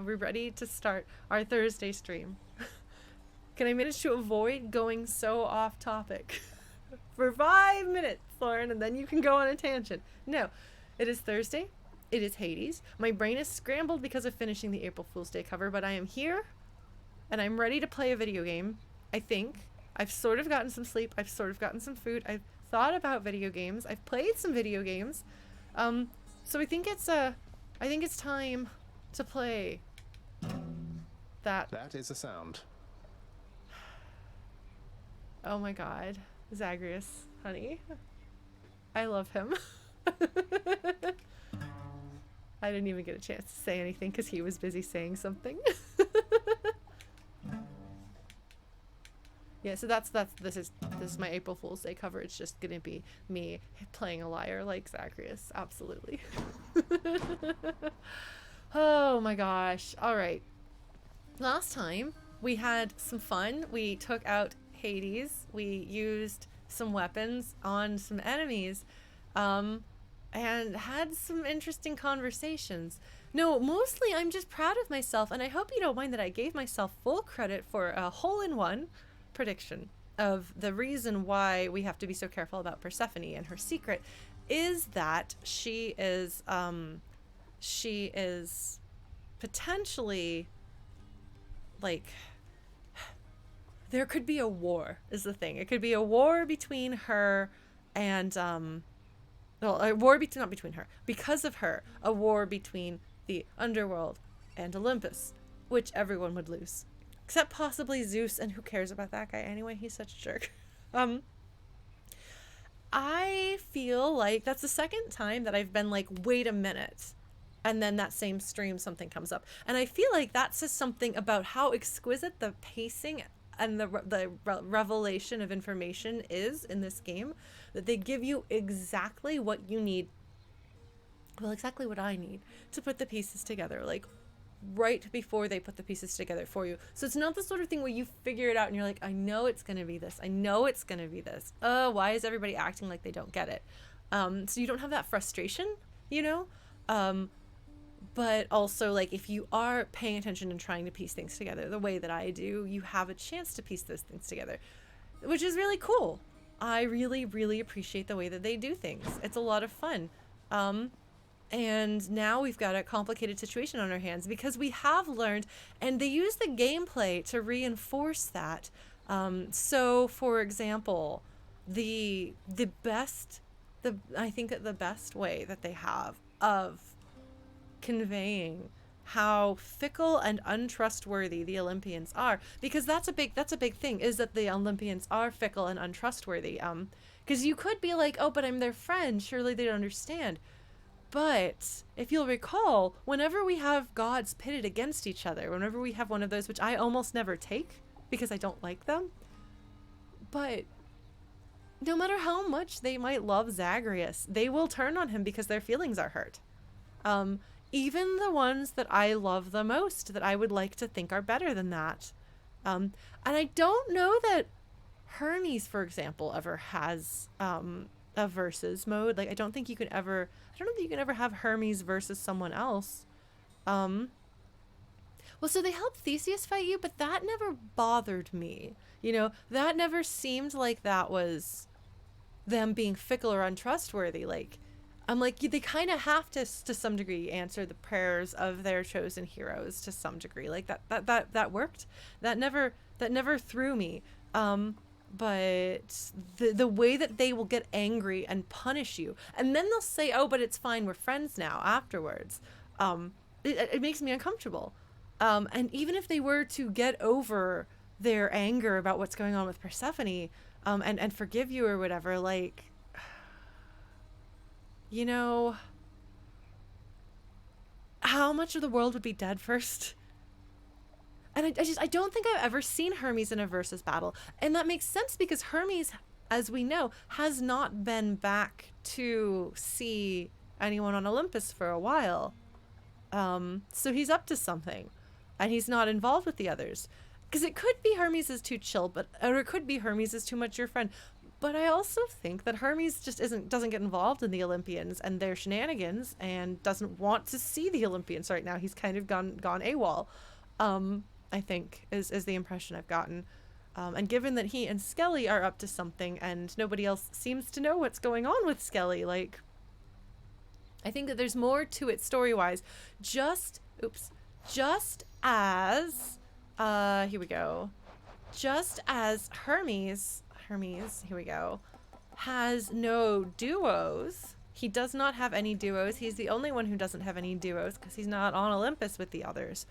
Are we ready to start our Thursday stream? Can I manage to avoid going so off topic for 5 minutes, Lauren, and then you can go on a tangent? No, it is Thursday. It is Hades. My brain is scrambled because of finishing the April Fool's Day cover, but I am here and I'm ready to play a video game. I think I've sort of gotten some sleep. I've sort of gotten some food. I've thought about video games. I've played some video games. So I think it's time to play that. That is a sound. Oh my god. Zagreus, honey. I love him. I didn't even get a chance to say anything because he was busy saying something. Yeah, so this is my April Fool's Day cover. It's just gonna be me playing a liar like Zagreus. Absolutely. Oh my gosh. All right. Last time we had some fun. We took out Hades. We used some weapons on some enemies, and had some interesting conversations. No, mostly I'm just proud of myself, and I hope you don't mind that I gave myself full credit for a hole-in-one prediction of the reason why we have to be so careful about Persephone, and her secret is that she is potentially, like, there could be a war is the thing. It could be a war between her and well, a war not between her, because of her, a war between the underworld and Olympus, which everyone would lose. Except possibly Zeus, and who cares about that guy anyway? He's such a jerk. I feel like that's the second time that I've been like, wait a minute. And then that same stream, something comes up. And I feel like that says something about how exquisite the pacing and the revelation of information is in this game. That they give you exactly what you need. Well, exactly what I need to put the pieces together. Like, right before they put the pieces together for you. So it's not the sort of thing where you figure it out and you're like, I know it's going to be this. I know it's going to be this. Oh, why is everybody acting like they don't get it? So you don't have that frustration, you know? But also, like, if you are paying attention and trying to piece things together the way that I do, you have a chance to piece those things together, which is really cool. I really, really appreciate the way that they do things. It's a lot of fun. And now we've got a complicated situation on our hands because we have learned, and they use the gameplay to reinforce that. So, for example, I think that the best way that they have of conveying how fickle and untrustworthy the Olympians are, because that's a big thing, is that the Olympians are fickle and untrustworthy. Because you could be like, oh, but I'm their friend, surely they don't understand. But if you'll recall, whenever we have gods pitted against each other, whenever we have one of those, which I almost never take because I don't like them, but no matter how much they might love Zagreus, they will turn on him because their feelings are hurt. Even the ones that I love the most, that I would like to think are better than that. And I don't know that Hermes, for example, ever has a versus mode. Like, I don't think you can ever have Hermes versus someone else. Well, so they helped Theseus fight you, but that never bothered me. You know, that never seemed like that was them being fickle or untrustworthy. Like, I'm like, they kind of have to some degree answer the prayers of their chosen heroes to some degree. Like that worked. That never threw me. But the way that they will get angry and punish you, and then they'll say, oh, but it's fine, we're friends now afterwards. It makes me uncomfortable. And even if they were to get over their anger about what's going on with Persephone, and forgive you or whatever, like, you know, how much of the world would be dead first? And I don't think I've ever seen Hermes in a versus battle. And that makes sense because Hermes, as we know, has not been back to see anyone on Olympus for a while. So he's up to something. And he's not involved with the others. Because it could be Hermes is too chill, or it could be Hermes is too much your friend. But I also think that Hermes just doesn't get involved in the Olympians and their shenanigans, and doesn't want to see the Olympians right now. He's kind of gone AWOL. I think is the impression I've gotten. And given that he and Skelly are up to something, and nobody else seems to know what's going on with Skelly, like, I think that there's more to it story-wise. Just as, here we go. Just as Hermes, here we go, has no duos. He does not have any duos. He's the only one who doesn't have any duos because he's not on Olympus with the others.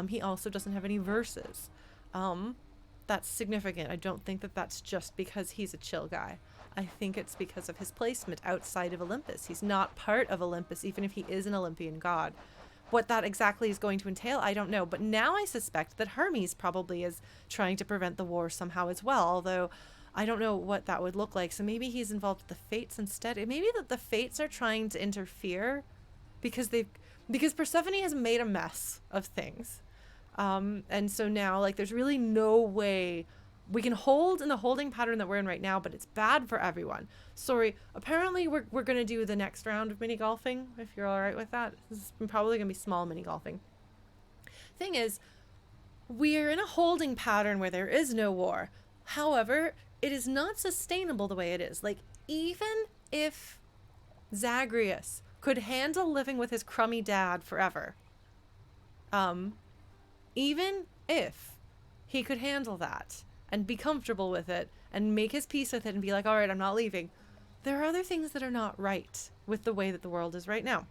He also doesn't have any verses. That's significant. I don't think that that's just because he's a chill guy. I think it's because of his placement outside of Olympus. He's not part of Olympus, even if he is an Olympian god. What that exactly is going to entail, I don't know. But now I suspect that Hermes probably is trying to prevent the war somehow as well, although I don't know what that would look like. So maybe he's involved with the Fates instead. It may be that the Fates are trying to interfere because Persephone has made a mess of things. And so now, like, there's really no way we can hold in the holding pattern that we're in right now, but it's bad for everyone. Sorry, apparently we're going to do the next round of mini golfing, if you're all right with that. This is probably going to be small mini golfing. Thing is, we're in a holding pattern where there is no war. However, it is not sustainable the way it is. Like, even if Zagreus could handle living with his crummy dad forever, even if he could handle that and be comfortable with it and make his peace with it and be like, all right, I'm not leaving, there are other things that are not right with the way that the world is right now.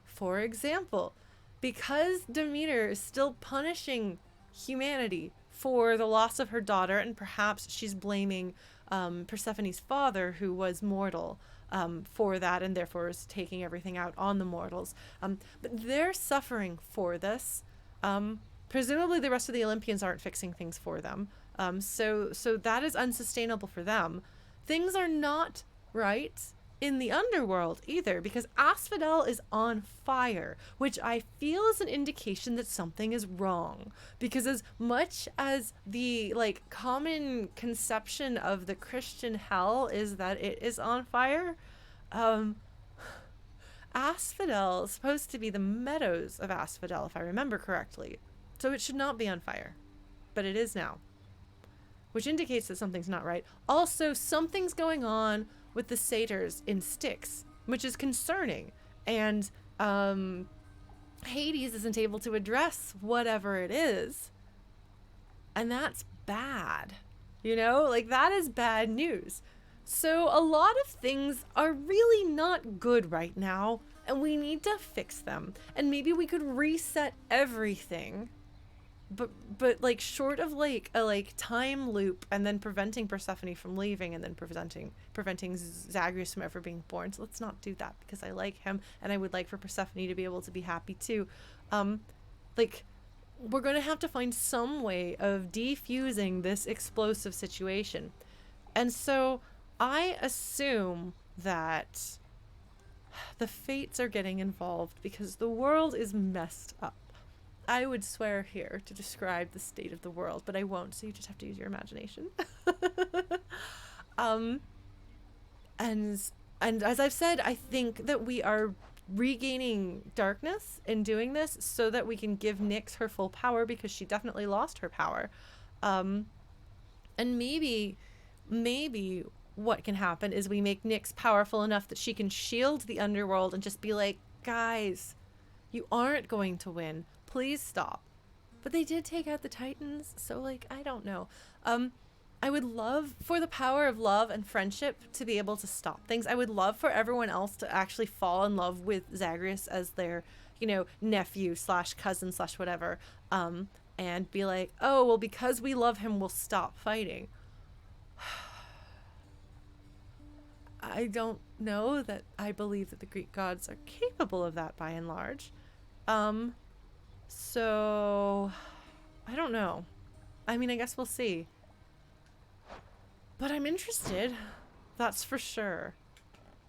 For example, because Demeter is still punishing humanity for the loss of her daughter, and perhaps she's blaming Persephone's father, who was mortal, for that, and therefore is taking everything out on the mortals. But they're suffering for this. Presumably the rest of the Olympians aren't fixing things for them. So that is unsustainable for them. Things are not right in the underworld either, because Asphodel is on fire, which I feel is an indication that something is wrong. Because as much as the, like, common conception of the Christian hell is that it is on fire, Asphodel is supposed to be the meadows of Asphodel, if I remember correctly. So it should not be on fire, but it is now, which indicates that something's not right. Also, something's going on with the satyrs in Styx, which is concerning. And Hades isn't able to address whatever it is. And that's bad. You know, like, that is bad news. So a lot of things are really not good right now, and we need to fix them. And maybe we could reset everything. But like, short of like a time loop and then preventing Persephone from leaving and then preventing Zagreus from ever being born. So let's not do that, because I like him and I would like for Persephone to be able to be happy too. Like, we're going to have to find some way of defusing this explosive situation. And so I assume that the Fates are getting involved because the world is messed up. I would swear here to describe the state of the world, but I won't, so you just have to use your imagination. And as I've said, I think that we are regaining darkness in doing this so that we can give Nyx her full power, because she definitely lost her power. And maybe what can happen is we make Nyx powerful enough that she can shield the underworld and just be like, guys, you aren't going to win. Please stop. But they did take out the Titans, so, like, I don't know. I would love for the power of love and friendship to be able to stop things. I would love for everyone else to actually fall in love with Zagreus as their, you know, nephew / cousin / whatever, and be like, oh, well, because we love him, we'll stop fighting. I don't know that I believe that the Greek gods are capable of that by and large. So I don't know. I mean, I guess we'll see. But I'm interested. That's for sure.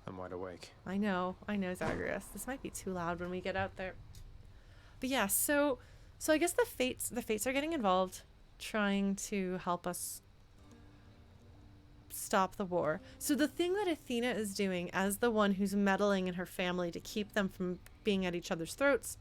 I'm wide awake. I know, Zagreus. This might be too loud when we get out there. But yeah, so I guess the fates are getting involved, trying to help us stop the war. So the thing that Athena is doing as the one who's meddling in her family to keep them from being at each other's throats,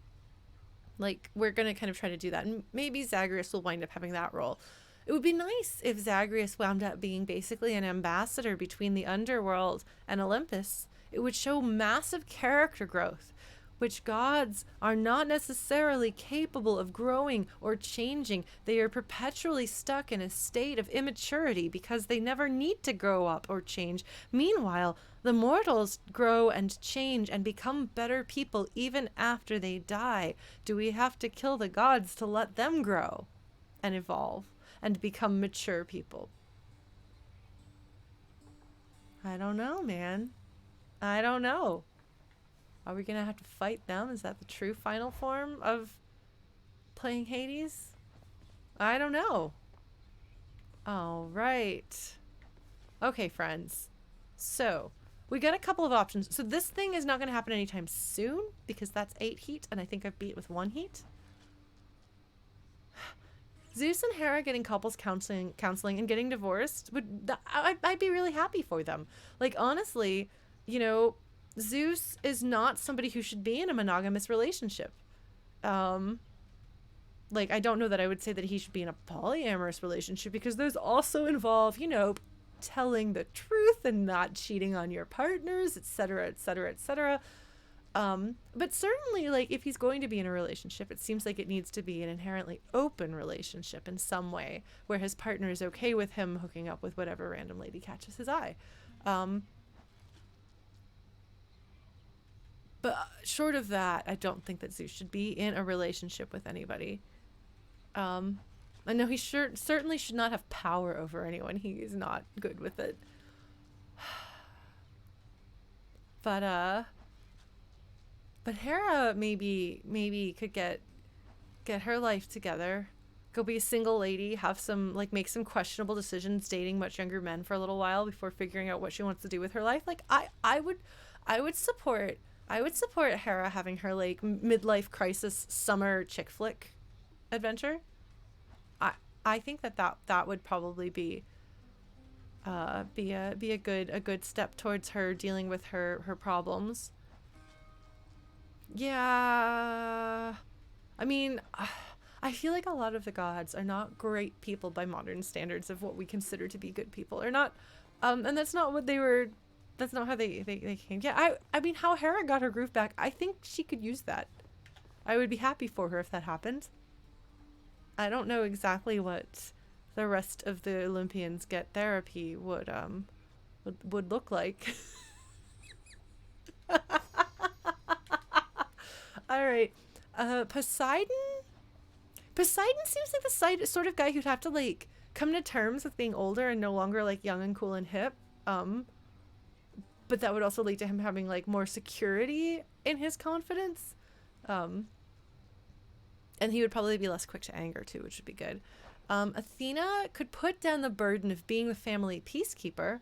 like, we're going to kind of try to do that. And maybe Zagreus will wind up having that role. It would be nice if Zagreus wound up being basically an ambassador between the underworld and Olympus. It would show massive character growth, which gods are not necessarily capable of growing or changing. They are perpetually stuck in a state of immaturity because they never need to grow up or change. Meanwhile, the mortals grow and change and become better people even after they die. Do we have to kill the gods to let them grow and evolve and become mature people? I don't know, man. I don't know. Are we going to have to fight them? Is that the true final form of playing Hades? I don't know. All right. Okay, friends. So, we got a couple of options. So this thing is not going to happen anytime soon because that's 8 heat, and I think I've beat it with 1 heat. Zeus and Hera getting couples counseling and getting divorced, I'd be really happy for them. Like, honestly, you know, Zeus is not somebody who should be in a monogamous relationship. Like, I don't know that I would say that he should be in a polyamorous relationship because those also involve, you know, telling the truth and not cheating on your partners, etc., etc., etc. But certainly, like, if he's going to be in a relationship, it seems like it needs to be an inherently open relationship in some way where his partner is okay with him hooking up with whatever random lady catches his eye. But short of that, I don't think that Zeus should be in a relationship with anybody. I know he certainly should not have power over anyone. He is not good with it. But Hera maybe could get her life together, go be a single lady, have some, like, make some questionable decisions, dating much younger men for a little while before figuring out what she wants to do with her life. Like, I would support Hera having her, like, midlife crisis summer chick flick adventure. I think that would probably be a good step towards her dealing with her problems. Yeah. I mean, I feel like a lot of the gods are not great people by modern standards of what we consider to be good people. Or not, and that's not what they were. That's not how they came. Yeah, I mean, how Hera got her groove back, I think she could use that. I would be happy for her if that happened. I don't know exactly what the rest of the Olympians get therapy would look like. All right. Poseidon seems like the sort of guy who'd have to, like, come to terms with being older and no longer, like, young and cool and hip. But that would also lead to him having, like, more security in his confidence. And he would probably be less quick to anger too, which would be good. Athena could put down the burden of being the family peacekeeper.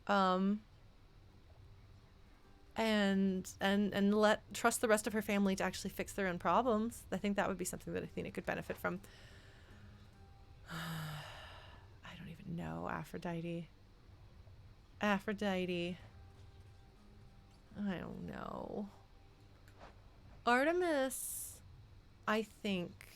And trust the rest of her family to actually fix their own problems. I think that would be something that Athena could benefit from. I don't even know. Aphrodite. I don't know. Artemis, I think,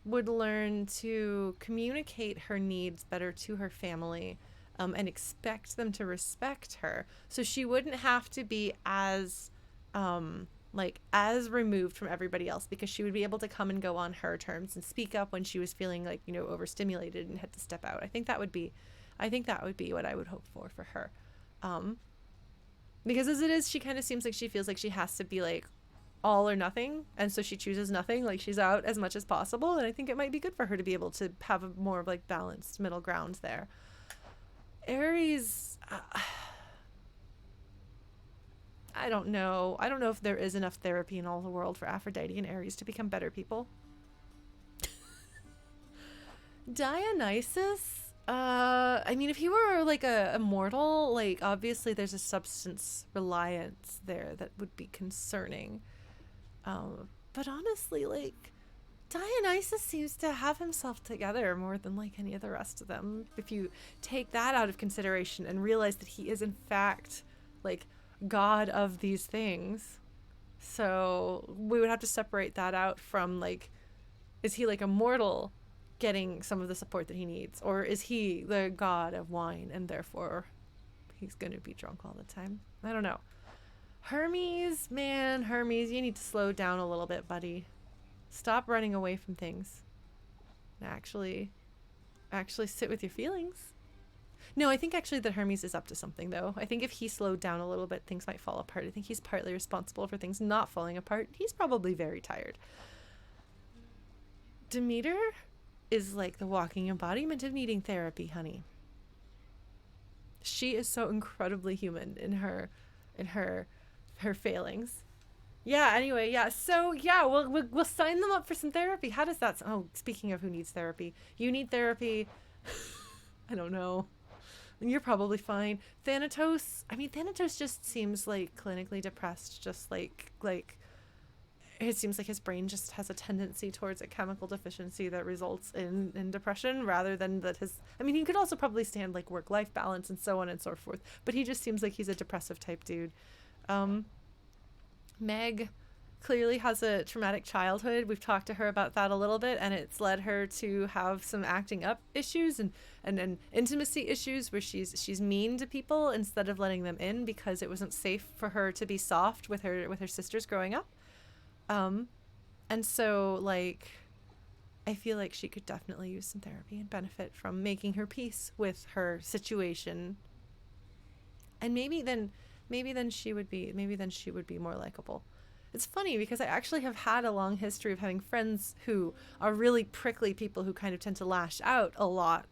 would learn to communicate her needs better to her family, and expect them to respect her. So she wouldn't have to be as removed from everybody else, because she would be able to come and go on her terms and speak up when she was feeling, like, you know, overstimulated and had to step out. I think that would be what I would hope for her. Because as it is, she kind of seems like she feels like she has to be, like, all or nothing, and so she chooses nothing. Like, she's out as much as possible, and I think it might be good for her to be able to have a more, like, balanced middle ground there. Ares, I don't know if there is enough therapy in all the world for Aphrodite and Ares to become better people. Dionysus, I mean, if he were, like, a mortal, like, obviously there's a substance reliance there that would be concerning. But honestly, like, Dionysus seems to have himself together more than like any of the rest of them. If you take that out of consideration and realize that he is in fact like god of these things. So we would have to separate that out from like, is he like a mortal getting some of the support that he needs? Or is he the god of wine and therefore he's going to be drunk all the time? I don't know. Hermes, man, Hermes, you need to slow down a little bit, buddy. Stop running away from things. Actually sit with your feelings. No, I think actually that Hermes is up to something, though. I think if he slowed down a little bit, things might fall apart. I think he's partly responsible for things not falling apart. He's probably very tired. Demeter is like the walking embodiment of needing therapy, honey. She is so incredibly human in her failings. Yeah, anyway, yeah. So, yeah, we'll sign them up for some therapy. How does that oh, speaking of who needs therapy. You need therapy. I don't know. You're probably fine. Thanatos, I mean, Thanatos just seems like clinically depressed, just like it seems like his brain just has a tendency towards a chemical deficiency that results in depression rather than that his, I mean, he could also probably stand like work-life balance and so on and so forth, but he just seems like he's a depressive type dude. Meg clearly has a traumatic childhood. We've talked to her about that a little bit, and it's led her to have some acting up issues and intimacy issues where she's mean to people instead of letting them in because it wasn't safe for her to be soft with her sisters growing up. And so like I feel like she could definitely use some therapy and benefit from making her peace with her situation. And maybe then she would be more likable. It's funny because I actually have had a long history of having friends who are really prickly people who kind of tend to lash out a lot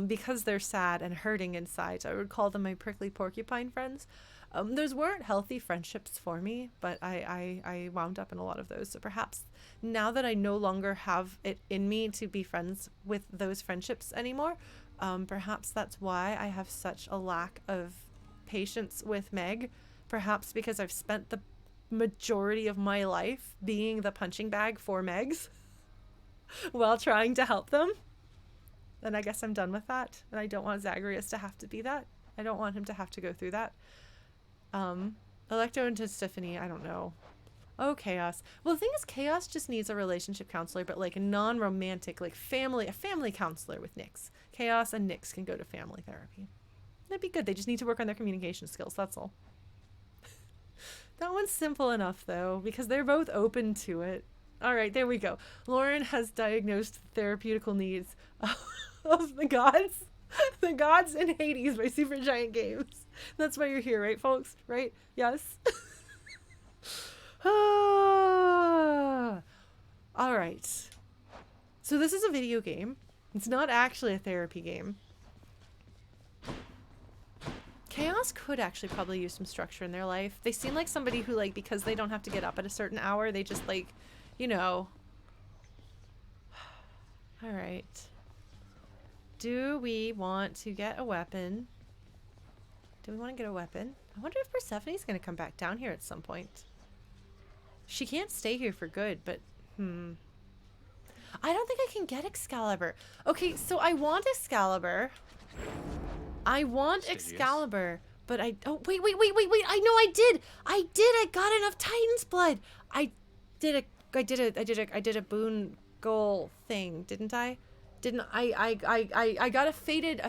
because they're sad and hurting inside. So I would call them my prickly porcupine friends. Those weren't healthy friendships for me, but I wound up in a lot of those. So perhaps now that I no longer have it in me to be friends with those friendships anymore, perhaps that's why I have such a lack of patience with Meg. Perhaps because I've spent the majority of my life being the punching bag for Megs while trying to help them. And I guess I'm done with that. And I don't want Zagreus to have to be that. I don't want him to have to go through that. Alecto and Tiffany, I don't know. Oh, Chaos. Well, the thing is, Chaos just needs a relationship counselor, but like a non-romantic, like a family counselor with Nyx. Chaos and Nyx can go to family therapy. That'd be good. They just need to work on their communication skills. That's all. That one's simple enough, though, because they're both open to it. All right, there we go. Lauren has diagnosed the therapeutical needs of the gods. The gods in Hades by Supergiant Games. That's why you're here, right, folks? Right? Yes? All right. So this is a video game. It's not actually a therapy game. Chaos could actually probably use some structure in their life. They seem like somebody who, like, because they don't have to get up at a certain hour, they just, like, you know. All right. Do we want to get a weapon? Do we want to get a weapon? I wonder if Persephone's going to come back down here at some point. She can't stay here for good, but, I don't think I can get Excalibur. Okay, so I want Excalibur. Excalibur, but wait, I know I got enough Titan's blood. I did a boon goal thing, didn't I? I got a fated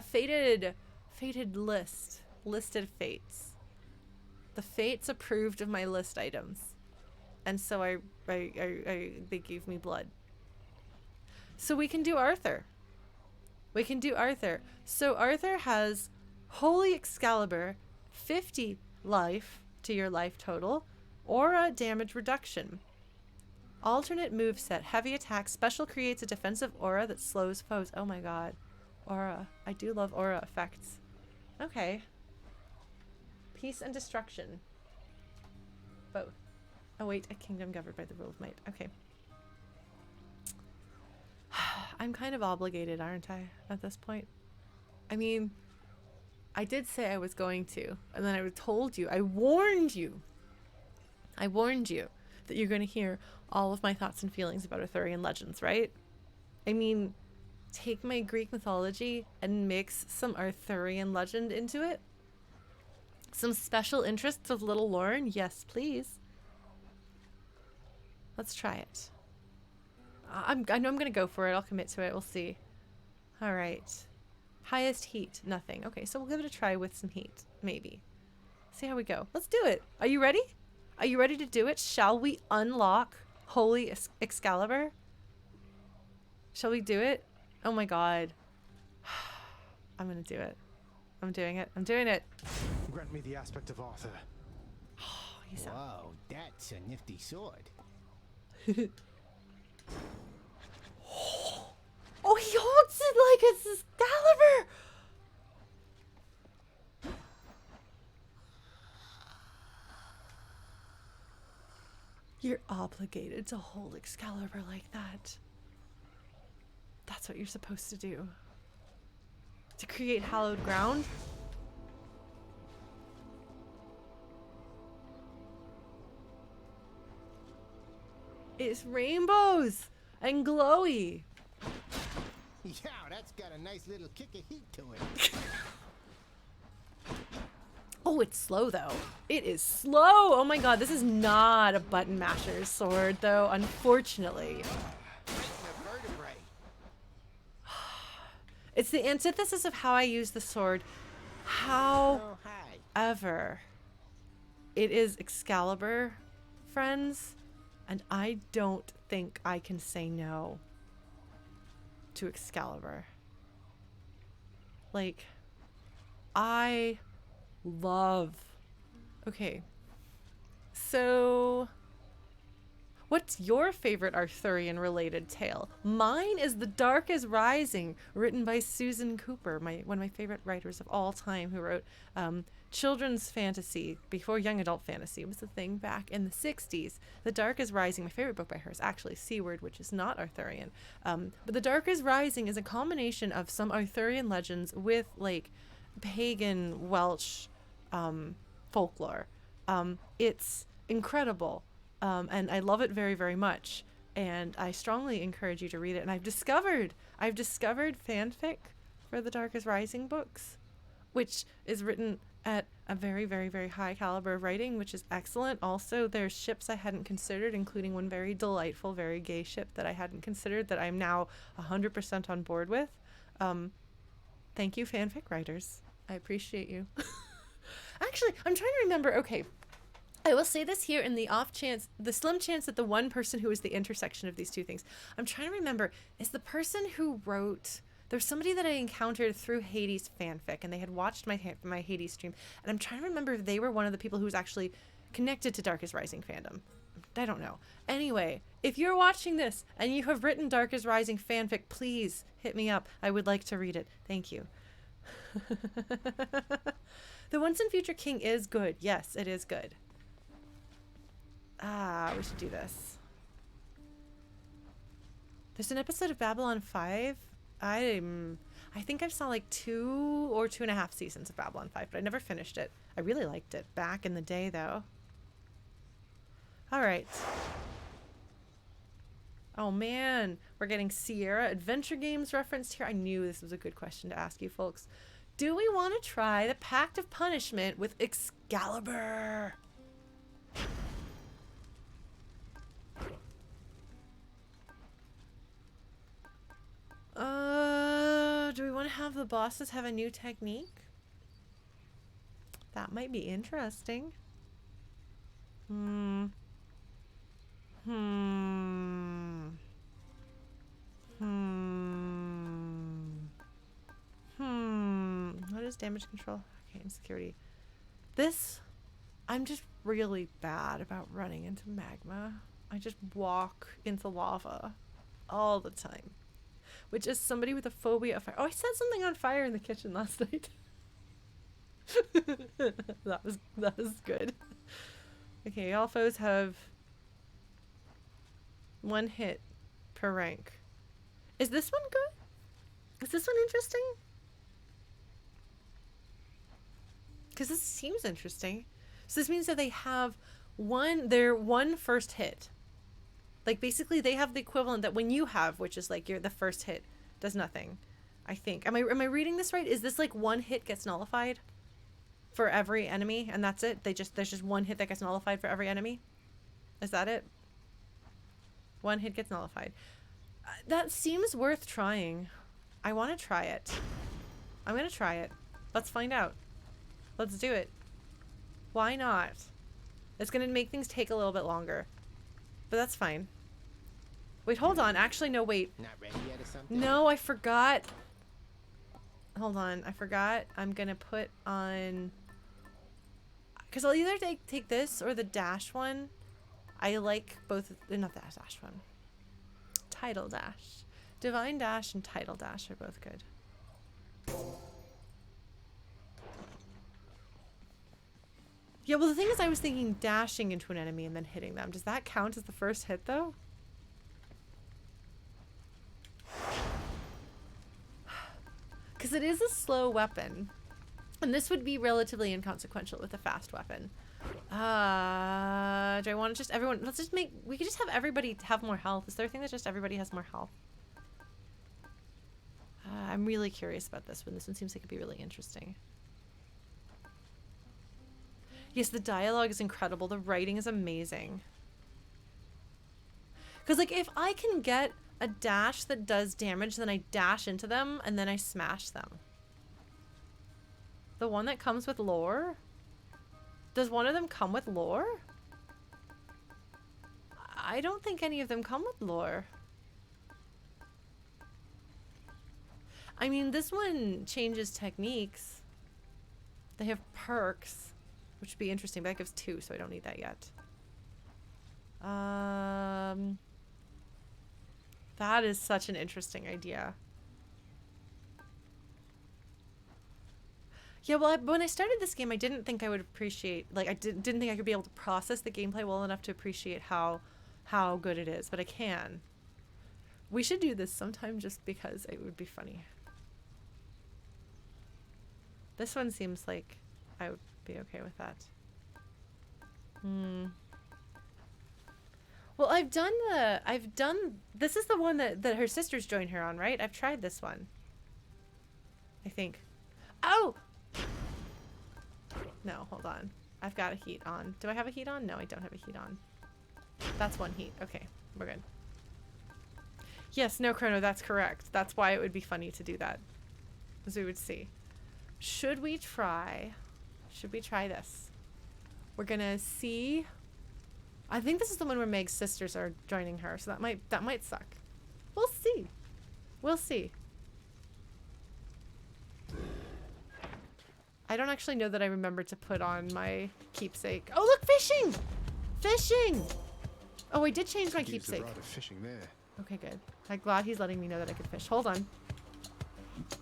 listed fates. The fates approved of my list items. And so they gave me blood. So we can do Arthur. So Arthur has Holy Excalibur, 50 life to your life total, aura damage reduction. Alternate moveset, heavy attack, special creates a defensive aura that slows foes. Oh my god. Aura. I do love aura effects. Okay. Peace and destruction. Both. Oh wait, a kingdom governed by the rule of might. Okay. I'm kind of obligated, aren't I, at this point? I mean, I did say I was going to, and then I told you, I warned you that you're going to hear all of my thoughts and feelings about Arthurian legends, right? I mean, take my Greek mythology and mix some Arthurian legend into it. Some special interests of little Lauren? Yes, please. Let's try it. I know I'm going to go for it. I'll commit to it. We'll see. All right. Highest heat. Nothing. Okay, so we'll give it a try with some heat. Maybe. See how we go. Let's do it. Are you ready? Are you ready to do it? Shall we unlock Holy Excalibur? Shall we do it? Oh my god. I'm going to do it. I'm doing it. I'm doing it. Grant me the aspect of Arthur. Oh, you sound... Whoa, that's a nifty sword. Oh, he holds it like it's Excalibur! You're obligated to hold Excalibur like that. That's what you're supposed to do. To create hallowed ground? It's rainbows and glowy. Yeah, that's got a nice little kick of heat to it. Oh, it's slow though. It is slow. Oh my god, this is not a button masher's sword though, unfortunately. It's the antithesis of how I use the sword. However, it is Excalibur, friends, and I don't think I can say no to Excalibur. Like, I love... Okay. So... what's your favorite Arthurian-related tale? Mine is The Dark is Rising, written by Susan Cooper, one of my favorite writers of all time, who wrote children's fantasy before young adult fantasy was the thing back in the 60s. The Dark is Rising, my favorite book by her, is actually Seaward, which is not Arthurian. But The Dark is Rising is a combination of some Arthurian legends with, like, pagan Welsh folklore. It's incredible. And I love it very, very much. And I strongly encourage you to read it. And I've discovered fanfic for the Dark is Rising books, which is written at a very, very, very high caliber of writing, which is excellent. Also, there's ships I hadn't considered, including one very delightful, very gay ship that I hadn't considered that I'm now 100% on board with. Thank you, fanfic writers. I appreciate you. Actually, I'm trying to remember. Okay. I will say this here in the off chance, the slim chance that the one person who is the intersection of these two things, I'm trying to remember, is the person who wrote, there's somebody that I encountered through Hades fanfic, and they had watched my Hades stream, and I'm trying to remember if they were one of the people who was actually connected to Dark is Rising fandom. I don't know. Anyway, if you're watching this and you have written Dark is Rising fanfic, please hit me up. I would like to read it. Thank you. The Once and Future King is good. Yes, it is good. We should do this. There's an episode of Babylon 5. I think I saw like 2 or 2.5 seasons of Babylon 5, but I never finished it. I really liked it back in the day, though. All right. Oh, man. We're getting Sierra Adventure Games referenced here. I knew this was a good question to ask you folks. Do we want to try the Pact of Punishment with Excalibur? Do we want to have the bosses have a new technique? That might be interesting. What is damage control? Okay, and security. This, I'm just really bad about running into magma. I just walk into lava all the time. Which is somebody with a phobia of fire. Oh, I set something on fire in the kitchen last night. that was good. Okay, all foes have 1 hit per rank. Is this one good? Is this one interesting? Because this seems interesting. So this means that they have Their one first hit. Like, basically, they have the equivalent that when you have, which is like the first hit does nothing. I think. Am I reading this right? Is this like one hit gets nullified for every enemy, and that's it? There's just one hit that gets nullified for every enemy? Is that it? One hit gets nullified. That seems worth trying. I want to try it. I'm gonna try it. Let's find out. Let's do it. Why not? It's gonna make things take a little bit longer, but that's fine. Wait, hold on. Actually, no, wait. Not ready yet or something? No, I forgot. Hold on. I forgot. I'm gonna put on... Because I'll either take this or the dash one. I like both... Not the dash one. Tidal dash. Divine dash and tidal dash are both good. Yeah, well, the thing is, I was thinking dashing into an enemy and then hitting them. Does that count as the first hit, though? Because it is a slow weapon. And this would be relatively inconsequential with a fast weapon. Do I want to just everyone... Let's just make... We could just have everybody have more health. Is there a thing that just everybody has more health? I'm really curious about this one. This one seems like it'd be really interesting. Yes, the dialogue is incredible. The writing is amazing. Because, like, if I can get a dash that does damage, then I dash into them, and then I smash them. The one that comes with lore? Does one of them come with lore? I don't think any of them come with lore. I mean, this one changes techniques. They have perks, which would be interesting, but that gives 2, so I don't need that yet. That is such an interesting idea. Yeah, well, when I started this game, I didn't think I would appreciate, like, I didn't think I could be able to process the gameplay well enough to appreciate how good it is, but I can. We should do this sometime just because it would be funny. This one seems like I would be okay with that. Well, this is the one that her sisters joined her on, right? I've tried this one. I think. Oh! No, hold on. I've got a heat on. Do I have a heat on? No, I don't have a heat on. That's one heat. Okay, we're good. Yes, no, Chrono, that's correct. That's why it would be funny to do that. As we would see. Should we try this? We're gonna see. I think this is the one where Meg's sisters are joining her, so that might suck. We'll see. We'll see. I don't actually know that I remember to put on my keepsake. Oh, look, fishing! Fishing! Oh, I did change my keepsake. Fishing there. Okay, good. I'm glad he's letting me know that I could fish. Hold on.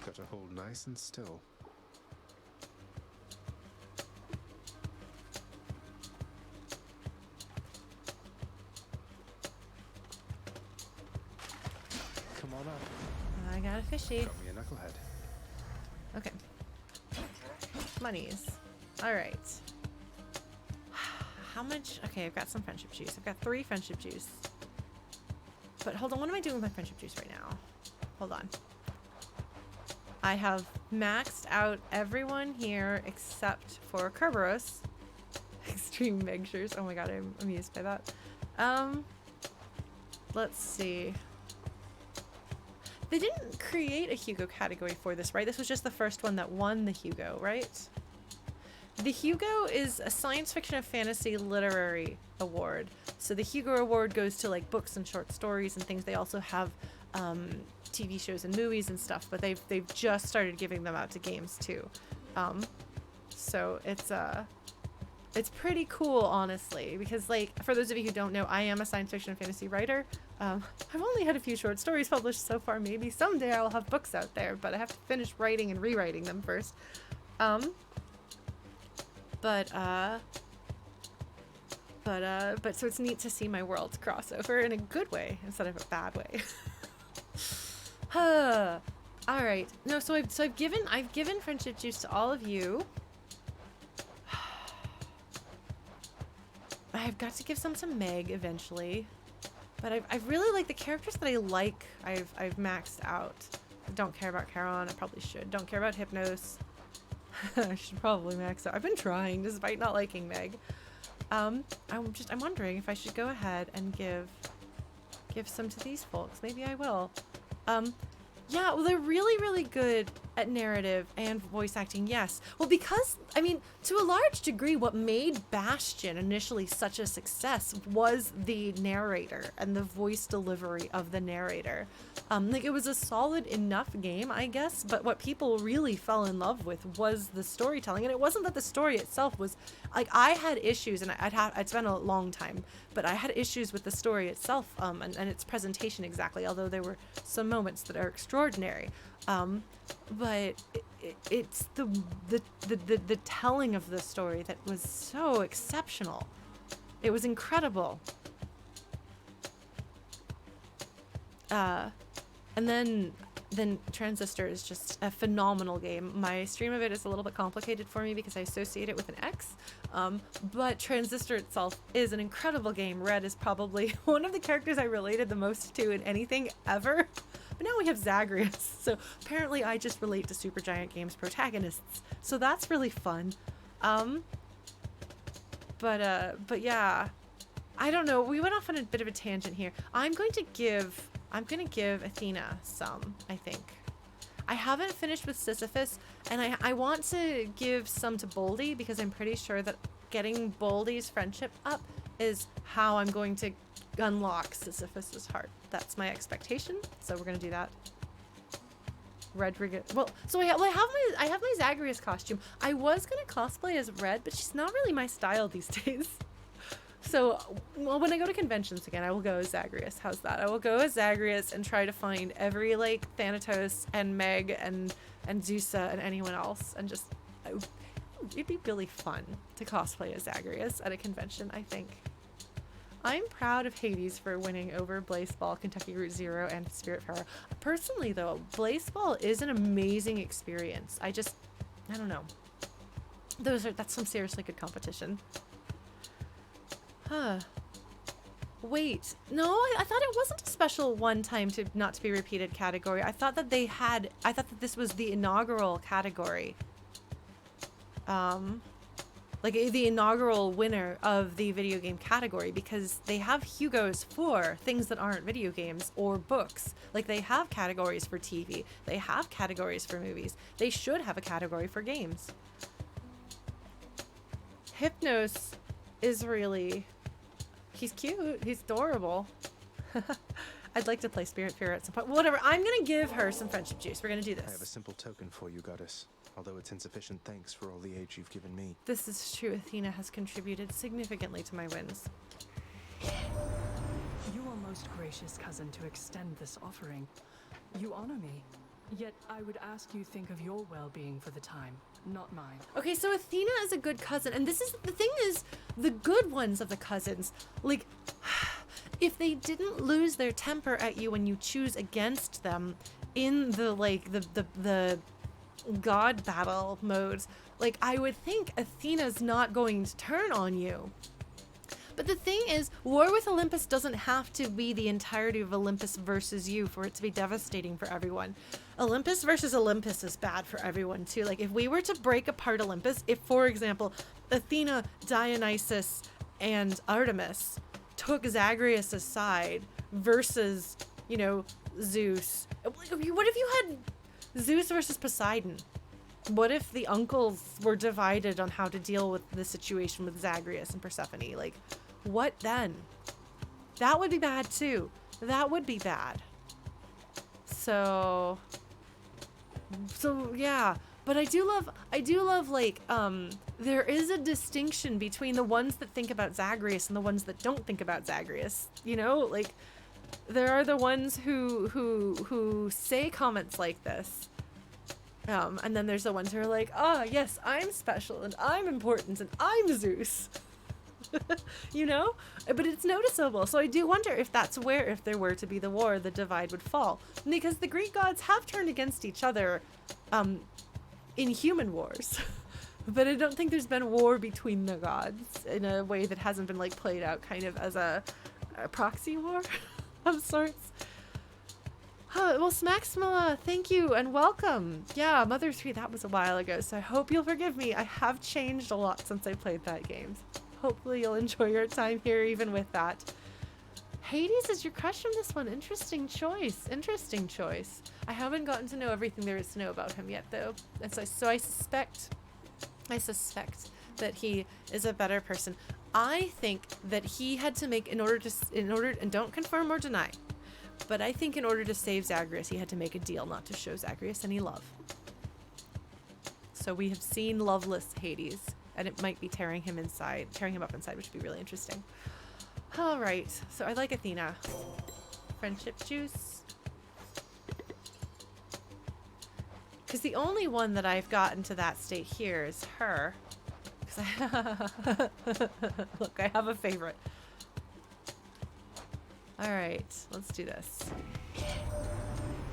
Got to hold nice and still. Come on up. I got a fishy. Got me a knucklehead. Okay. Monies. All right. How much? Okay, I've got some friendship juice. I've got 3 friendship juice. But hold on, what am I doing with my friendship juice right now? Hold on. I have maxed out everyone here except for Kerberos. Extreme mixtures. Oh my god, I'm amused by that. Let's see. They didn't create a Hugo category for this, right? This was just the first one that won the Hugo, right? The Hugo is a science fiction and fantasy literary award. So the Hugo award goes to like books and short stories and things. They also have TV shows and movies and stuff, but they've just started giving them out to games too. So it's pretty cool, honestly, because like for those of you who don't know, I am a science fiction and fantasy writer. I've only had a few short stories published so far. Maybe someday I'll have books out there, but I have to finish writing and rewriting them first. But so it's neat to see my worlds cross over in a good way instead of a bad way. All right. No, so I've given friendship juice to all of you. I've got to give some to Meg eventually. But I really like the characters that I like. I've maxed out. I don't care about Charon. I probably should. Don't care about Hypnos. I should probably max out. I've been trying despite not liking Meg. I'm wondering if I should go ahead and give some to these folks. Maybe I will. Yeah, well, they're really, really good at narrative and voice acting, yes. Well, because, I mean, to a large degree, what made Bastion initially such a success was the narrator and the voice delivery of the narrator. Like, it was a solid enough game, I guess, but what people really fell in love with was the storytelling. And it wasn't that the story itself was, like, I had issues, and it's been a long time, but I had issues with the story itself, and its presentation exactly, although there were some moments that are extraordinary. But it's the telling of the story that was so exceptional. It was incredible. And then Transistor is just a phenomenal game. My stream of it is a little bit complicated for me because I associate it with an X. But Transistor itself is an incredible game. Red is probably one of the characters I related the most to in anything ever. But now we have Zagreus, so apparently I just relate to Supergiant Games protagonists. So that's really fun. But yeah, I don't know. We went off on a bit of a tangent here. I'm going to give Athena some, I think. I haven't finished with Sisyphus, and I want to give some to Bouldy because I'm pretty sure that getting Bouldy's friendship up is how I'm going to unlock Sisyphus's heart. That's my expectation, so we're gonna do that. Red. Well, so I have my Zagreus costume. I was gonna cosplay as Red, but she's not really my style these days. So, well, when I go to conventions again, I will go as Zagreus. How's that? I will go as Zagreus and try to find every, like, Thanatos and Meg and Dusa and anyone else, and just it'd be really fun to cosplay as Zagreus at a convention, I think. I'm proud of Hades for winning over Blaseball, Kentucky Route Zero, and Spiritfarer. Personally, though, Blaseball is an amazing experience. I don't know. That's some seriously good competition. Huh. Wait, no, I thought it wasn't a special one time to not to be repeated category. I thought that this was the inaugural category. Like the inaugural winner of the video game category, because they have Hugos for things that aren't video games or books. Like, they have categories for TV. They have categories for movies. They should have a category for games. Hypnos is really... He's cute. He's adorable. I'd like to play Spiritfarer at some point. Whatever. I'm going to give her some friendship juice. We're going to do this. I have a simple token for you, goddess. Although it's insufficient thanks for all the aid you've given me. This is true. Athena has contributed significantly to my wins. You are most gracious, cousin, to extend this offering. You honor me. Yet I would ask you think of your well-being for the time, not mine. Okay, so Athena is a good cousin, and this is the thing is, the good ones of the cousins, like, if they didn't lose their temper at you when you choose against them in the, like, the god battle modes, like, I would think Athena's not going to turn on you. But the thing is, War with Olympus doesn't have to be the entirety of Olympus versus you for it to be devastating for everyone. Olympus versus Olympus is bad for everyone too. Like, if we were to break apart Olympus, if, for example, Athena, Dionysus, and Artemis took Zagreus' side versus, you know, Zeus. What if you had Zeus versus Poseidon? What if the uncles were divided on how to deal with the situation with Zagreus and Persephone? Like, what then? That would be bad too. That would be bad. So yeah. But I do love like, there is a distinction between the ones that think about Zagreus and the ones that don't think about Zagreus. You know, like, there are the ones who say comments like this. And then there's the ones who are like, oh, yes, I'm special and I'm important and I'm Zeus. You know? But it's noticeable. So I do wonder if that's where, if there were to be the war, the divide would fall. Because the Greek gods have turned against each other in human wars. But I don't think there's been war between the gods in a way that hasn't been like played out kind of as a proxy war of sorts. Well, Smaxmala, thank you and welcome. Yeah, Mother 3, that was a while ago, so I hope you'll forgive me. I have changed a lot since I played that game. Hopefully you'll enjoy your time here even with that. Hades is your crush from this one. Interesting choice. Interesting choice. I haven't gotten to know everything there is to know about him yet, though. And so I suspect that he is a better person. I think that he had to make and don't confirm or deny, but I think in order to save Zagreus, he had to make a deal not to show Zagreus any love. So we have seen loveless Hades, and it might be tearing him up inside, which would be really interesting. All right, so I like Athena. Friendship juice. Because the only one that I've gotten to that state here is her. Look, I have a favorite. All right, let's do this.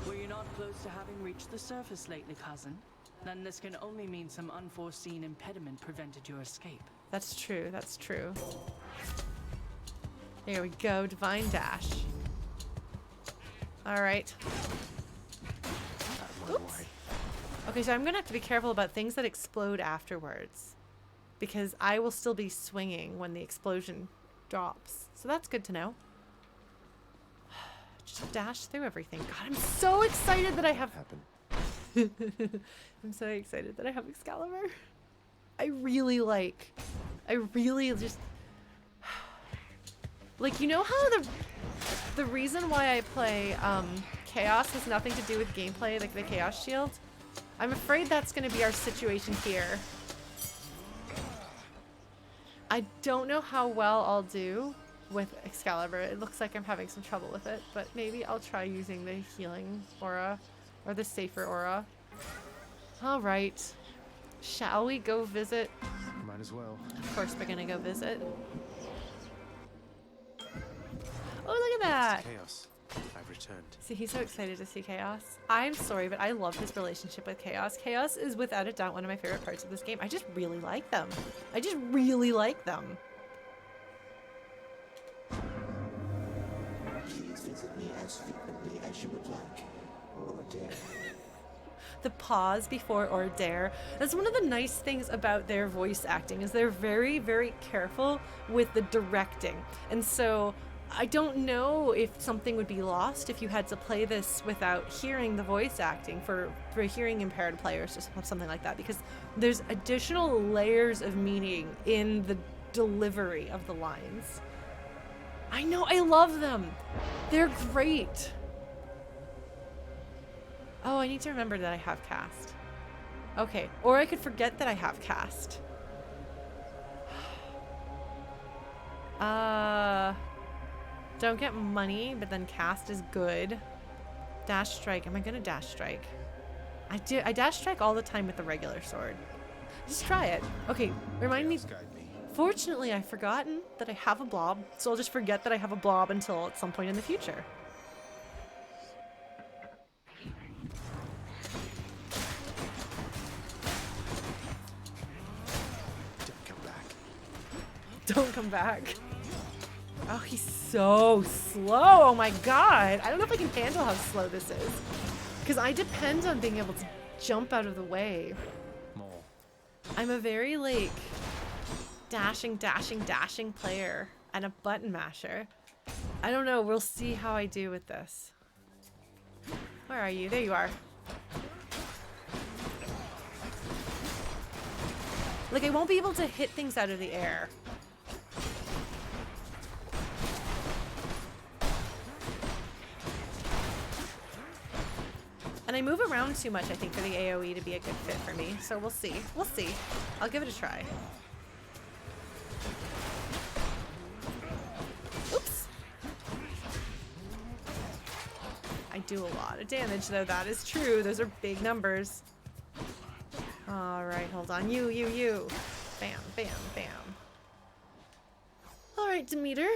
Were you not close to having reached the surface lately, cousin? Then this can only mean some unforeseen impediment prevented your escape. That's true, that's true. There we go, Divine Dash. All right. Oops. Okay, so I'm gonna have to be careful about things that explode afterwards, because I will still be swinging when the explosion drops. So that's good to know. Just dash through everything. God, I'm so excited that I have... I'm so excited that I have Excalibur. I really just... Like, you know how the reason why I play Chaos has nothing to do with gameplay, like the Chaos Shield? I'm afraid that's going to be our situation here. I don't know how well I'll do with Excalibur. It looks like I'm having some trouble with it, but maybe I'll try using the healing aura or the safer aura. All right. Shall we go visit? Might as well. Of course we're going to go visit. Oh, look at that. Chaos. I've returned. See, he's so excited to see Chaos. I'm sorry, but I love his relationship with Chaos. Chaos is without a doubt one of my favorite parts of this game. I just really like them. I just really like them. Please visit me as frequently as you would like, or dare. The pause before or dare. That's one of the nice things about their voice acting, is they're very, very careful with the directing. And so I don't know if something would be lost if you had to play this without hearing the voice acting for hearing impaired players or something like that, because there's additional layers of meaning in the delivery of the lines. I know, I love them. They're great. Oh, I need to remember that I have cast. Okay, or I could forget that I have cast. Don't get money, but then cast is good. Dash strike. Am I gonna dash strike? I do. I dash strike all the time with the regular sword. Just try it. Okay, remind me. Guide me. Fortunately, I've forgotten that I have a blob, so I'll just forget that I have a blob until at some point in the future. Don't come back. Don't come back. Oh, he's so slow. Oh my god. I don't know if I can handle how slow this is, because I depend on being able to jump out of the way. More. I'm a very, like, dashing player and a button masher. I don't know. We'll see how I do with this. Where are you? There you are. Like, I won't be able to hit things out of the air. And I move around too much, I think, for the AoE to be a good fit for me. So we'll see. We'll see. I'll give it a try. Oops. I do a lot of damage, though. That is true. Those are big numbers. All right, hold on. You. Bam, bam, bam. All right, Demeter.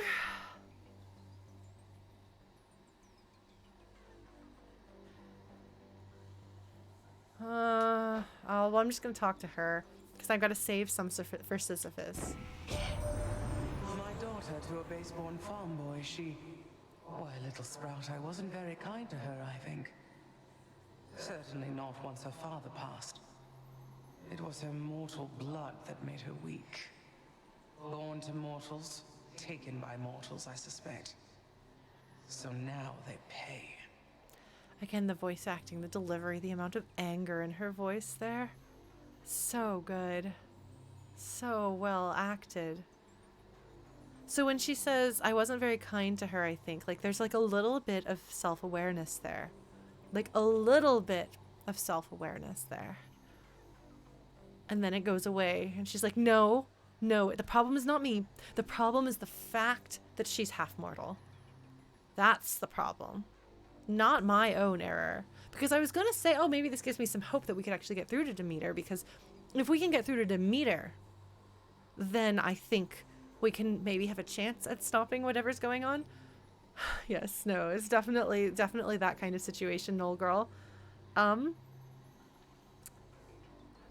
Well, I'm just gonna talk to her, Because I've got to save some for Sisyphus. My daughter to a base-born farm boy, she... Why, little sprout, I wasn't very kind to her, I think. Certainly not once her father passed. It was her mortal blood that made her weak. Born to mortals, taken by mortals, I suspect. So now they pay. Again, the voice acting, the delivery, the amount of anger in her voice there. So good. So well acted. So when she says, I wasn't very kind to her, I think, like, there's like a little bit of self-awareness there. Like a little bit of self-awareness there. And then it goes away. And she's like, no, the problem is not me. The problem is the fact that she's half mortal. That's the problem. Not my own error. Because I was going to say, oh, maybe this gives me some hope that we could actually get through to Demeter. Because if we can get through to Demeter, then I think we can maybe have a chance at stopping whatever's going on. Yes, no, it's definitely that kind of situation, Knoll girl. But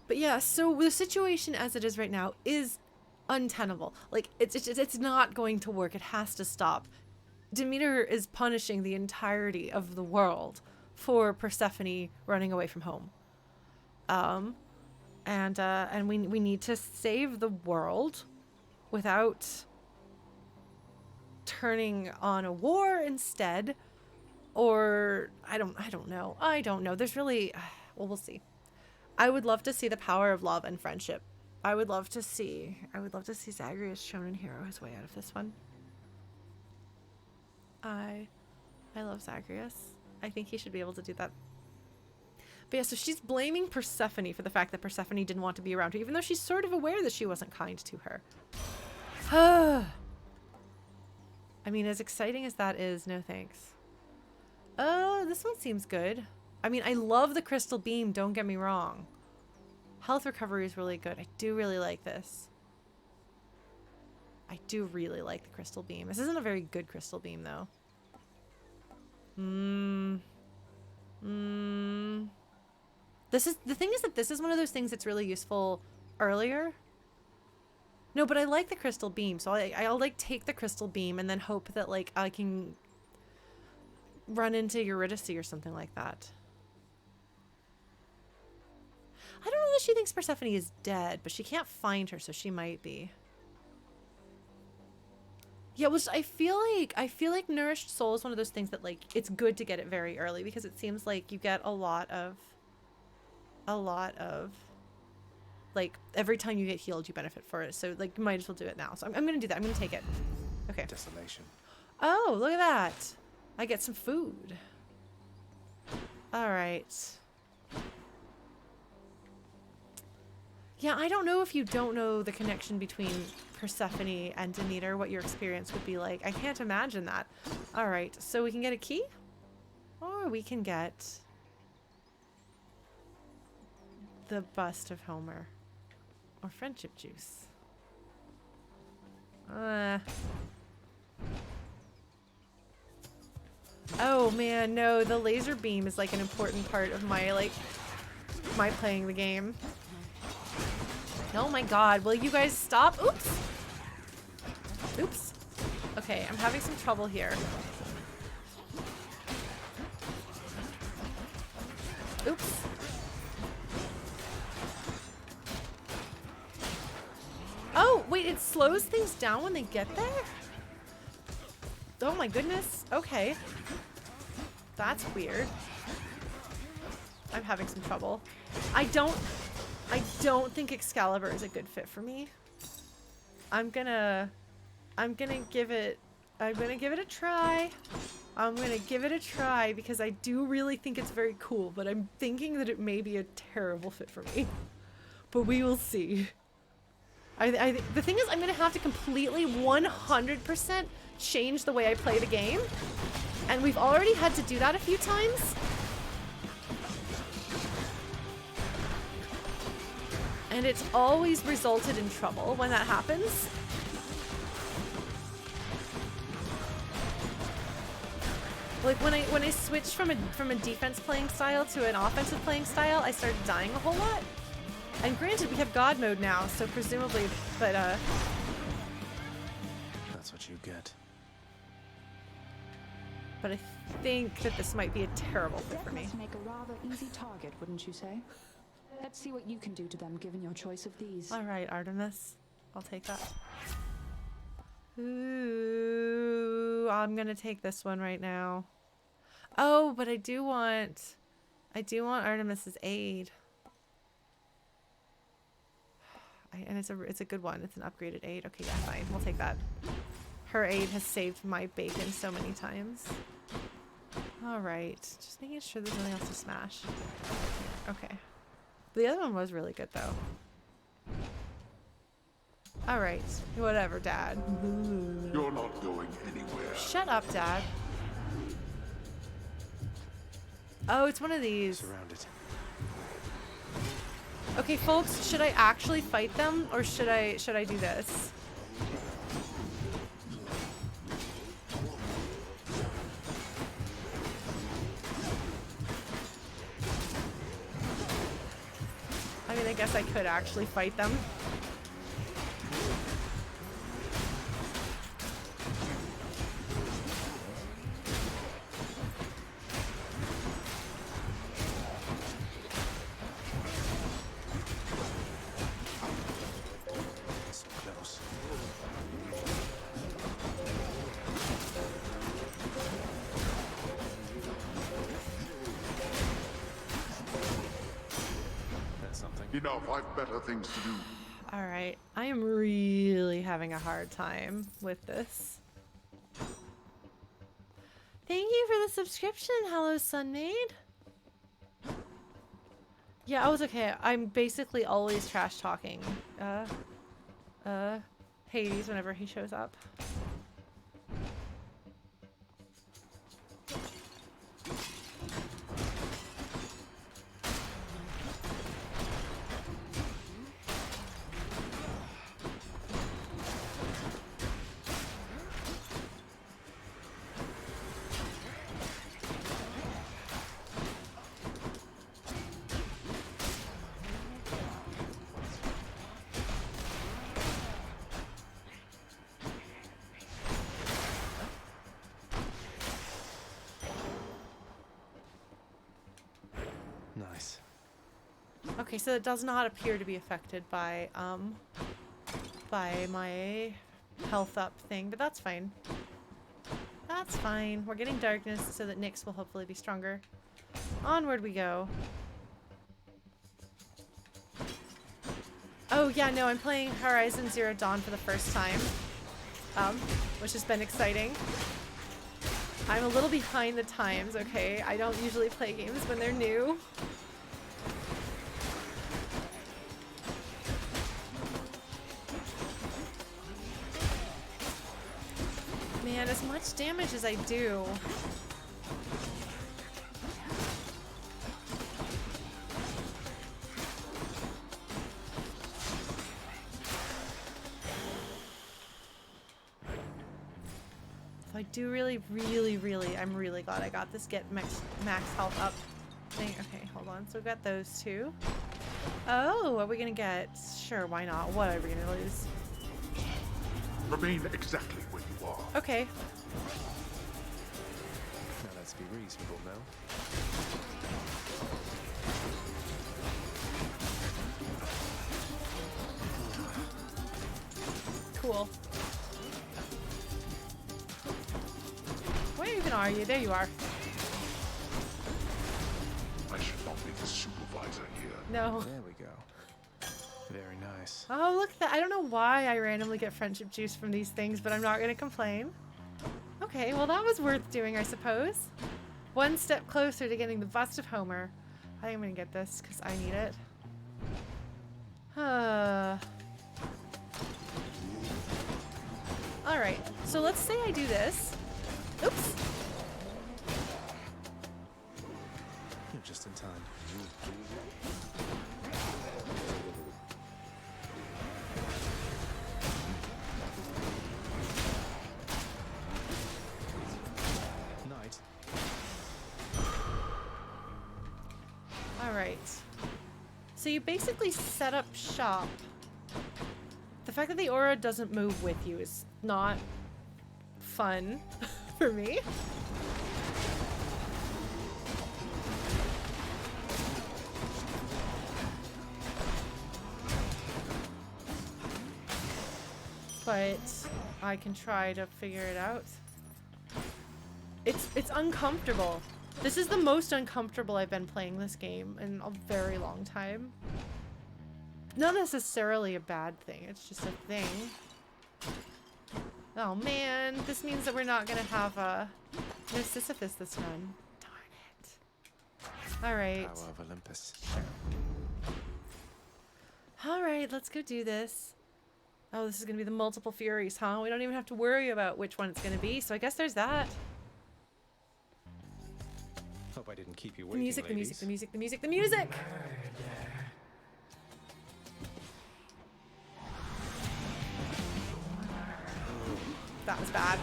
yeah, so the situation as it is right now is untenable. Like, it's not going to work. It has to stop. Demeter is punishing the entirety of the world for Persephone running away from home. And we need to save the world without turning on a war instead, or I don't know. There's really, well, we'll see. I would love to see the power of love and friendship. I would love to see Zagreus shown in hero his way out of this one. I love Zagreus. I think he should be able to do that. But yeah, so she's blaming Persephone for the fact that Persephone didn't want to be around her, even though she's sort of aware that she wasn't kind to her. I mean, as exciting as that is, no thanks. This one seems good. I mean, I love the crystal beam, don't get me wrong. Health recovery is really good. I do really like this. I do really like the crystal beam. This isn't a very good crystal beam, though. This is, the thing is that this is one of those things that's really useful earlier. No, but I like the crystal beam, so I'll like take the crystal beam and then hope that like I can run into Eurydice or something like that. I don't know that she thinks Persephone is dead, but she can't find her, so she might be. Yeah, which I feel like Nourished Soul is one of those things that like it's good to get it very early, because it seems like you get a lot of like every time you get healed you benefit for it, so like you might as well do it now. So I'm gonna do that. I'm gonna take it. Okay. Desolation. Oh, look at that. I get some food. All right. Yeah, I don't know if you don't know the connection between Persephone and Demeter, what your experience would be like. I can't imagine that. All right, so we can get a key, or we can get the bust of Homer, or friendship juice. Oh man, no, the laser beam is like an important part of my playing the game. Oh my god, will you guys stop? Oops! Oops. Okay, I'm having some trouble here. Oops. Oh, wait, it slows things down when they get there? Oh my goodness. Okay. That's weird. I'm having some trouble. I don't think Excalibur is a good fit for me. I'm gonna give it a try. I'm gonna give it a try because I do really think it's very cool, but I'm thinking that it may be a terrible fit for me. But we will see. The thing is, I'm gonna have to completely 100% change the way I play the game. And we've already had to do that a few times. And it's always resulted in trouble when that happens. Like when I switched from a defense playing style to an offensive playing style, I started dying a whole lot. And granted, we have God mode now, so presumably, but That's what you get. I think that this might be a terrible fit Death for me. must make a rather easy target, wouldn't you say? Let's see what you can do to them, given your choice of these. All right, Artemis, I'll take that. Ooh, I'm gonna take this one right now. Oh, but I do want Artemis's aid. And it's a good one. It's an upgraded aid. Okay, yeah, fine. We'll take that. Her aid has saved my bacon so many times. All right, just making sure there's nothing else to smash. Okay, the other one was really good though. All right, whatever, Dad. You're not going anywhere. Shut up, Dad. Oh, it's one of these. Surrounded. Okay, folks, should I actually fight them or should I do this? I mean, I guess I could actually fight them. So close. That's something. Enough, I've better things to do. All right, I am really having a hard time with this. Thank you for the subscription, Hello Sunmaid. Yeah, oh, it's okay. I'm basically always trash talking. Hades whenever he shows up. Nice. Okay, so it does not appear to be affected by my health up thing, but that's fine. That's fine. We're getting darkness so that Nyx will hopefully be stronger. Onward we go. Oh yeah, no, I'm playing Horizon Zero Dawn for the first time, which has been exciting. I'm a little behind the times, okay? I don't usually play games when they're new. Man, as much damage as I do. I do really, I'm really glad I got this get max health up thing. Okay, hold on. So we've got those two. Oh, what are we gonna get? Sure, why not? What are we gonna lose? Remain exactly where you are. Okay. Now let's be reasonable, no? Cool. Where even are you? There you are. I should not be the supervisor here. No. There we go. Very nice. Oh, look that. I don't know why I randomly get friendship juice from these things, but I'm not going to complain. Okay, well that was worth doing, I suppose. One step closer to getting the bust of Homer. I think I'm going to get this because I need it. Alright, so let's say I do this. Oops. You're just in time. Night. Alright. So you basically set up shop. The fact that the aura doesn't move with you is not fun for me. But I can try to figure it out. It's uncomfortable. This is the most uncomfortable I've been playing this game in a very long time. Not necessarily a bad thing, it's just a thing. Oh man, this means that we're not gonna have no Sisyphus this run. Darn it. Alright. Power of Olympus. Alright, let's go do this. Oh, this is gonna be the multiple Furies, huh? We don't even have to worry about which one it's gonna be, so I guess there's that. Hope I didn't keep you The waiting, music, the music, ladies. the music, the music, the music! That was bad.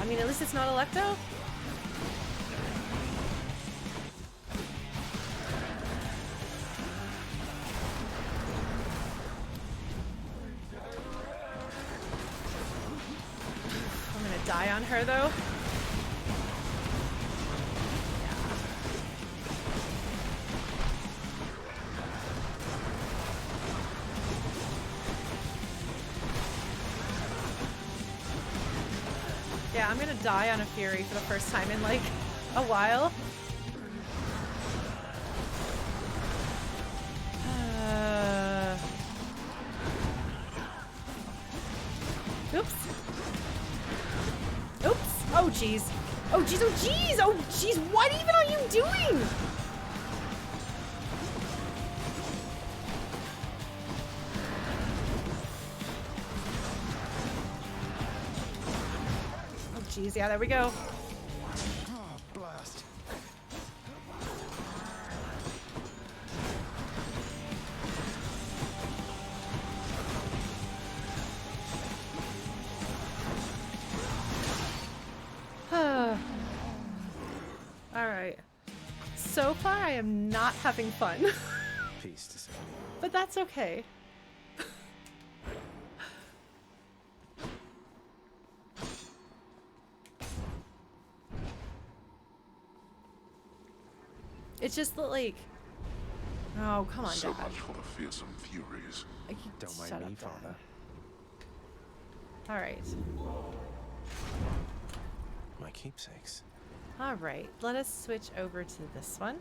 I mean, at least it's not Alecto. I'm gonna die on her though. Yeah, I'm gonna die on a Fury for the first time in like a while. Oops. Oops. Oh jeez. Oh jeez. Oh jeez. Oh jeez. What even are you doing? Jeez, yeah, there we go. Oh, blast. Alright. So far, I am not having fun. Peace to say. But that's okay. It's just that, like, oh, come on, So Dad. much for the fearsome Furies. Don't Shut mind me, up, Dad. Father. All right. My keepsakes. All right. Let us switch over to this one.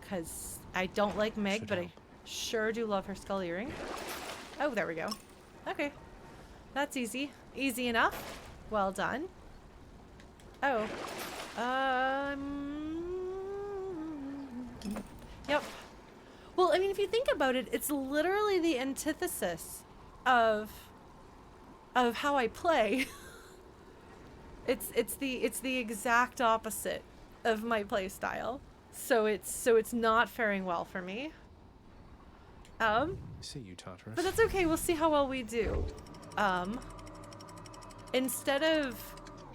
Because I don't like Meg, Should but I help. sure do love her skull earring. Oh, there we go. Okay. That's easy. Easy enough. Well done. Oh. Yep. Well, I mean, if you think about it, it's literally the antithesis of how I play. It's the exact opposite of my play style. So it's not faring well for me. See you, Tartarus. But that's okay. We'll see how well we do. Instead of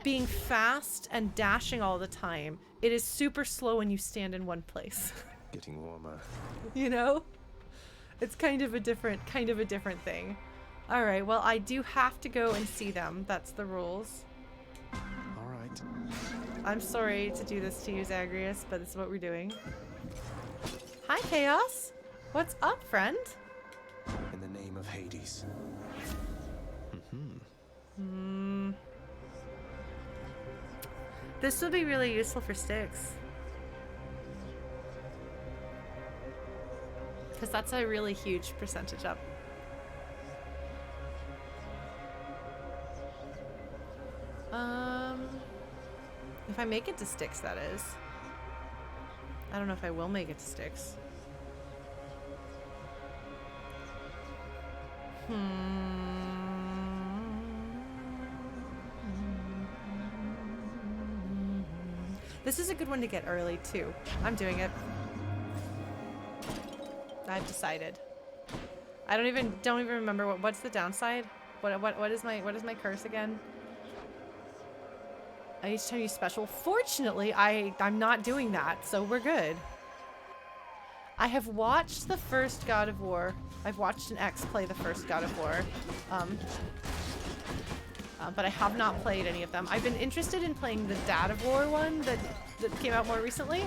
being fast and dashing all the time, it is super slow when you stand in one place. Getting warmer. You know? It's kind of a different thing. All right. Well, I do have to go and see them. That's the rules. All right. I'm sorry to do this to you, Zagreus, but this is what we're doing. Hi, Chaos. What's up, friend? In the name of Hades. This would be really useful for Styx. Because that's a really huge percentage up. If I make it to Styx, that is. I don't know if I will make it to Styx. This is a good one to get early too. I'm doing it. I've decided. I don't even remember what's the downside. What is my curse again? Each time you special. Fortunately, I'm not doing that, so we're good. I have watched the first God of War. I've watched an ex play the first God of War. But I have not played any of them. I've been interested in playing the Dad of War one that came out more recently.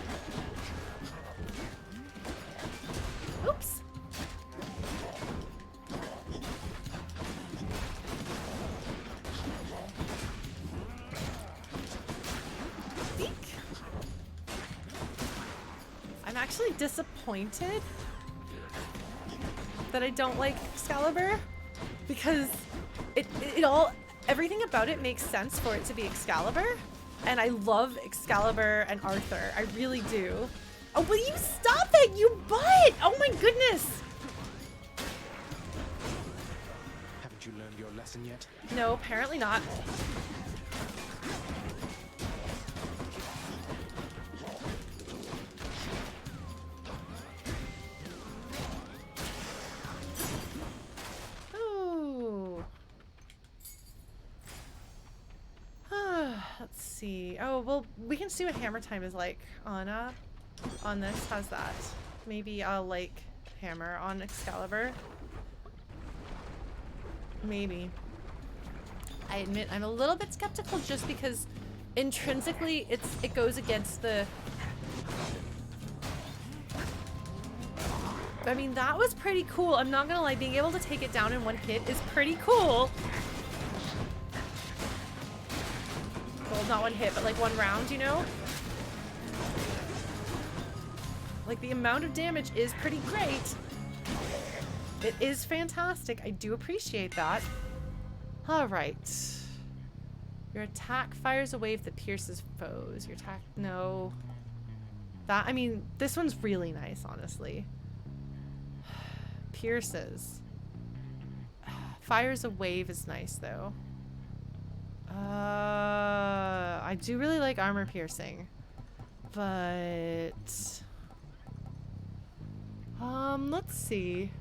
Oops. Eek. I'm actually disappointed that I don't like Excalibur because everything about it makes sense for it to be Excalibur, and I love Excalibur and Arthur. I really do. Oh, will you stop it, you butt! Oh my goodness! Haven't you learned your lesson yet? No, apparently not. Let's see. Oh, well, we can see what hammer time is like on this. How's that? Maybe I'll like hammer on Excalibur. Maybe. I admit I'm a little bit skeptical just because intrinsically it goes against the... I mean, that was pretty cool. I'm not gonna lie, being able to take it down in one hit is pretty cool. Well, not one hit, but like one round, you know? Like, the amount of damage is pretty great. It is fantastic. I do appreciate that. Alright. Your attack fires a wave that pierces foes. Your attack... No. That... I mean, this one's really nice, honestly. Pierces. Fires a wave is nice, though. I do really like armor piercing, but let's see.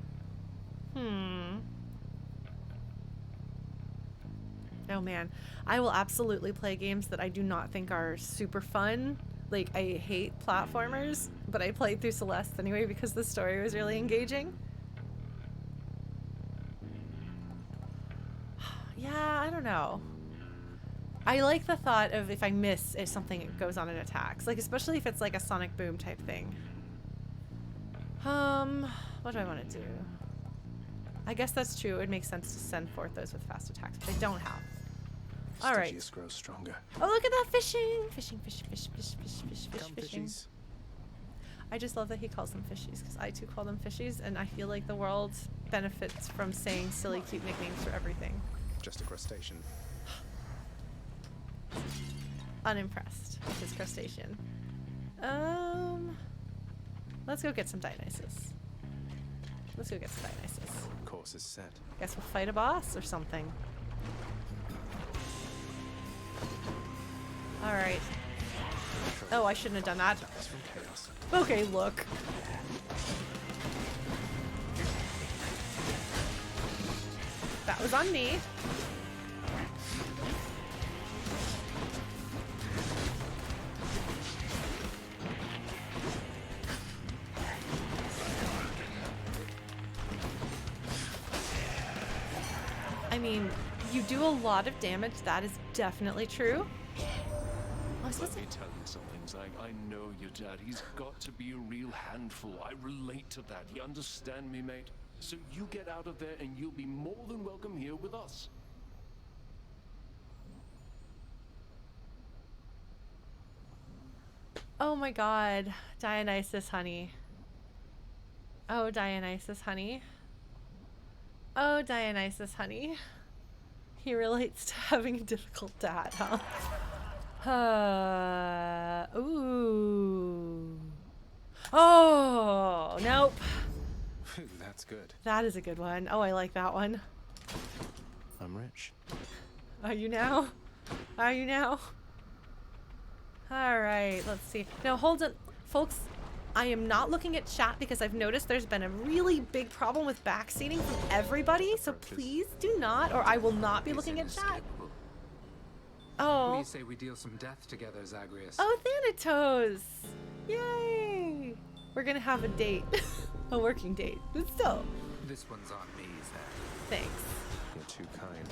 Oh man, I will absolutely play games that I do not think are super fun. Like, I hate platformers, but I played through Celeste anyway because the story was really engaging. Yeah, I don't know. I like the thought of if I miss, if something goes on and attacks. Like, especially if it's like a sonic boom type thing. What do I want to do? I guess that's true. It makes sense to send forth those with fast attacks, but I don't have. All right. Stygius grows stronger. Oh, look at that fishing! Fishing, fish, fish, fish, fish, fish, fish, Come, fishing. fishies. I just love that he calls them fishies, because I too call them fishies, and I feel like the world benefits from saying silly, cute nicknames for everything. Just a crustacean. Unimpressed with his crustacean. Let's go get some Dionysus. Let's go get some Dionysus. Course is set. Guess we'll fight a boss or something. Alright. Oh, I shouldn't have done that. That's from chaos. Okay, look. That was on me. I mean, you do a lot of damage. That is definitely true. Let me tell you something, Zag. I know your dad. He's got to be a real handful. I relate to that. You understand me, mate? So you get out of there and you'll be more than welcome here with us. Oh my god. Dionysus, honey. Oh, Dionysus, honey. Oh, Dionysus, honey. He relates to having a difficult dad, huh? Ooh. Oh, nope. That's good. That is a good one. Oh, I like that one. I'm rich. Are you now? Are you now? All right, let's see. Now, hold on. Folks, I am not looking at chat because I've noticed there's been a really big problem with backseating from everybody, so please do not, or I will not be looking at chat. Oh. What do you say we deal some death together, Zagreus? Oh, Thanatos! Yay! We're gonna have a date. A working date, but still. This one's on me, Zag. Thanks. You're too kind.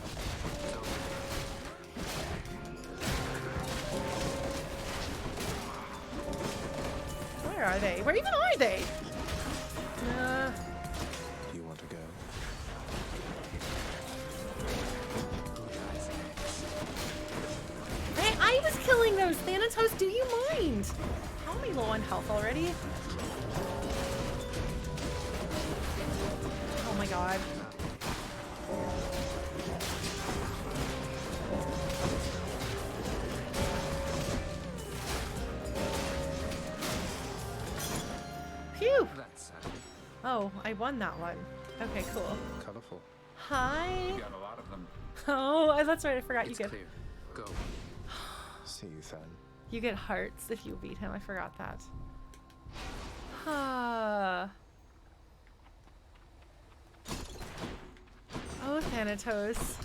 Where are they? Where even are they? You want to go? Hey, I was killing those. Thanatos, do you mind? How am I low on health already? Oh my god. Phew! Oh, I won that one. Okay, cool. Colorful. Hi. You got a lot of them. Oh, that's right. I forgot It's you get. clear. Go. See you, Than. You get hearts if you beat him. I forgot that. Ah. Oh, Thanatos.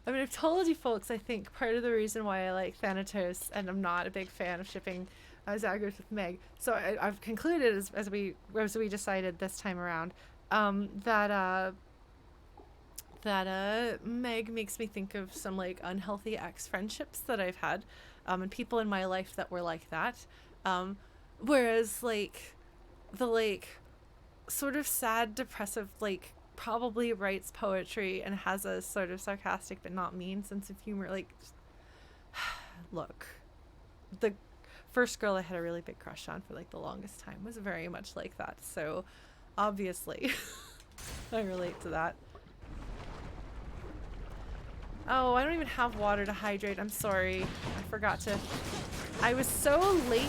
I mean, I've told you folks, I think part of the reason why I like Thanatos, and I'm not a big fan of shipping Zagreus with Meg, so I've concluded as we decided this time around, that Meg makes me think of some like unhealthy ex-friendships that I've had, and people in my life that were like that. Whereas like the like sort of sad, depressive, like probably writes poetry and has a sort of sarcastic but not mean sense of humor. Like, look, the first girl I had a really big crush on for like the longest time was very much like that. So obviously I relate to that. Oh, I don't even have water to hydrate. I'm sorry. I forgot to. I was so late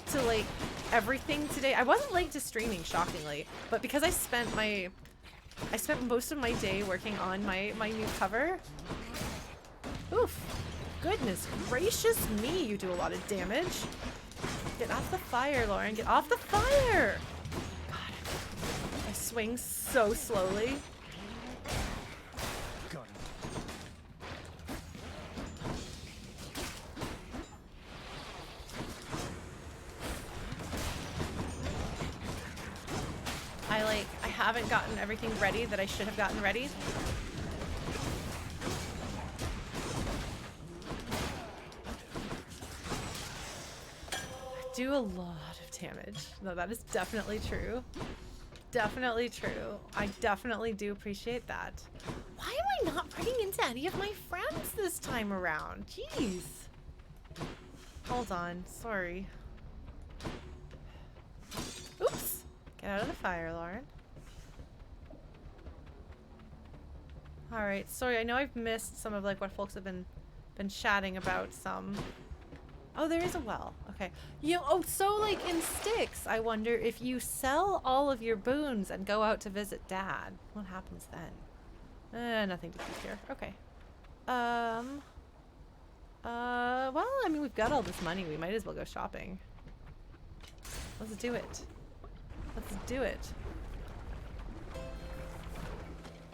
to like everything today. I wasn't late to streaming, shockingly, but because I spent most of my day working on my new cover. Oof. Goodness gracious me, you do a lot of damage. Get off the fire, Lauren. Get off the fire! God. I swing so slowly. Got it. I haven't gotten everything ready that I should have gotten ready. I do a lot of damage. No, that is definitely true. Definitely true. I definitely do appreciate that. Why am I not running into any of my friends this time around? Jeez. Hold on. Sorry. Oops. Get out of the fire, Lauren. Alright, sorry, I know I've missed some of like what folks have been chatting about some. Oh, there is a well. Okay. So like in Styx, I wonder if you sell all of your boons and go out to visit Dad, what happens then? Nothing to keep here. Okay. Well, I mean, we've got all this money. We might as well go shopping. Let's do it. Let's do it.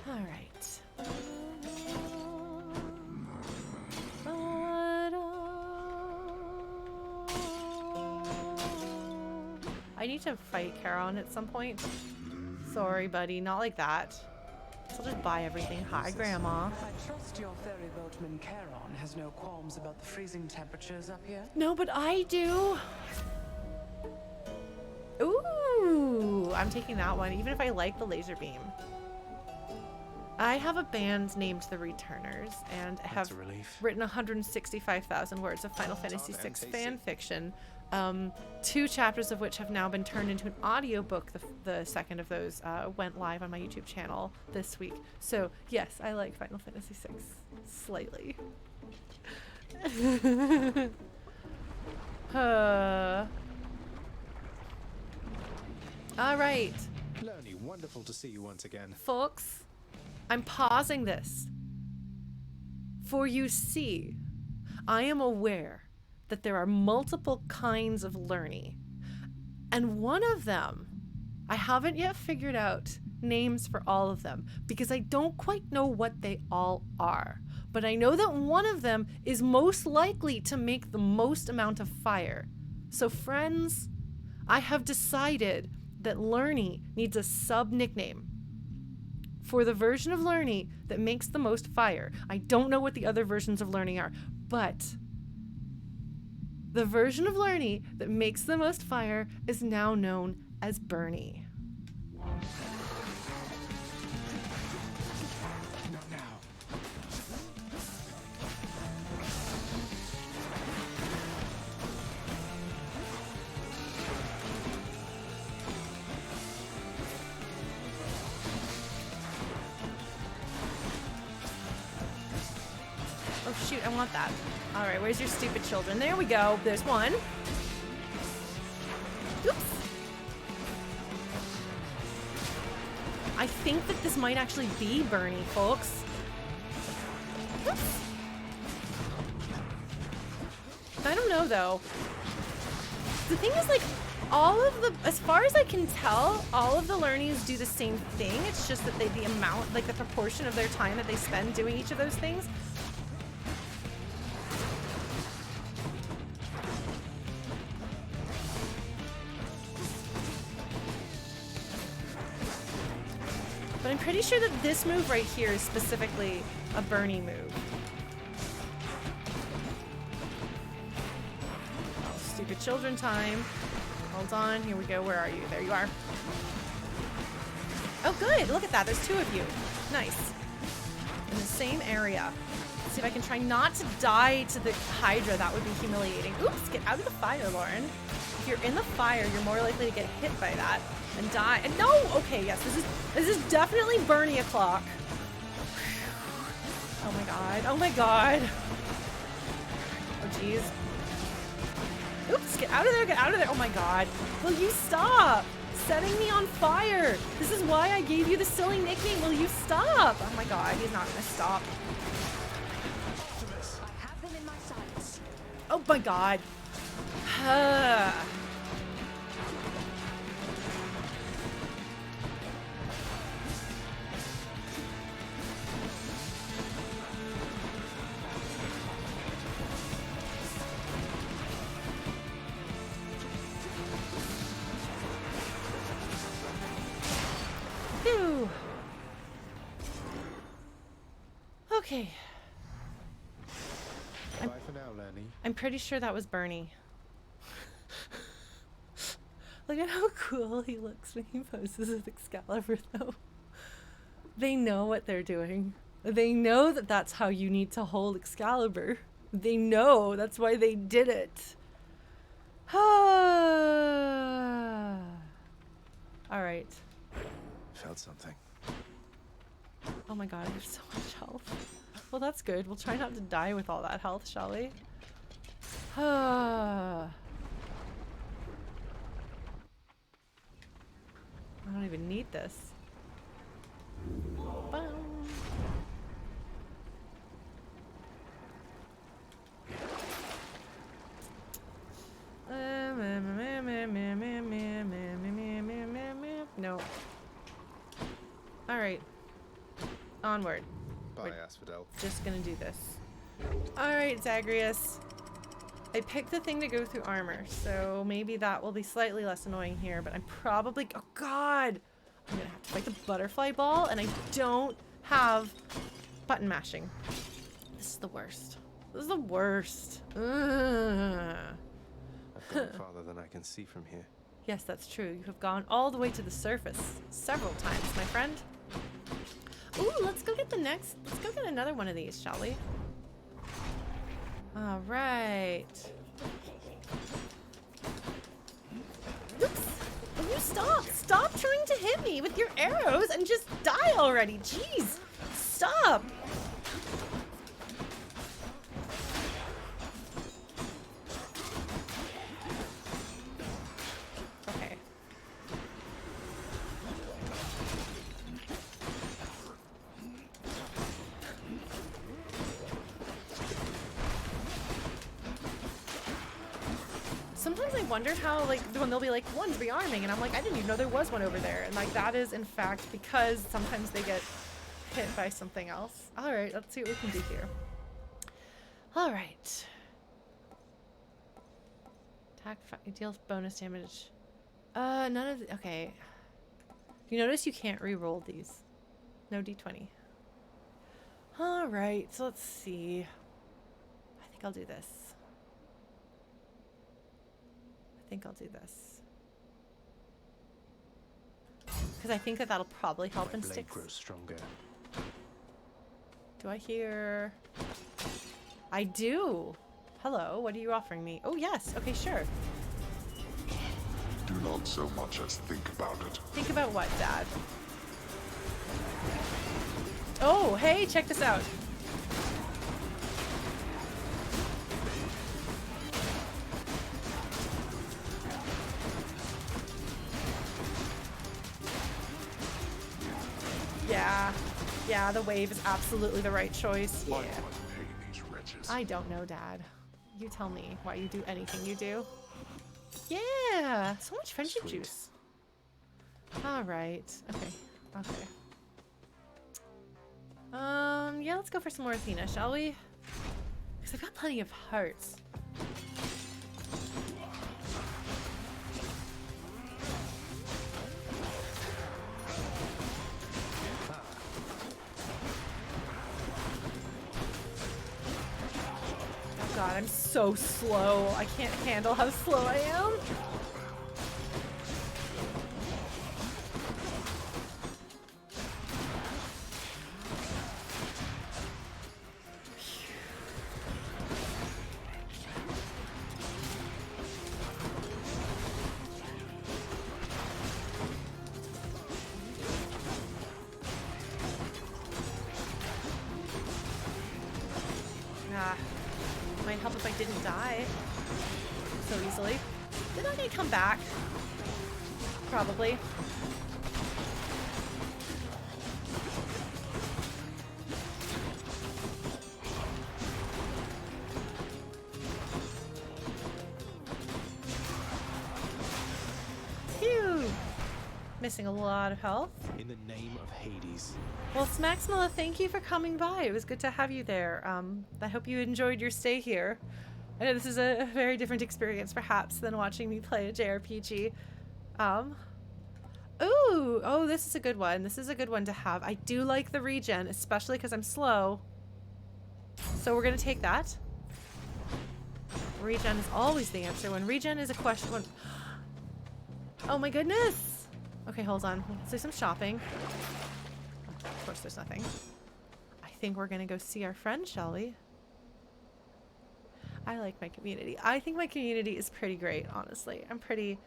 All right. I need to fight Charon at some point. Sorry, buddy. Not like that. I'll just buy everything. Hi, Grandma. I trust your ferry boatman Charon has no qualms about the freezing temperatures up here. No, but I do. Ooh, I'm taking that one, even if I like the laser beam. I have a band named The Returners and have written 165,000 words of Final Fantasy VI fan fiction. 2 chapters of which have now been turned into an audiobook. The second of those went live on my YouTube channel this week. So yes, I like Final Fantasy VI slightly. All right. Lernie, wonderful to see you once again. Folks, I'm pausing this. For you see, I am aware that there are multiple kinds of Lernie. And one of them, I haven't yet figured out names for all of them because I don't quite know what they all are. But I know that one of them is most likely to make the most amount of fire. So friends, I have decided that Lernie needs a sub-nickname for the version of Lernie that makes the most fire. I don't know what the other versions of Lernie are, but the version of Lernie that makes the most fire is now known as BURNIE. Not now. Oh shoot, I want that. All right, where's your stupid children? There we go. There's one. Oops. I think that this might actually be BURNIE, folks. Oops. I don't know though. The thing is, like, all of the, as far as I can tell, all of the Lernies do the same thing. It's just that the amount, like the proportion of their time that they spend doing each of those things. But I'm pretty sure that this move right here is specifically a BURNIE move. Oh, stupid children time. Hold on, here we go. Where are you? There you are. Oh, good. Look at that. There's two of you. Nice. In the same area. Let's see if I can try not to die to the Hydra. That would be humiliating. Oops, get out of the fire, Lauren. If you're in the fire, you're more likely to get hit by that and die. And no! Okay, yes, this is definitely BURNIE o'clock. Oh my god. Oh my god. Oh jeez. Oops, get out of there, get out of there. Oh my god. Will you stop setting me on fire? This is why I gave you the silly nickname. Will you stop? Oh my god, he's not gonna stop. I have them in my sights. Oh my god. Phew. Okay. Bye for now, Lernie. I'm pretty sure that was BURNIE. Look at how cool he looks when he poses with Excalibur, though. They know what they're doing. They know that that's how you need to hold Excalibur. They know. That's why they did it. Alright. Felt something. Oh my god, I have so much health. Well, that's good. We'll try not to die with all that health, shall we? I don't even need this. Boom. No. Alright. Onward. Bye, Asphodel. Just gonna do this. Alright, Zagreus. I picked the thing to go through armor, so maybe that will be slightly less annoying here, but I'm probably... Oh god! I'm gonna have to fight the butterfly ball, and I don't have button mashing. This is the worst. This is the worst. Ugh. I've gone farther than I can see from here. Yes, that's true. You have gone all the way to the surface several times, my friend. Ooh, let's go get another one of these, shall we? All right. Oops. Will you stop? Stop trying to hit me with your arrows and just die already. Jeez. Stop. Okay. sometimes I wondered how, like, when they'll be like, one's rearming, and I'm like, I didn't even know there was one over there. And, like, that is, in fact, because sometimes they get hit by something else. Alright, let's see what we can do here. Alright. Attack deals bonus damage. None of the, okay. You notice you can't re-roll these. No d20. Alright, so let's see. I think I'll do this. Because I think that that'll probably help in Styx. Grows stronger. Do I hear... I do! Hello, what are you offering me? Oh yes, okay, sure. Do not so much as think about it. Think about what, Dad? Oh, hey, check this out. Yeah, the wave is absolutely the right choice. Yeah. I don't know, Dad. You tell me why you do anything you do. Yeah, so much friendship juice. All right. Okay. Yeah, let's go for some more Athena, shall we? Because I've got plenty of hearts. God, I'm so slow. I can't handle how slow I am. Might help if I didn't die so easily. Did I come back? Probably. Phew! Missing a lot of health. In the name of Hades. Well, Smaxmilla, thank you for coming by. It was good to have you there. I hope you enjoyed your stay here. I know this is a very different experience, perhaps, than watching me play a JRPG. Ooh! Oh, this is a good one. This is a good one to have. I do like the regen, especially because I'm slow. So we're going to take that. Regen is always the answer. When regen is a question... Oh my goodness! Okay, hold on. Let's do some shopping. Of course, there's nothing. I think we're gonna go see our friend, shall we? I like my community. I think my community is pretty great, honestly. I'm pretty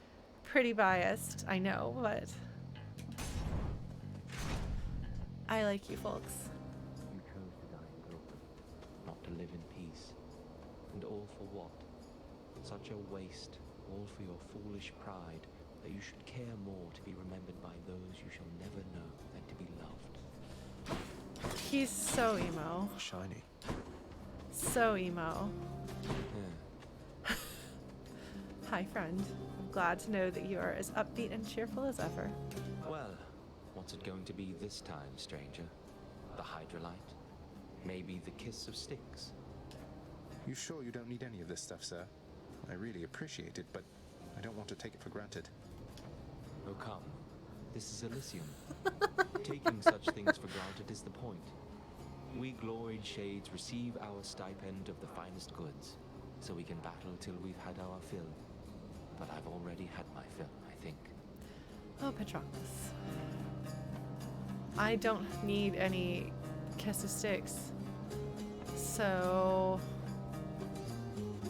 biased, I know, but I like you folks. You chose to die in open, not to live in peace. And all for what? Such a waste, all for your foolish pride, that you should care more to be remembered by those you shall never know than to be loved. He's so emo. Shiny. So emo. Yeah. Hi, friend. I'm glad to know that you are as upbeat and cheerful as ever. Well, what's it going to be this time, stranger? The hydrolite? Maybe the kiss of Styx? You sure you don't need any of this stuff, sir? I really appreciate it, but I don't want to take it for granted. Oh, come. This is Elysium. Taking such things for granted is the point. We gloried shades receive our stipend of the finest goods, so we can battle till we've had our fill. But I've already had my fill, I think. Oh, Patroclus. I don't need any kiss of Styx. So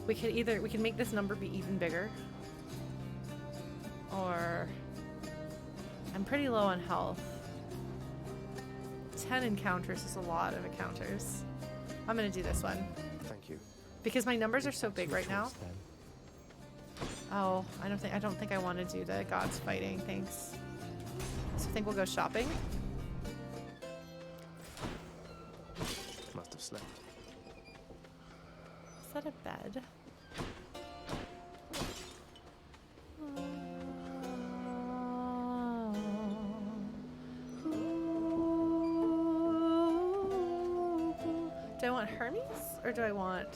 we can make this number be even bigger, or I'm pretty low on health. 10 encounters is a lot of encounters. I'm gonna do this one. Thank you. Because my numbers are so big right now. Oh, I don't think I want to do the gods fighting. Thanks. So I think we'll go shopping. Must have slept. Is that a bed? Do I want Hermes or do I want...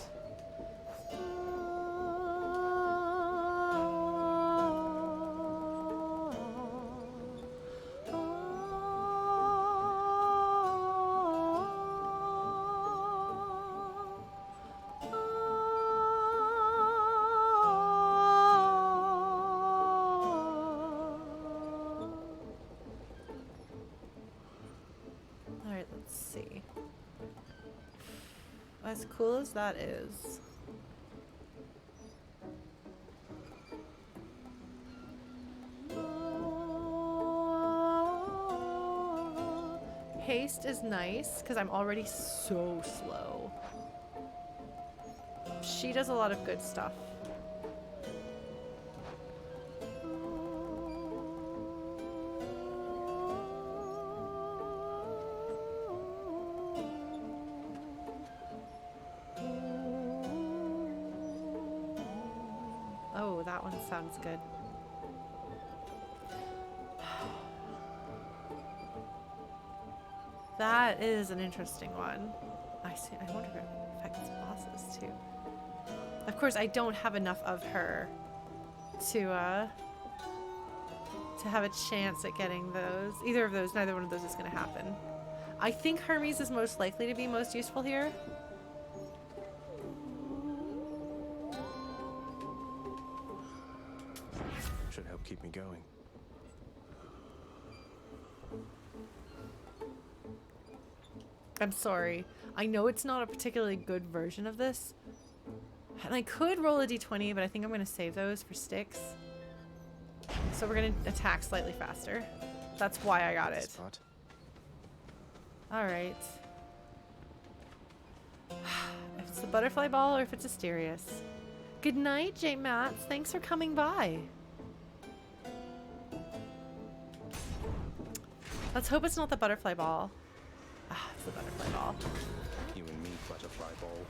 Alright, let's see. As cool as that is. Haste is nice because I'm already so slow. She does a lot of good stuff. Oh, that one sounds good. That is an interesting one. I see. I wonder if it affects bosses too. Of course, I don't have enough of her to have a chance at getting those. Either of those, neither one of those is going to happen. I think Hermes is most likely to be most useful here. Should help keep me going. I'm sorry. I know it's not a particularly good version of this. And I could roll a d20, but I think I'm going to save those for Styx. So we're going to attack slightly faster. That's why I got it. Alright. If it's the butterfly ball or if it's Asterius. Good night, J Mats. Thanks for coming by. Let's hope it's not the butterfly ball. Ah, it's the butterfly ball. You and me, butterfly ball.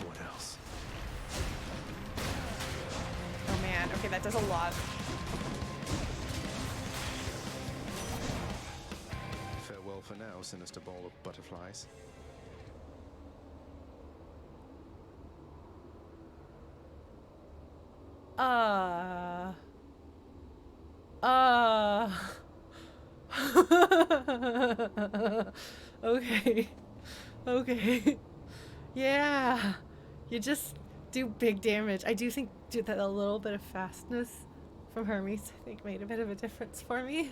What else? Oh man, okay, that does a lot. Farewell for now, sinister ball of butterflies. Okay. Okay. Yeah. You just do big damage. I do think that a little bit of fastness from Hermes, I think, made a bit of a difference for me.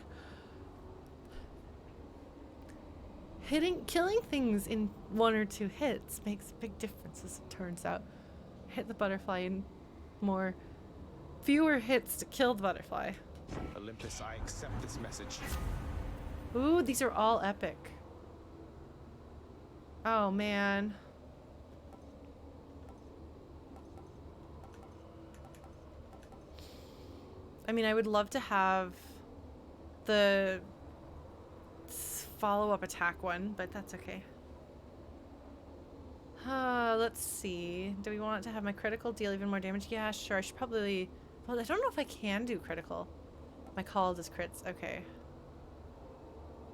Killing things in 1 or 2 hits makes a big difference, as it turns out. Hit the butterfly in fewer hits to kill the butterfly. Olympus, I accept this message. Ooh, these are all epic. Oh man. I mean, I would love to have the follow-up attack one, but that's okay. Let's see. Do we want to have my critical deal even more damage? Yeah, sure. I should probably... Well, I don't know if I can do critical. My call does crits. Okay.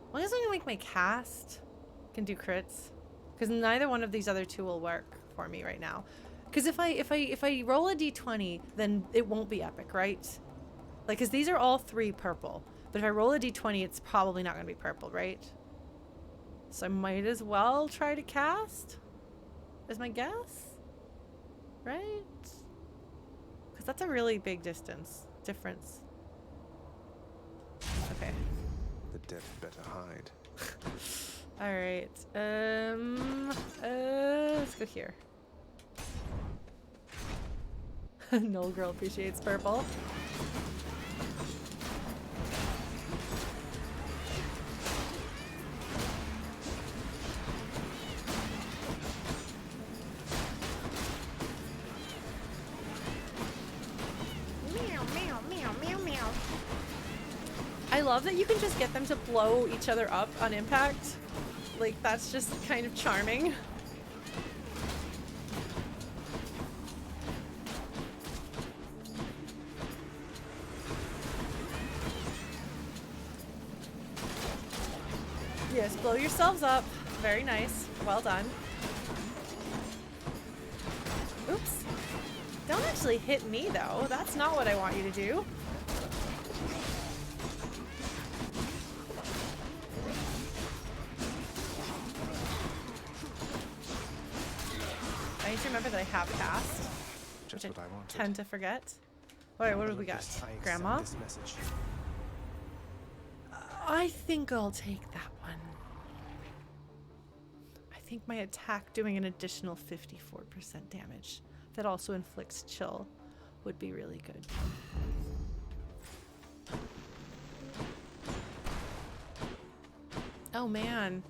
As long as I can make my cast can do crits. Because neither one of these other two will work for me right now. Because if I roll a d20, then it won't be epic, right? Like, because these are all 3 purple. But if I roll a d20, it's probably not going to be purple, right? So I might as well try to cast, is my guess. Right? Because that's a really big difference. Okay. The dead better hide. Alright. Let's go here. Null girl appreciates purple. I love that you can just get them to blow each other up on impact. Like, that's just kind of charming. guys blow yourselves up. Very nice. Well done. Oops. Don't actually hit me, though. That's not what I want you to do. I need to remember that I have cast. Just which what I wanted. tend to forget. Alright, what do we got? Grandma? I think I'll take that one. I think my attack doing an additional 54% damage that also inflicts chill would be really good. Oh man.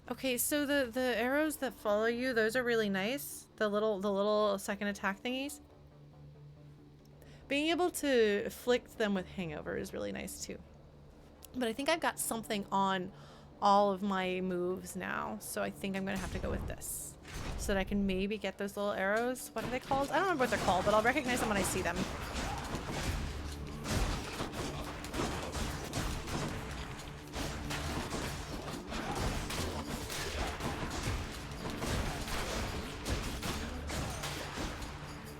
Okay, so the arrows that follow you, those are really nice. The little second attack thingies. Being able to afflict them with hangover is really nice too. But I think I've got something on all of my moves now, so I think I'm gonna have to go with this. So that I can maybe get those little arrows. What are they called? I don't remember what they're called, but I'll recognize them when I see them.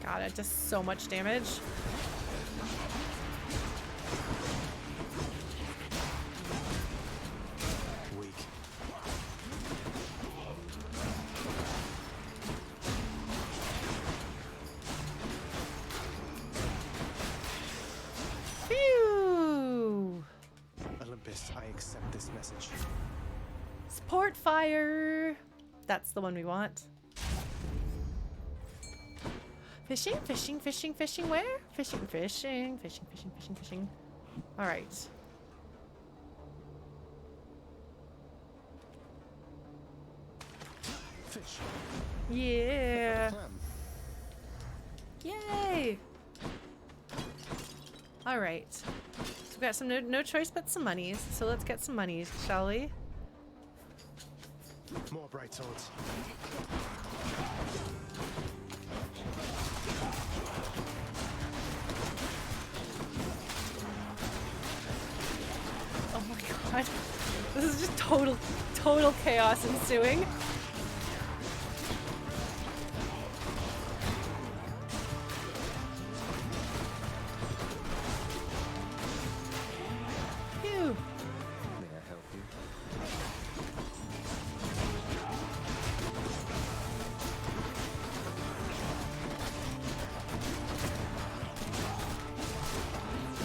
God, it does so much damage. Weak. Phew! Olympus, I accept this message. Support fire! That's the one we want. Fishing, fishing, fishing, fishing, where? Fishing, fishing, fishing, fishing, fishing, fishing. Alright. Fish. Yeah! Yay! Alright. So we've got some no choice but some monies. So let's get some monies, shall we? More bright swords. Oh my god. This is just total chaos ensuing. Phew. May I help you?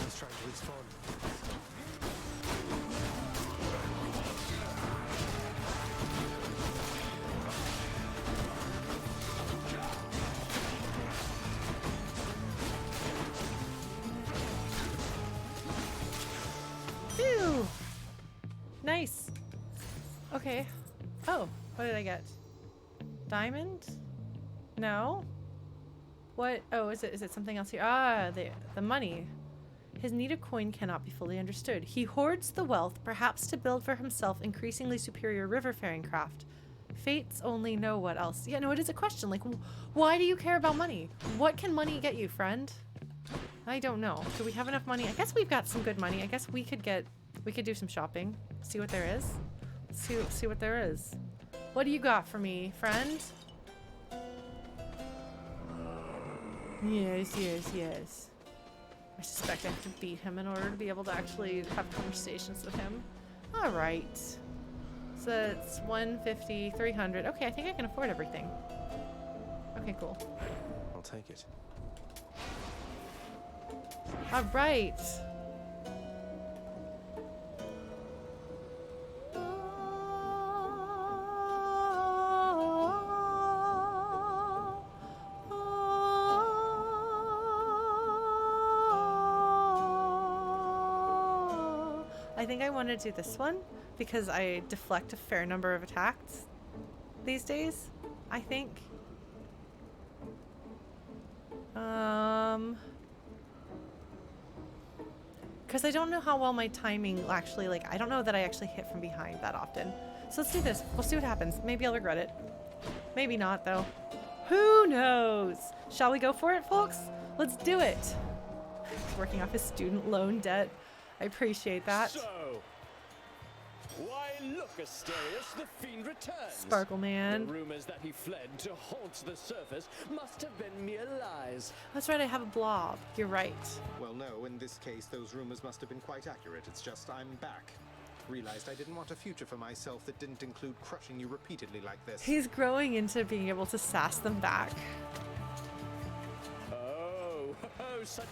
He's trying to respawn. Phew. Nice. Okay. Oh, what did I get? Diamond? No. What? Oh, is it something else here? Ah, the money. His need of coin cannot be fully understood. He hoards the wealth, perhaps to build for himself increasingly superior riverfaring craft. Fates only know what else. Yeah, no, it is a question. Like, why do you care about money? What can money get you, friend? I don't know. Do we have enough money? I guess we've got some good money. I guess we could do some shopping. See what there is. See what there is. What do you got for me, friend? Yes, yes, yes. I suspect I have to beat him in order to be able to actually have conversations with him. All right. So it's 150, 300. Okay, I think I can afford everything. Okay, cool. I'll take it. All right. I think I want to do this one because I deflect a fair number of attacks these days, I think. Because I don't know how well my timing actually, like, I don't know that I actually hit from behind that often. So let's do this. We'll see what happens. Maybe I'll regret it. Maybe not, though. Who knows? Shall we go for it, folks? Let's do it. He's working off his student loan debt. I appreciate that. So, why look, Asterius, the fiend returns. Sparkle Man. The rumors that he fled to haunt the surface must have been mere lies. That's right, I have a blob. You're right. Well, no, in this case, those rumors must have been quite accurate. It's just I'm back. Realized I didn't want a future for myself that didn't include crushing you repeatedly like this. He's growing into being able to sass them back. Oh, such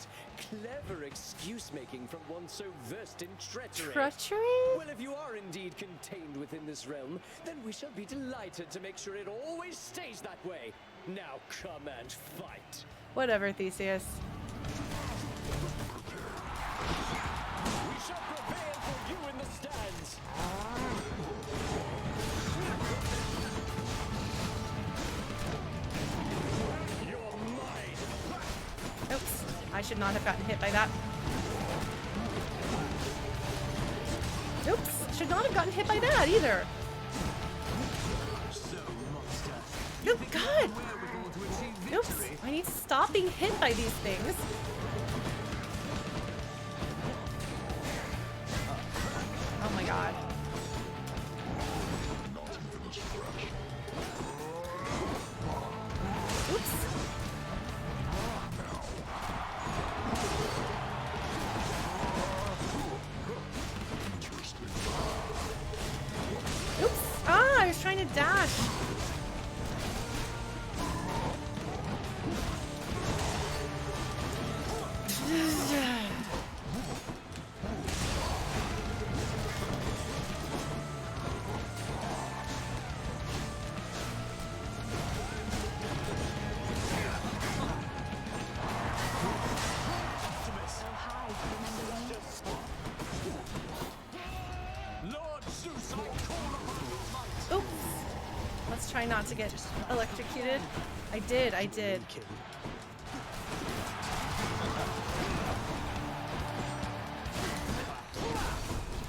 clever excuse-making from one so versed in treachery. Treachery? Well, if you are indeed contained within this realm, then we shall be delighted to make sure it always stays that way. Now come and fight. Whatever, Theseus. We shall prevail for you in the stands. You're mine. Oops. I should not have gotten hit by that. Oops. Should not have gotten hit by that either. Oh, God. Oops. I need to stop being hit by these things. Oh my God. Oops. Oops. Ah, I was trying to dash. Oops. Let's try not to get electrocuted. I did.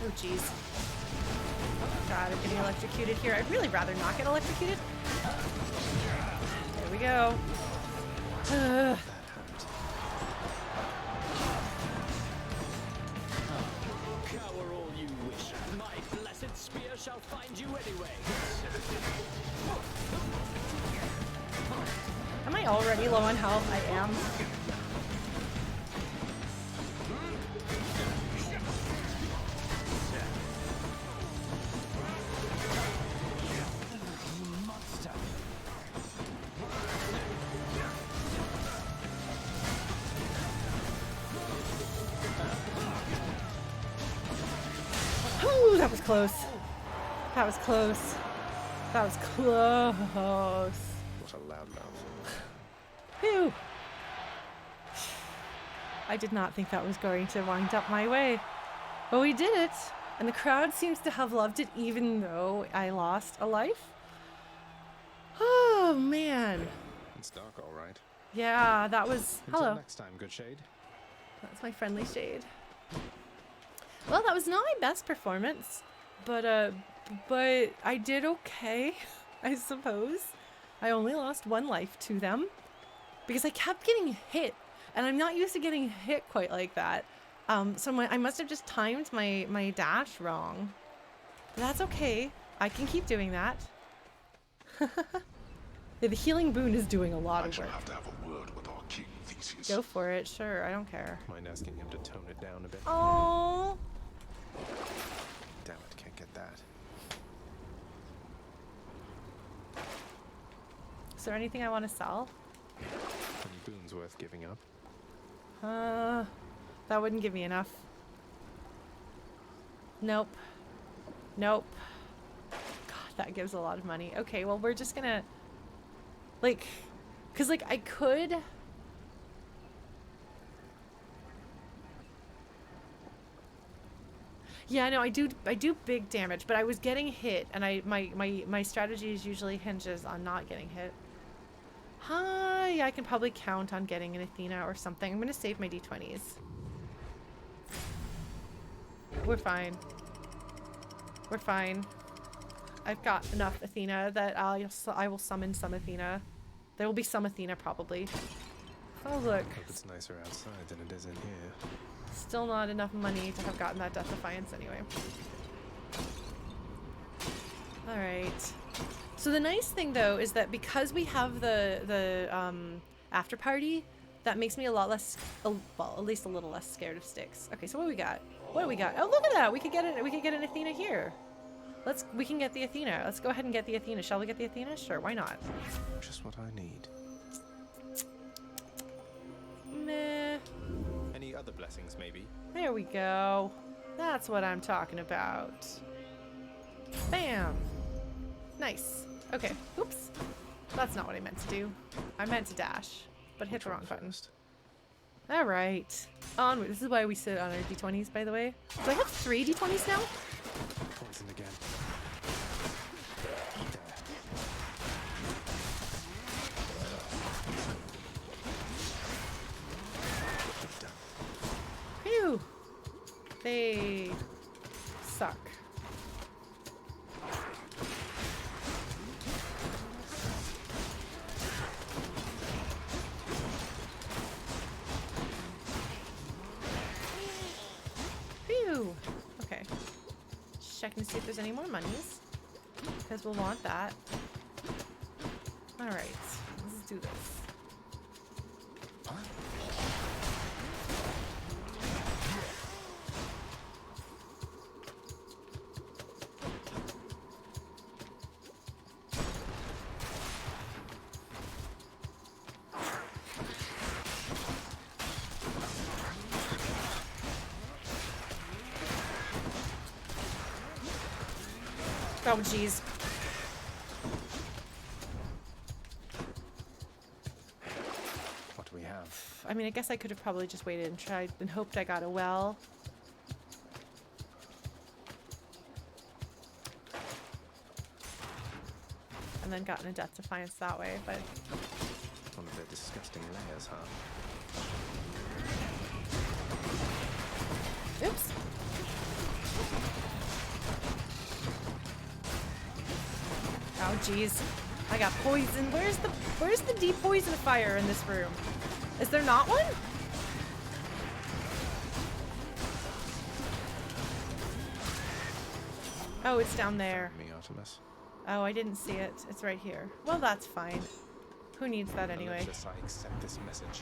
Oh, jeez. God, I'm getting electrocuted here. I'd really rather not get electrocuted. There we go. Cower all you wish. My blessed spear shall find you anyway. Am I already low on health? I am. Ooh, that was close. That was close. That was close. What a loudmouth. Phew. I did not think that was going to wind up my way. But we did it. And the crowd seems to have loved it even though I lost a life. Oh, man. It's dark, all right. Yeah, that was... Until Hello. next time, good shade. That's my friendly shade. Well, that was not my best performance, but I did okay, I suppose. I only lost one life to them because I kept getting hit, and I'm not used to getting hit quite like that. So I must have just timed my dash wrong. But that's okay. I can keep doing that. The healing boon is doing a lot of work. have to have a word with our king, Theseus. Go for it, sure. I don't care. Mind asking him to tone it down a bit? Oh. Damn it, can't get that. Is there anything I want to sell? Any boons worth giving up? That wouldn't give me enough. Nope. Nope. God, that gives a lot of money. Okay, well, we're just gonna... Like... Because, like, I could... Yeah, no, I do big damage, but I was getting hit, and my strategy is usually hinges on not getting hit. Hi, I can probably count on getting an Athena or something. I'm gonna save my d20s. We're fine. We're fine. I've got enough Athena that I will summon some Athena. There will be some Athena probably. Oh look. Hope it's nicer outside than it is in here. Still not enough money to have gotten that Death Defiance anyway. Alright. So the nice thing though is that because we have the after party, that makes me a lot less, well, at least a little less scared of Styx. Okay, so what do we got? What do we got? Oh, look at that! We could get an Athena here. We can get the Athena. Let's go ahead and get the Athena. Shall we get the Athena? Sure, why not? Just what I need. Meh. Any other blessings, maybe? There we go. That's what I'm talking about. Bam! Nice. Okay. Oops. That's not what I meant to do. I meant to dash, but hit the wrong button. Alright. Onward. This is why we sit on our d20s, by the way. Do I have 3 d20s now? Poison again. Phew! They suck. Phew! Okay. Just checking to see if there's any more monies. Because we'll want that. Alright. Let's do this. Oh, jeez. What do we have? I mean, I guess I could have probably just waited and tried and hoped I got a well. And then gotten a Death Defiance that way, but... One of their disgusting layers, huh? Oops. Oh jeez, I got poison. Where's the deep poison fire in this room? Is there not one? Oh, it's down there. Me, Artemis. Oh, I didn't see it. It's right here. Well, that's fine. Who needs that anyway? Olympus, I accept this message.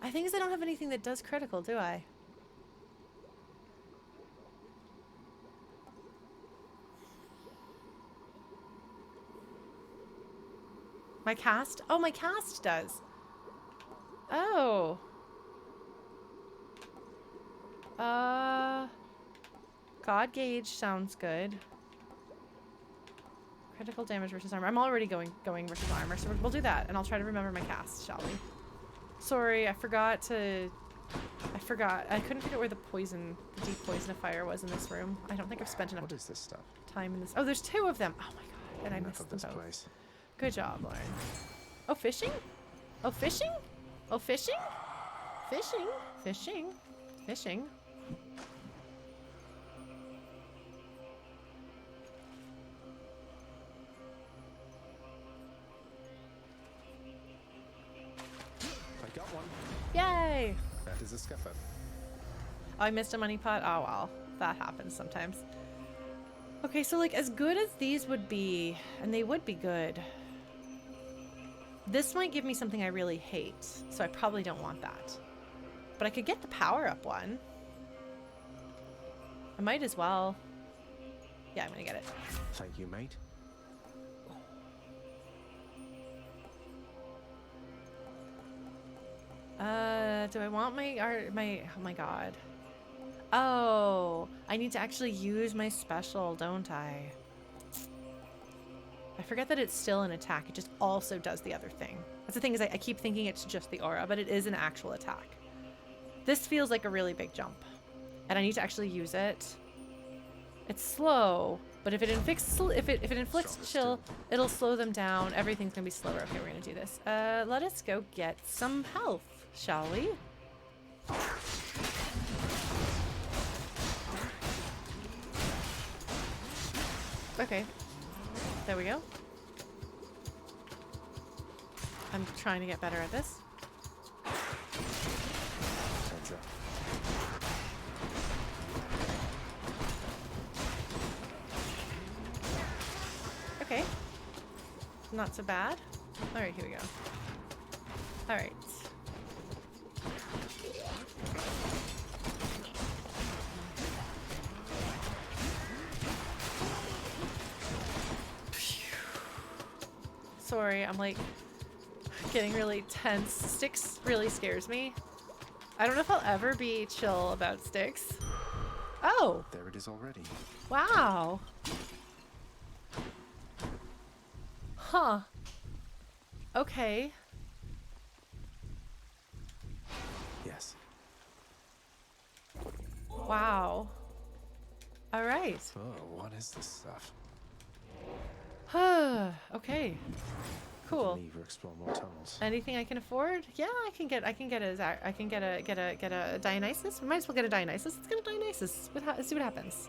I think I don't have anything that does critical, do I? My cast? Oh, my cast does. Oh. God gauge sounds good. Critical damage versus armor. I'm already going versus armor, so we'll do that, and I'll try to remember my cast, shall we? Sorry, I forgot. I couldn't figure out where the deep poison of fire was in this room. I don't think I've spent enough What is this stuff? time in this. Oh, there's 2 of them. Oh my god, and I missed them both. Place. Good job, Lauren. Oh, fishing? Oh, fishing? Oh, fishing? Fishing? Fishing? Fishing? I got one. Yay! That is a scuffer. Oh, I missed a money pot? Oh, well. That happens sometimes. Okay, so, like, as good as these would be, and they would be good, this might give me something I really hate, so I probably don't want that. But I could get the power-up one. I might as well. Yeah, I'm gonna get it. Thank you, mate. Do I want my oh my god. Oh, I need to actually use my special, don't I? I forget that it's still an attack. It just also does the other thing. That's the thing, is I keep thinking it's just the aura, but it is an actual attack. This feels like a really big jump, and I need to actually use it. It's slow, but if it inflicts chill, it'll slow them down. Everything's gonna be slower. Okay, we're gonna do this. Let us go get some health, shall we? Okay. There we go. I'm trying to get better at this. Heads up. Okay. Not so bad. Alright, here we go. Alright. Sorry, I'm like getting really tense. Styx really scares me. I don't know if I'll ever be chill about Styx. Oh! There it is already. Wow! Huh. Okay. Yes. Wow. Alright. Oh, what is this stuff? Okay. Cool. Leave or explore more tunnels. Anything I can afford? Yeah, I can get a Dionysus. We might as well get a Dionysus. Let's get a Dionysus. Let's see what happens.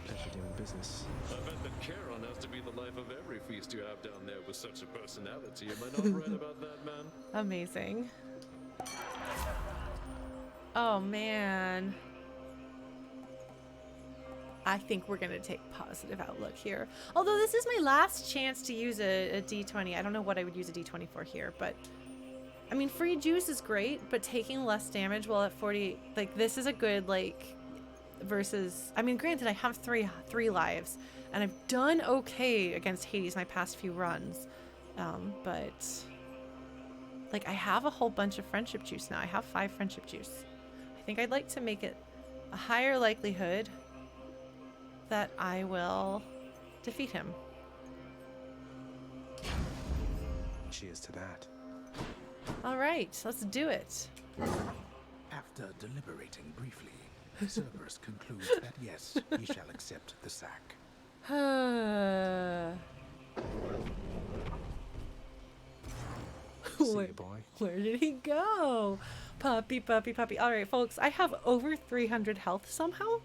Pleasure doing business. I bet that Charon has to be the life of every feast you have down there with such a personality. Am I not right about that, man? Amazing. Oh man. I think we're gonna take positive outlook here. Although this is my last chance to use a D20. I don't know what I would use a D20 for here, but I mean, free juice is great, but taking less damage while at 40, like this is a good like versus. I mean, granted, I have three lives, and I've done okay against Hades my past few runs, but like I have a whole bunch of friendship juice now. I have 5 friendship juice. I think I'd like to make it a higher likelihood that I will defeat him. Cheers to that. All right, let's do it. After deliberating briefly, Cerberus concludes that yes, he shall accept the sack. See you, boy. Where did he go? Puppy, puppy, puppy. All right, folks, I have over 300 health somehow.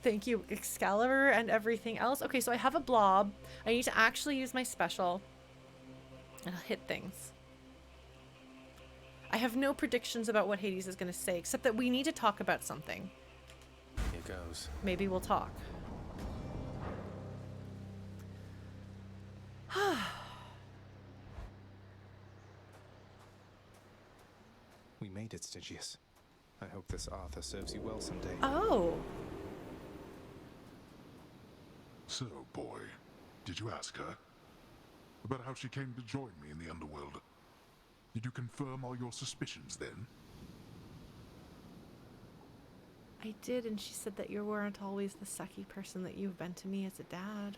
Thank you, Excalibur and everything else. Okay, so I have a blob. I need to actually use my special. And I'll hit things. I have no predictions about what Hades is going to say, except that we need to talk about something. Here goes. Maybe we'll talk. We made it, Stygius. I hope this Arthur serves you well someday. Oh. So, boy, did you ask her about how she came to join me in the underworld? Did you confirm all your suspicions then? I did, and she said that you weren't always the sucky person that you've been to me as a dad.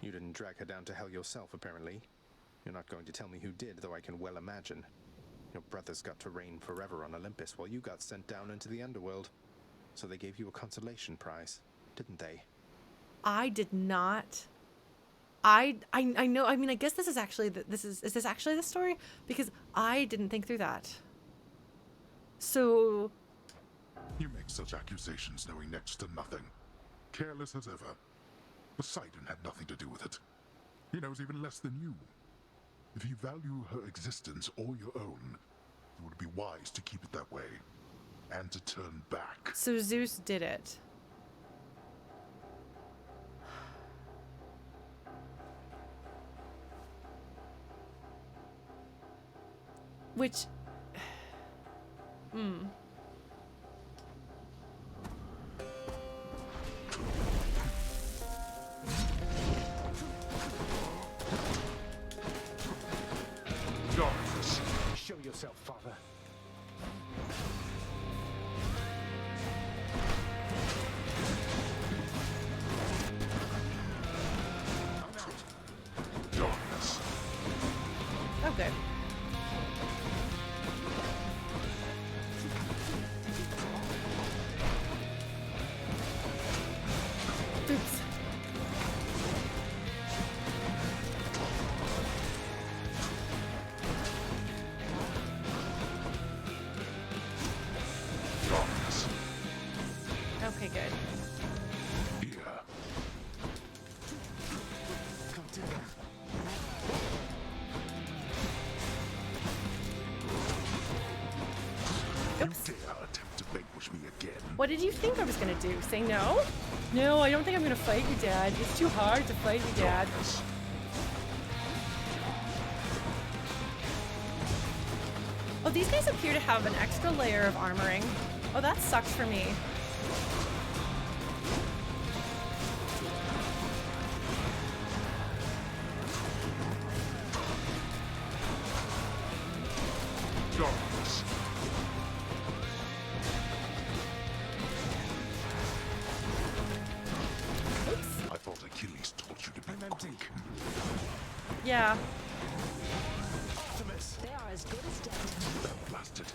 You didn't drag her down to hell yourself, apparently. You're not going to tell me who did, though I can well imagine. Your brothers got to reign forever on Olympus while you got sent down into the underworld. So they gave you a consolation prize, didn't they? I did not. I know. I mean, I guess this is actually is this actually the story? Because I didn't think through that. So You make such accusations knowing next to nothing. Careless as ever. Poseidon had nothing to do with it. He knows even less than you. If you value her existence or your own, it would be wise to keep it that way. And to turn back. So Zeus did it. Which... Darkness. Show yourself, father. Darkness. Oh, good. Oops. Darkness. Okay, good. You dare attempt to vanquish me again? What did you think I was gonna do? Say no? No, I don't think I'm gonna fight you, Dad. It's too hard to fight you, Dad. Oh, these guys appear to have an extra layer of armoring. Oh, that sucks for me. I thought Achilles taught you to be quick. Yeah. Artemis. They are as good as dead. Blasted.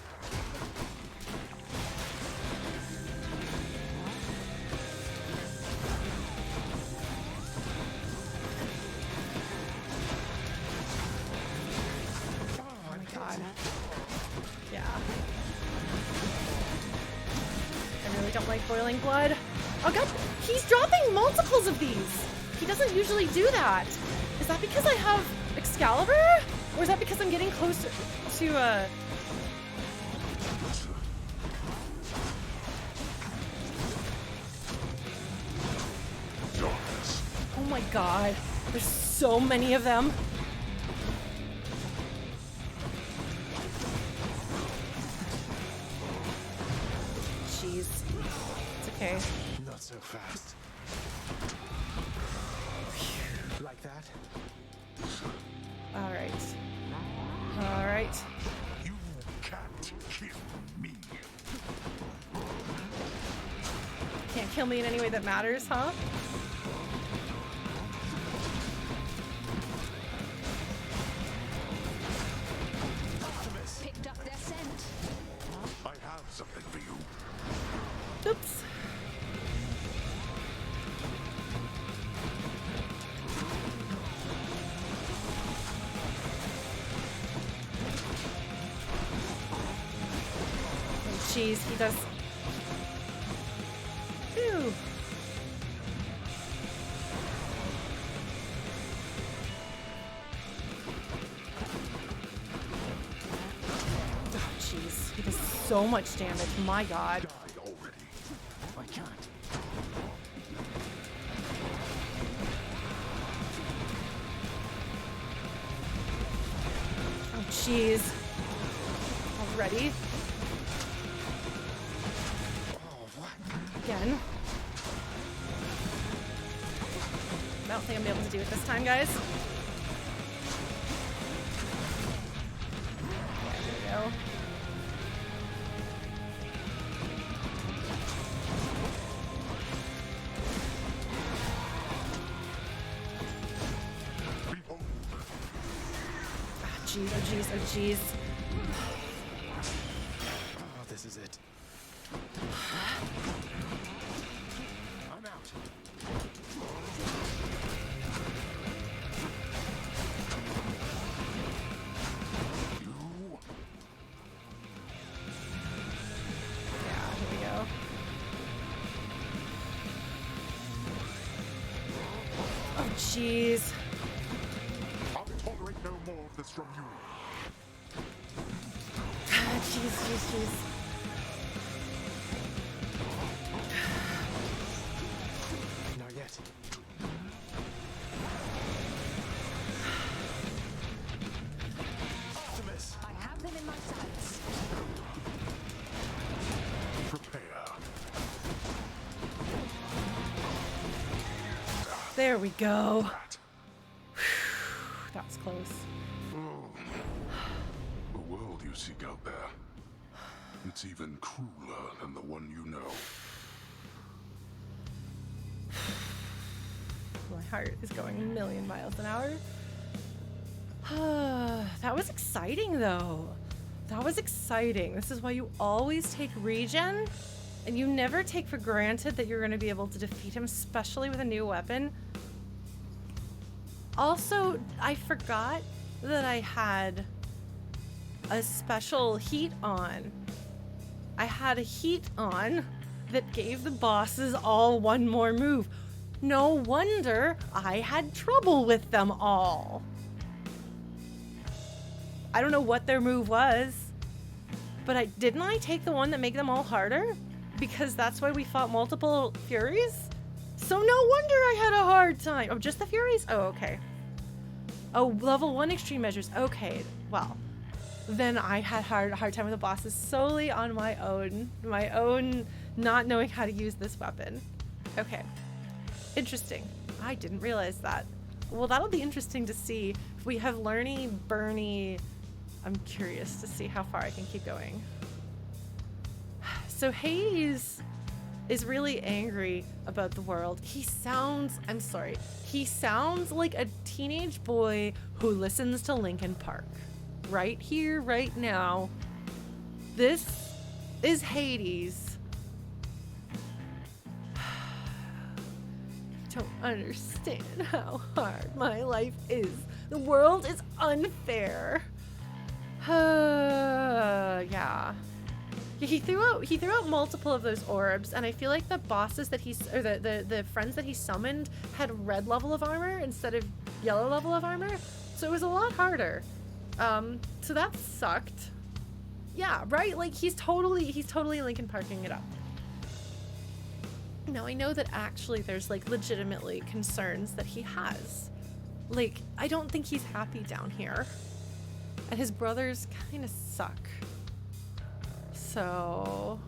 Oh my god. Yeah. I really don't like boiling blood. Oh god, he's dropping multiples of these. He doesn't usually do that. Is that because I have Excalibur? Or is that because I'm getting closer to Oh my god. There's so many of them. Jeez. It's okay. Not so fast. Like that? Alright. Alright. You can't kill me. Can't kill me in any way that matters, huh? Picked up their scent. I have something for you. Oops. Oh, jeez, he does. Ew. Oh, jeez, he does so much damage. My god. Die already. I can't. Oh, jeez. Already? Oh, what? Again. I don't think I'm able to do it this time, guys. Yeah, here we go. Ah, jeez, oh jeez, oh jeez. Oh, this is it. I'm out. Yeah, here we go. Oh, jeez. I'll tolerate no more of this from you. Ah, jeez, jeez, jeez. Not yet. Artemis. I have them in my sights. Prepare. There we go. That was close. The world you seek out there, it's even crueler than the one you know. My heart is going a million miles an hour. That was exciting, though. That was exciting. This is why you always take regen, and you never take for granted that you're going to be able to defeat him, especially with a new weapon. Also, I forgot that I had a special heat on. I had a heat on that gave the bosses all one more move. No wonder I had trouble with them all. I don't know what their move was, But didn't I take the one that make them all harder? Because that's why we fought multiple Furies? So no wonder I had a hard time. Oh, just the Furies? Oh, okay. Oh, level 1 extreme measures. Okay, well. Then I had a hard time with the bosses solely on my own not knowing how to use this weapon. Okay. Interesting. I didn't realize that. Well, that'll be interesting to see. If we have Lernie, BURNIE, I'm curious to see how far I can keep going. So Hades is really angry about the world. He sounds like a teenage boy who listens to Linkin Park. Right here, right now. This is Hades. You don't understand how hard my life is. The world is unfair. Yeah. He threw out multiple of those orbs, and I feel like the bosses that the friends that he summoned had red level of armor instead of yellow level of armor, so it was a lot harder. So that sucked. Yeah, right? Like he's totally Linkin Parking it up. Now I know that actually there's like legitimately concerns that he has. Like, I don't think he's happy down here. And his brothers kind of suck. So...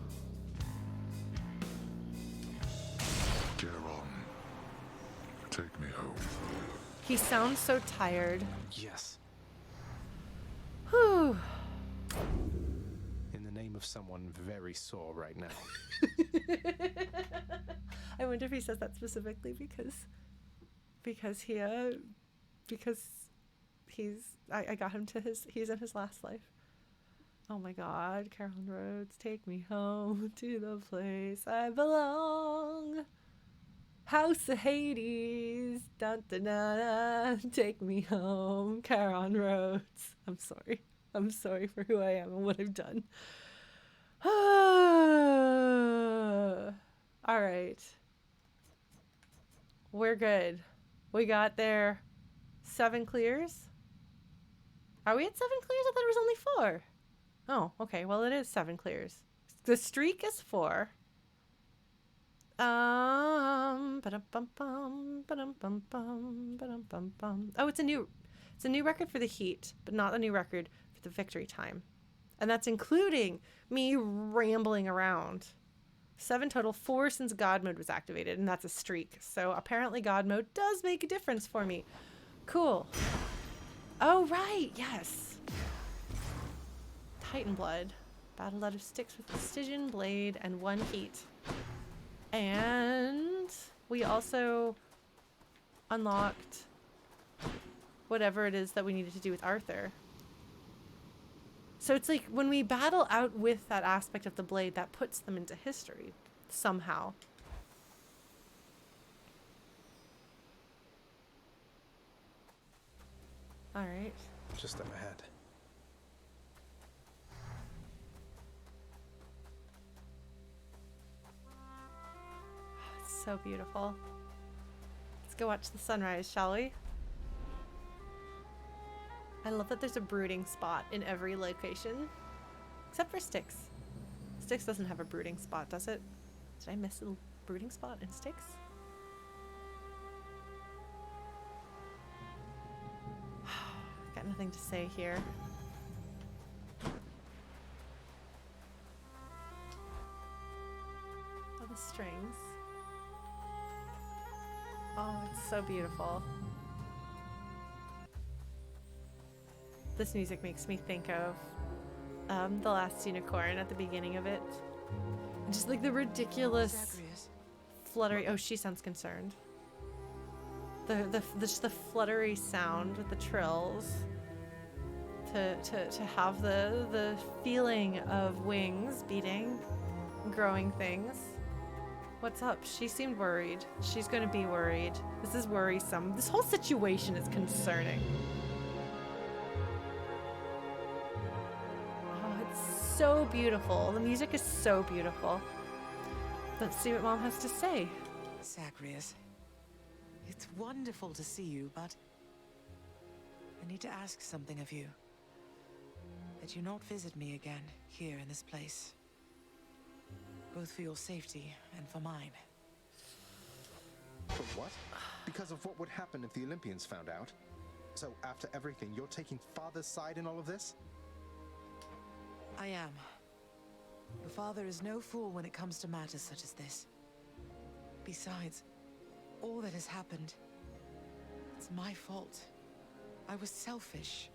Get on. Take me home. He sounds so tired. Yes. Whew. In the name of someone very sore right now. I wonder if he says that specifically because I got him to he's in his last life. Oh my God, Carolyn Rhodes, take me home to the place I belong. House of Hades, dun, dun, dun, dun, take me home, Carolyn Rhodes. I'm sorry for who I am and what I've done. All right. We're good. We got there. 7 clears. Are we at 7 clears? I thought it was only 4. Oh, okay. Well, it is 7 clears. The streak is 4. Oh, it's a new record for the heat, but not a new record for the victory time. And that's including me rambling around. 7 total, 4 since God mode was activated, and that's a streak. So apparently God mode does make a difference for me. Cool. Oh, right. Yes. Titan Blood. Battle out of Styx with Precision, Blade, and 1 heat. And we also unlocked whatever it is that we needed to do with Arthur. So it's like when we battle out with that aspect of the blade, that puts them into history somehow. All right. Just up ahead. It's so beautiful. Let's go watch the sunrise, shall we? I love that there's a brooding spot in every location. Except for Styx. Styx doesn't have a brooding spot, does it? Did I miss a brooding spot in Styx? Got nothing to say here. Oh, the strings. Oh, it's so beautiful. This music makes me think of The Last Unicorn at the beginning of it. And just like the ridiculous Zagreus. fluttery. Oh, she sounds concerned. Just the fluttery sound with the trills. To have the feeling of wings beating, growing things. What's up? She seemed worried. She's gonna be worried. This is worrisome. This whole situation is concerning. So beautiful. The music is so beautiful. Let's see what Mom has to say. Zagreus, it's wonderful to see you, but I need to ask something of you. I that you not visit me again here in this place. Both for your safety and for mine. For what? Because of what would happen if the Olympians found out? So after everything, you're taking Father's side in all of this? I am. The father is no fool when it comes to matters such as this. Besides, all that has happened, it's my fault. I was selfish.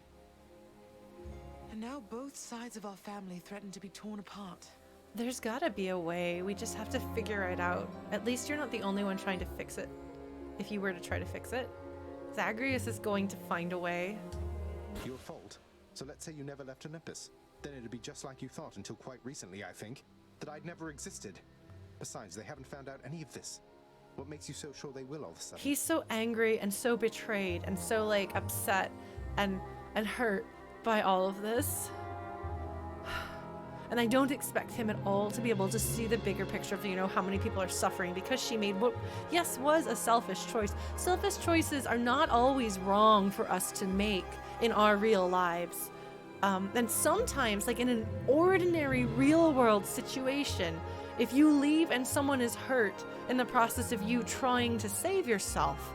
And now both sides of our family threaten to be torn apart. There's gotta be a way. We just have to figure it out. At least you're not the only one trying to fix it. If you were to try to fix it, Zagreus is going to find a way. Your fault. So let's say you never left Olympus. Then it'd be just like you thought until quite recently, I think. That I'd never existed. Besides, they haven't found out any of this. What makes you so sure they will all of a sudden? He's so angry and so betrayed and so like upset and hurt by all of this. And I don't expect him at all to be able to see the bigger picture of, you know, how many people are suffering because she made what, yes, was a selfish choice. Selfish choices are not always wrong for us to make in our real lives. And sometimes, like in an ordinary real world situation, if you leave and someone is hurt in the process of you trying to save yourself,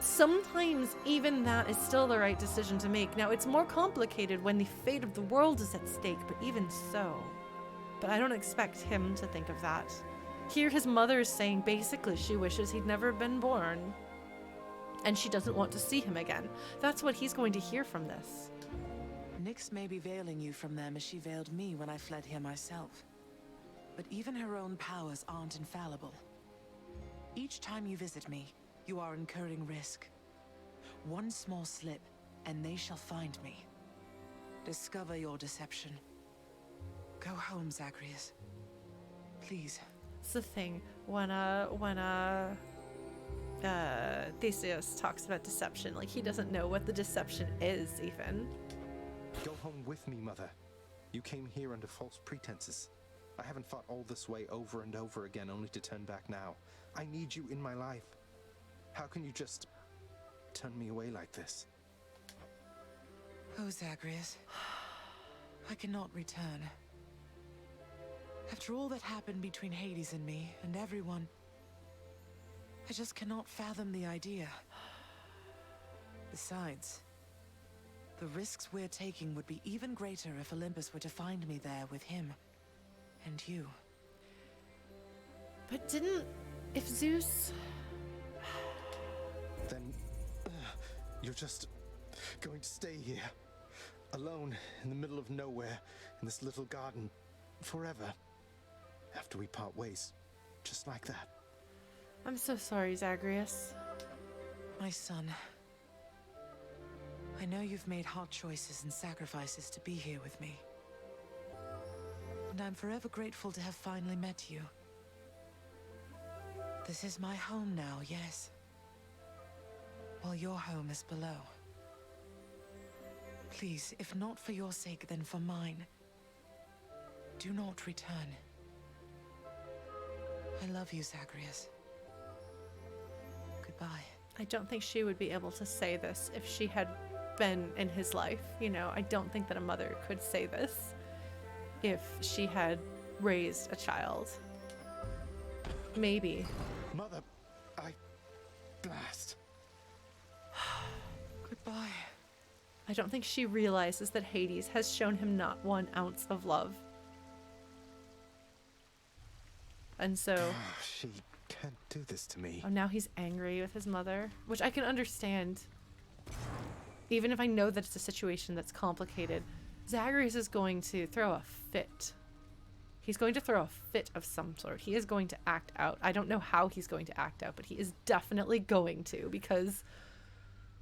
sometimes even that is still the right decision to make. Now, it's more complicated when the fate of the world is at stake, but even so. But I don't expect him to think of that. Here, his mother is saying basically she wishes he'd never been born. And she doesn't want to see him again. That's what he's going to hear from this. Nyx may be veiling you from them as she veiled me when I fled here myself. But even her own powers aren't infallible. Each time you visit me, you are incurring risk. One small slip, and they shall find me. Discover your deception. Go home, Zagreus. Please. It's the thing. When Theseus talks about deception, like he doesn't know what the deception is even. Go home with me, Mother. You came here under false pretenses. I haven't fought all this way over and over again only to turn back now. I need you in my life. How can you just turn me away like this? Oh, Zagreus. I cannot return. After all that happened between Hades and me, and everyone, I just cannot fathom the idea. Besides, the risks we're taking would be even greater if Olympus were to find me there with him. And you. But if Zeus... Then, you're just going to stay here, alone in the middle of nowhere, in this little garden, forever, after we part ways, just like that. I'm so sorry, Zagreus. My son. I know you've made hard choices and sacrifices to be here with me. And I'm forever grateful to have finally met you. This is my home now, yes. While your home is below. Please, if not for your sake, then for mine, do not return. I love you, Zagreus. Goodbye. I don't think she would be able to say this if she had been in his life. You know, I don't think that a mother could say this if she had raised a child. Maybe. Mother, blast. Goodbye. I don't think she realizes that Hades has shown him not 1 ounce of love. And so... She can't do this to me. Oh, now he's angry with his mother, which I can understand. Even if I know that it's a situation that's complicated, Zagreus is going to throw a fit. He's going to throw a fit of some sort. He is going to act out. I don't know how he's going to act out, but he is definitely going to, because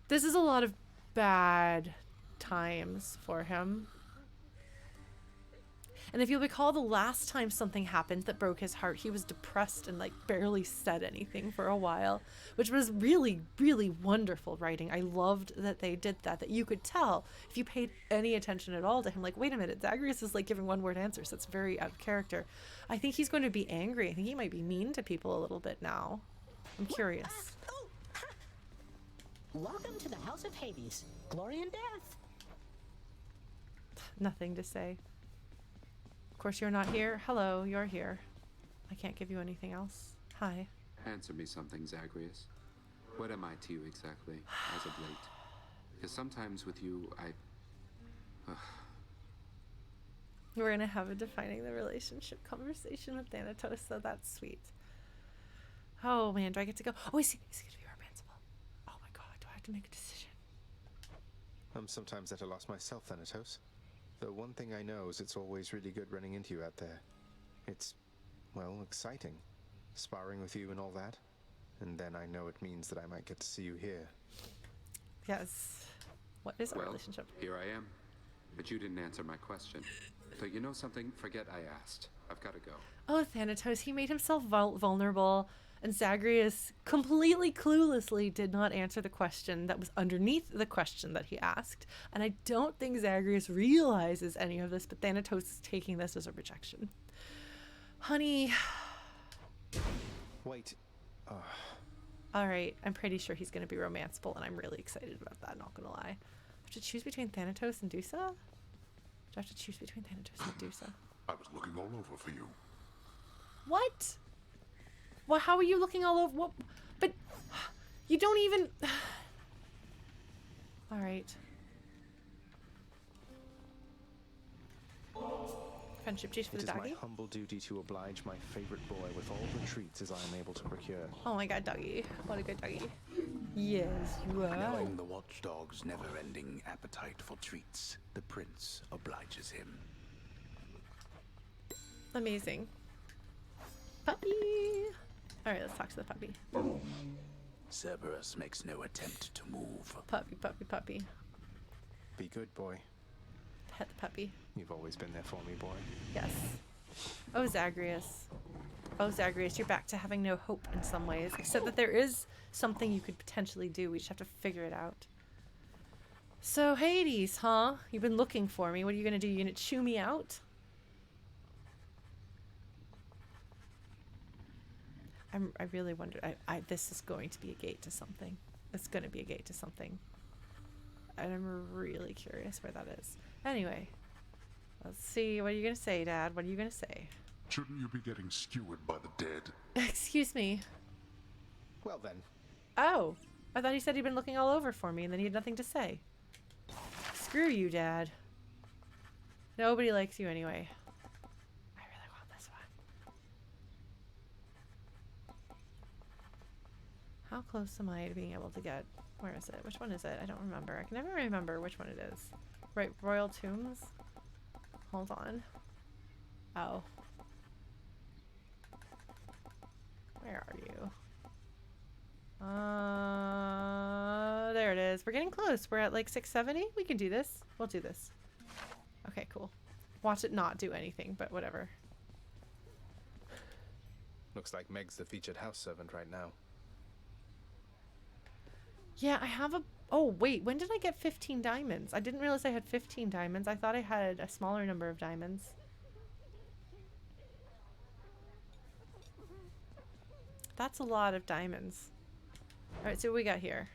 this is a lot of bad times for him. And if you'll recall, the last time something happened that broke his heart, he was depressed and like barely said anything for a while, which was really, really wonderful writing. I loved that they did that, that you could tell if you paid any attention at all to him, like, wait a minute, Zagreus is like giving 1-word answers. That's very out of character. I think he's going to be angry. I think he might be mean to people a little bit now. I'm curious. Welcome to the House of Hades. Glory and death. nothing to say. Of course, you're not here. Hello, you're here. I can't give you anything else. Hi. Answer me something, Zagreus. What am I to you exactly, as of late? Because sometimes with you, We're gonna have a defining the relationship conversation with Thanatos, so that's sweet. Oh man, do I get to go? Oh, is he gonna be romanceable? Oh my god, do I have to make a decision? I'm sometimes at a loss myself, Thanatos. The one thing I know is it's always really good running into you out there. It's, well, exciting. Sparring with you and all that. And then I know it means that I might get to see you here. Yes. What is our relationship? Here I am. But you didn't answer my question. So you know something? Forget I asked. I've got to go. Oh, Thanatos, he made himself vulnerable, and Zagreus completely cluelessly did not answer the question that was underneath the question that he asked. And I don't think Zagreus realizes any of this, but Thanatos is taking this as a rejection. Honey. Wait. Alright, I'm pretty sure he's going to be romanceable, and I'm really excited about that, not going to lie. I have to choose between Thanatos and Dusa? Do I have to choose between Thanatos and Dusa? I was looking all over for you. What? Well, how are you looking all over? What? But you don't even... Alright. Friendship juice for the doggy? It is my humble duty to oblige my favorite boy with all the treats as I am able to procure. Oh my god, doggy. What a good doggy. Yes, you are. Knowing the watchdog's never-ending appetite for treats, the prince obliges him. Amazing. Puppy! Alright, let's talk to the puppy. Cerberus makes no attempt to move. Puppy, puppy, puppy. Be good, boy. Pet the puppy. You've always been there for me, boy. Yes. Oh, Zagreus. Oh, Zagreus, you're back to having no hope in some ways. Except that there is something you could potentially do. We just have to figure it out. So, Hades, huh? You've been looking for me. What are you gonna do? You gonna chew me out? I really wonder. This is going to be a gate to something. It's gonna be a gate to something. And I'm really curious where that is. Anyway, let's see. What are you gonna say, Dad? What are you gonna say? Shouldn't you be getting skewered by the dead? Excuse me. Well then. Oh, I thought he said he'd been looking all over for me and then he had nothing to say. Screw you, Dad. Nobody likes you anyway. I really want this one. How close am I to being able to get? Where is it? Which one is it? I don't remember. I can never remember which one it is. Right, Royal Tombs? Hold on. Oh. Where are you? There it is. We're getting close. We're at like 670. We can do this. We'll do this. Okay, cool. Watch it not do anything, but whatever. Looks like Meg's the featured house servant right now. Yeah, I have a... Oh, wait. When did I get 15 diamonds? I didn't realize I had 15 diamonds. I thought I had a smaller number of diamonds. That's a lot of diamonds. Alright, so what we got here?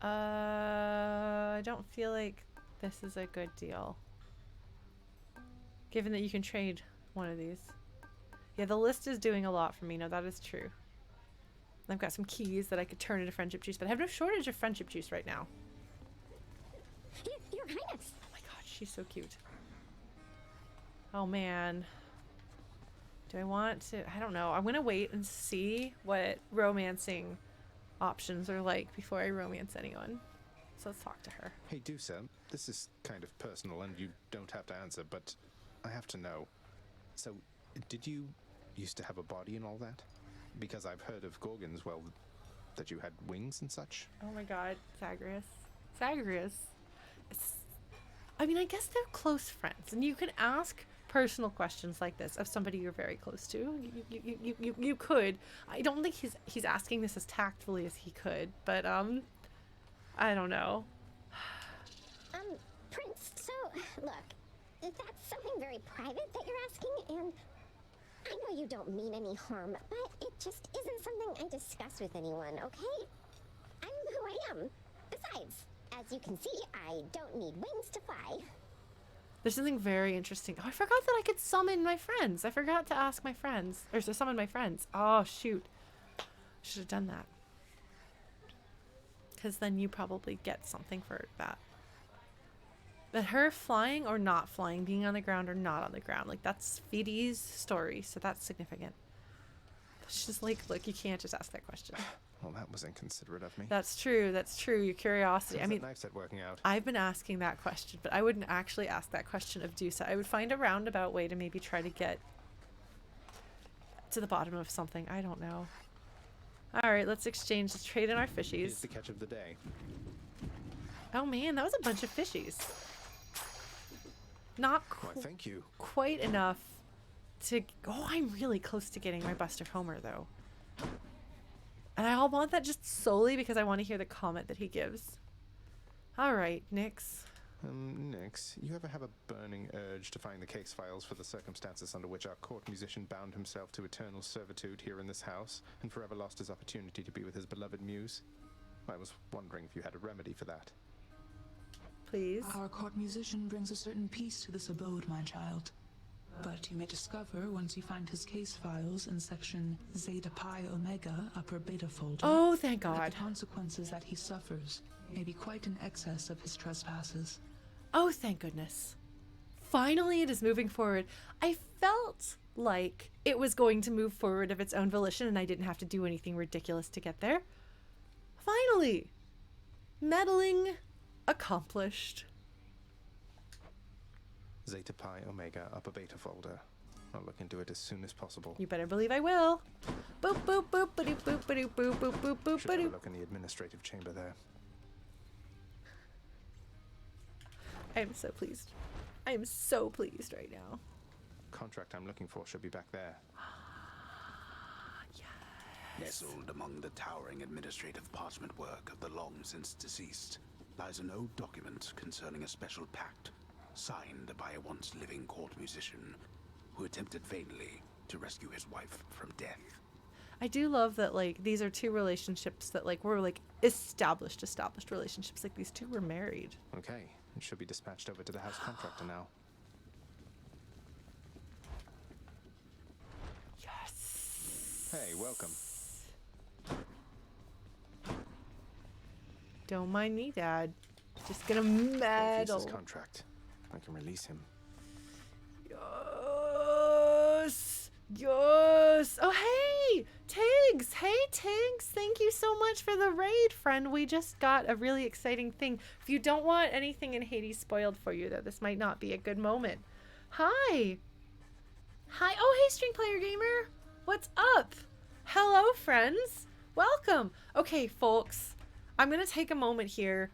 I don't feel like this is a good deal. Given that you can trade one of these. Yeah, the list is doing a lot for me. No, that is true. I've got some keys that I could turn into friendship juice, but I have no shortage of friendship juice right now. Your Highness. Oh my god, she's so cute. Oh man. Do I want to... I don't know. I'm gonna wait and see what romancing options are like before I romance anyone. So let's talk to her. Hey, Dusa, this is kind of personal and you don't have to answer, but I have to know. So, did you used to have a body and all that? Because I've heard of Gorgons, well, that you had wings and such. Oh my god, Zagreus. Zagreus. I mean, I guess they're close friends, and you can ask personal questions like this of somebody you're very close to. You could. I don't think he's asking this as tactfully as he could, but I don't know. Prince, so look, that's something very private that you're asking, and I know you don't mean any harm, but it just isn't something I discuss with anyone, okay? I'm who I am. Besides, As you can see, I don't need wings to fly. There's something very interesting. Oh, I forgot that I could summon my friends. I forgot to ask my friends, or to summon my friends. Oh, shoot. Should have done that. Because then you probably get something for that. But her flying or not flying, being on the ground or not on the ground, like that's Fidi's story, so that's significant. She's like, look, you can't just ask that question. Well, that was inconsiderate of me. That's true. That's true. Your curiosity. How's I mean, that knife set working out? I've been asking that question, but I wouldn't actually ask that question of Dusa. I would find a roundabout way to maybe try to get to the bottom of something. I don't know. All right, let's exchange the trade in our fishies. Here's the catch of the day. Oh man, that was a bunch of fishies. Not Why, thank you. quite enough to... Oh, I'm really close to getting my Buster Homer, though. And I all want that just solely because I want to hear the comment that he gives. All right, Nyx. Nyx, you ever have a burning urge to find the case files for the circumstances under which our court musician bound himself to eternal servitude here in this house and forever lost his opportunity to be with his beloved muse? I was wondering if you had a remedy for that. Please. Our court musician brings a certain peace to this abode, my child. But you may discover, once you find his case files in section Zeta Pi Omega, upper beta folder. Oh, thank God. That the consequences that he suffers may be quite in excess of his trespasses. Oh, thank goodness. Finally, it is moving forward. I felt like it was going to move forward of its own volition and I didn't have to do anything ridiculous to get there. Finally. Meddling accomplished. Zeta Pi Omega upper beta folder. I'll look into it as soon as possible. You better believe I will. Boop, boop, boop, ba-doop, boop, ba-doop, boop, boop, boop, boop, Should have a ba-doop. look in the administrative chamber there. I am so pleased. I am so pleased right now. Contract I'm looking for should be back there. Nestled among the towering administrative parchment work of the long since deceased lies an old document concerning a special pact signed by a once living court musician who attempted vainly to rescue his wife from death. I do love that, like, these are two relationships that, like, were, like, established relationships. Like, these two were married. Okay, it should be dispatched over to the house contractor now. Yes. Hey, welcome. Don't mind me, Dad. Just gonna meddle. Orpheus' contract. I can release him. Yes! Yes! Oh, hey! Tiggs! Hey, Tiggs! Thank you so much for the raid, friend. We just got a really exciting thing. If you don't want anything in Hades spoiled for you, though, this might not be a good moment. Hi! Hi! Oh, hey, String Player Gamer! What's up? Hello, friends! Welcome! Okay, folks. I'm gonna take a moment here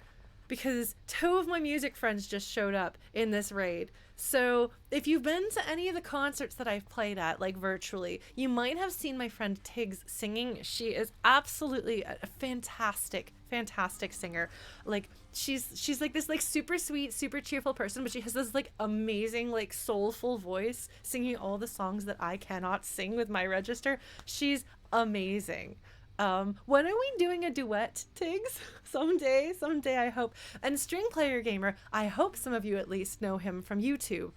because two of my music friends just showed up in this raid. So if you've been to any of the concerts that I've played at, like virtually, you might have seen my friend Tiggs singing. She is absolutely a fantastic, fantastic singer. Like she's like this like super sweet, super cheerful person, but she has this like amazing, like soulful voice singing all the songs that I cannot sing with my register. She's amazing. When are we doing a duet, Tiggs? Someday I hope. And String Player Gamer, I hope some of you at least know him from YouTube,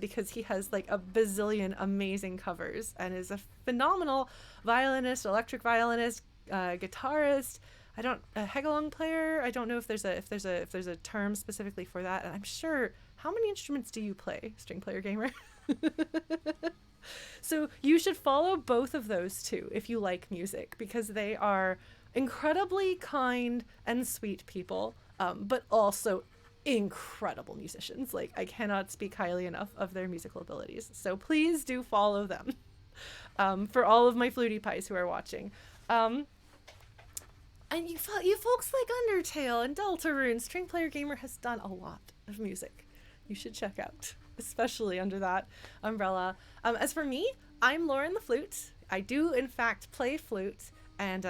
because he has like a bazillion amazing covers and is a phenomenal violinist, electric violinist, guitarist. I don't a hegalong player. I don't know if there's a term specifically for that. And I'm sure. How many instruments do you play, String Player Gamer? So you should follow both of those two if you like music, because they are incredibly kind and sweet people, but also incredible musicians. Like, I cannot speak highly enough of their musical abilities. So please do follow them. For all of my flutie pies who are watching. And you folks like Undertale and Deltarune. String Player Gamer has done a lot of music you should check out, especially under that umbrella. As for me, I'm Lauren the Flute. I do in fact play flute and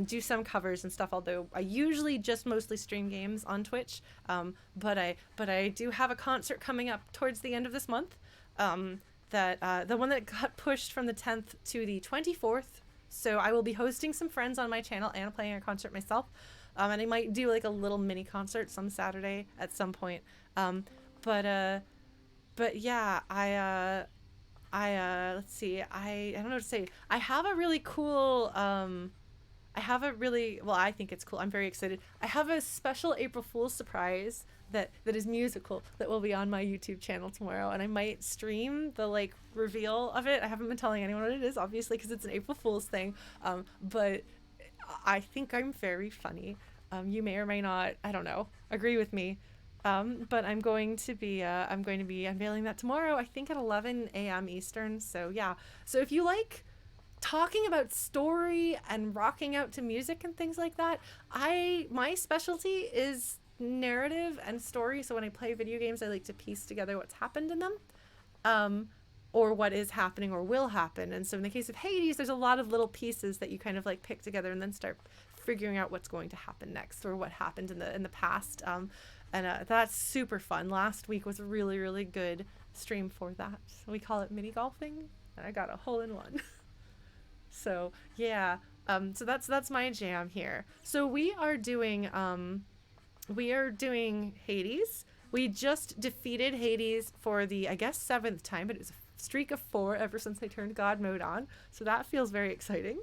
do some covers and stuff, although I usually just mostly stream games on Twitch. But I do have a concert coming up towards the end of this month. The one that got pushed from the 10th to the 24th. So I will be hosting some friends on my channel and playing a concert myself. And I might do like a little mini concert some Saturday at some point. But yeah, let's see, I don't know what to say. I have a really cool, I think it's cool. I'm very excited. I have a special April Fool's surprise that is musical that will be on my YouTube channel tomorrow, and I might stream the like reveal of it. I haven't been telling anyone what it is, obviously, because it's an April Fool's thing. But I think I'm very funny. You may or may not, I don't know, agree with me. But I'm going to be unveiling that tomorrow, I think at 11 a.m. Eastern. So yeah. So if you like talking about story and rocking out to music and things like that, my specialty is narrative and story. So when I play video games, I like to piece together what's happened in them, or what is happening or will happen. And so in the case of Hades, there's a lot of little pieces that you kind of like pick together and then start figuring out what's going to happen next, or what happened in the past. And that's super fun. Last week was a really, really good stream for that. We call it minigolfing, and I got a hole in one. So yeah, so that's my jam here. So we are doing Hades. We just defeated Hades for the, I guess, 7th time, but it's a streak of 4 ever since I turned God mode on. So that feels very exciting.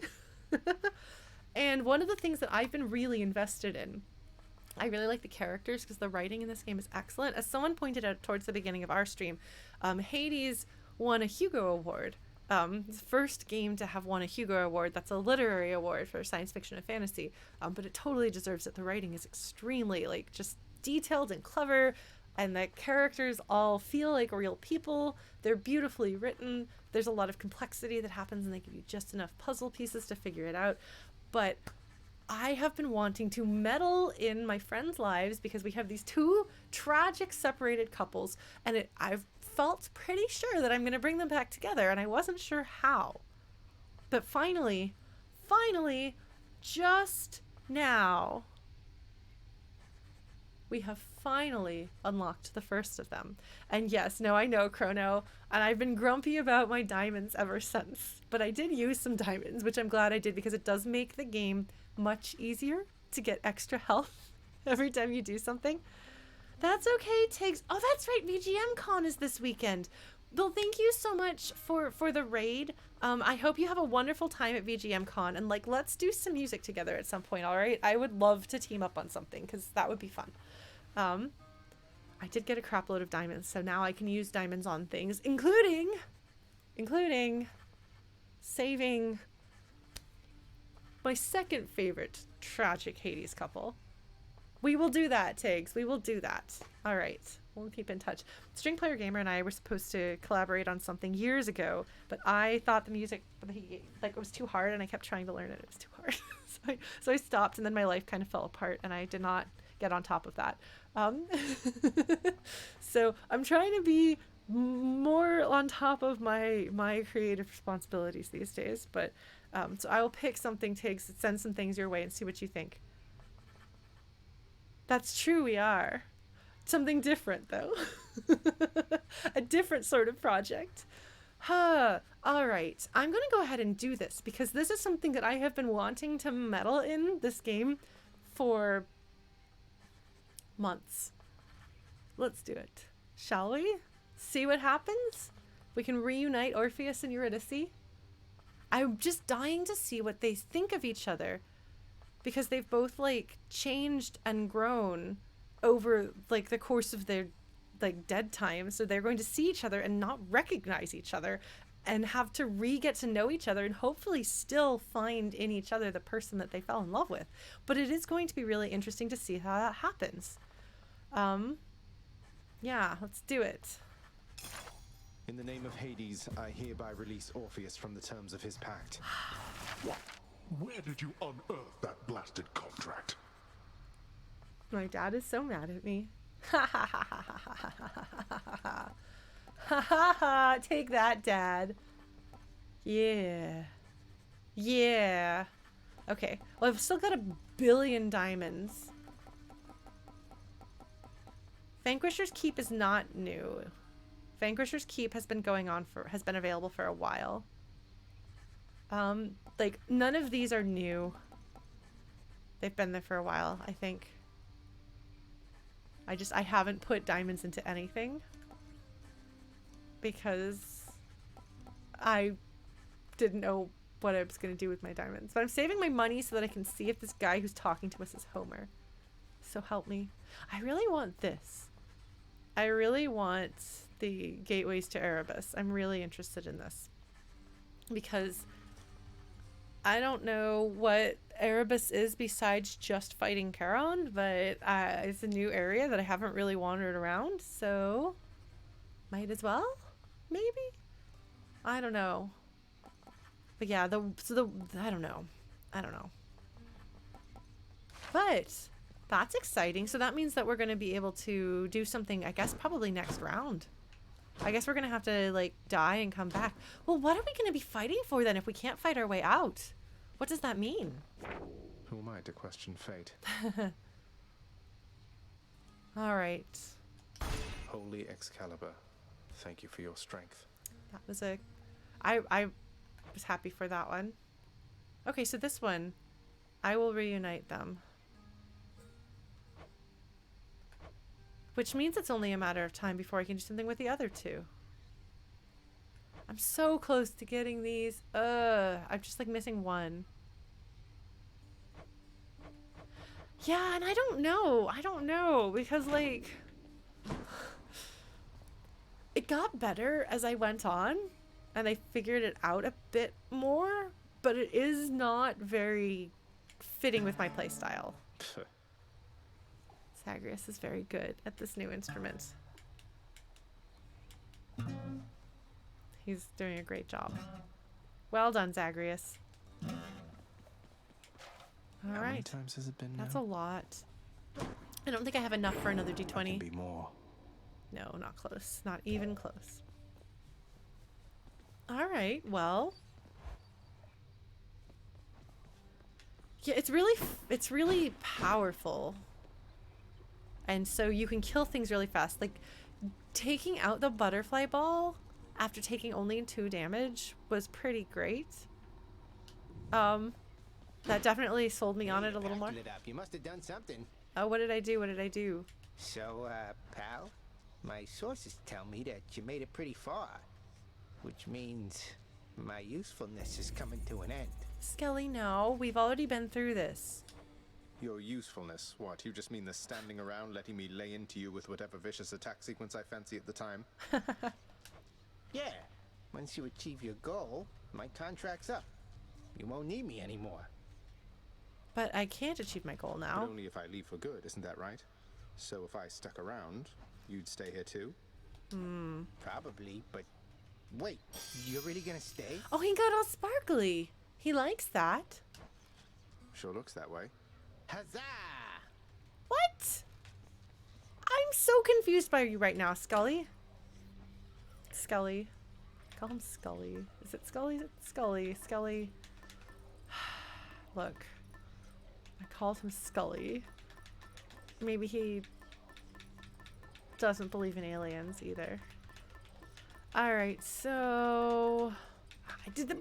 And one of the things that I've been really invested in, I really like the characters because the writing in this game is excellent. As someone pointed out towards the beginning of our stream, Hades won a Hugo Award. It's the first game to have won a Hugo Award. That's a literary award for science fiction and fantasy, but it totally deserves it. The writing is extremely like just detailed and clever, and the characters all feel like real people. They're beautifully written. There's a lot of complexity that happens, and they give you just enough puzzle pieces to figure it out. But I have been wanting to meddle in my friends' lives because we have these 2 tragic separated couples, and I've felt pretty sure that I'm going to bring them back together, and I wasn't sure how. But finally, just now, we have finally unlocked the first of them. And yes, no, I know, Chrono, and I've been grumpy about my diamonds ever since, but I did use some diamonds, which I'm glad I did, because it does make the game much easier to get extra health every time you do something. That's okay, Tiggs. Oh, that's right, VGM Con is this weekend. Well, thank you so much for the raid. I hope you have a wonderful time at VGM Con, and like, let's do some music together at some point, all right? I would love to team up on something, because that would be fun. I did get a crap load of diamonds, so now I can use diamonds on things, including saving my second favorite tragic Hades couple. We will do that, Tiggs. We will do that. All right. We'll keep in touch. String Player Gamer and I were supposed to collaborate on something years ago, but I thought the music, like, it was too hard, and I kept trying to learn it. It was too hard. so I stopped, and then my life kind of fell apart, and I did not get on top of that. So I'm trying to be more on top of my creative responsibilities these days, but so I will pick something, Tiggs, send some things your way and see what you think. That's true, we are. Something different, though. A different sort of project. All right. I'm going to go ahead and do this, because this is something that I have been wanting to meddle in this game for months. Let's do it. Shall we? See what happens? We can reunite Orpheus and Eurydice. I'm just dying to see what they think of each other, because they've both like changed and grown over like the course of their like dead time. So they're going to see each other and not recognize each other, and have to get to know each other, and hopefully still find in each other the person that they fell in love with. But it is going to be really interesting to see how that happens. Yeah, let's do it. In the name of Hades, I hereby release Orpheus from the terms of his pact. What? Where did you unearth that blasted contract? My dad is so mad at me. Ha ha ha ha ha ha ha ha ha ha ha. Take that, Dad. Yeah. Yeah. Okay. Well, I've still got 1 billion diamonds. Vanquisher's Keep is not new. Vanquisher's Keep has been available for a while. Like, none of these are new. They've been there for a while, I think. I haven't put diamonds into anything because I didn't know what I was going to do with my diamonds. But I'm saving my money so that I can see if this guy who's talking to us is Homer. So help me. I really want this. I really want the gateways to Erebus. I'm really interested in this. Because I don't know what Erebus is besides just fighting Charon, but it's a new area that I haven't really wandered around, so might as well, maybe? I don't know. But yeah, I don't know. But that's exciting. So that means that we're going to be able to do something, I guess, probably next round. I guess we're going to have to, like, die and come back. Well, what are we going to be fighting for then if we can't fight our way out? What does that mean? Who am I to question fate? All right. Holy Excalibur, thank you for your strength. That was a... I was happy for that one. Okay, so this one, I will reunite them. Which means it's only a matter of time before I can do something with the other two. I'm so close to getting these. I'm just like missing one. Yeah, and I don't know because like it got better as I went on and I figured it out a bit more, but it is not very fitting with my playstyle. Zagreus is very good at this new instrument. He's doing a great job. Well done, Zagreus. All How right. many times has it been That's now? a lot. I don't think I have enough for another D20. That can be more. No, not close. Not even close. All right. Well. Yeah, it's really powerful. And so you can kill things really fast. Like taking out the butterfly ball after taking only 2 damage was pretty great. That definitely sold me on it a little more. It up. You must have done something. Oh, what did I do? What did I do? So, pal, my sources tell me that you made it pretty far, which means my usefulness is coming to an end. Skelly, no. We've already been through this. Your usefulness? What, you just mean the standing around letting me lay into you with whatever vicious attack sequence I fancy at the time? Yeah. Once you achieve your goal, my contract's up. You won't need me anymore. But I can't achieve my goal now. But only if I leave for good, isn't that right? So if I stuck around, you'd stay here too? Probably, but wait, you're really gonna stay? Oh, he got all sparkly. He likes that. Sure looks that way. Huzzah! What? I'm so confused by you right now, Scully. Skelly. Call him Scully. Is it Scully? Scully. Skelly. Look. I called him Scully. Maybe he doesn't believe in aliens either. Alright, so... I did the...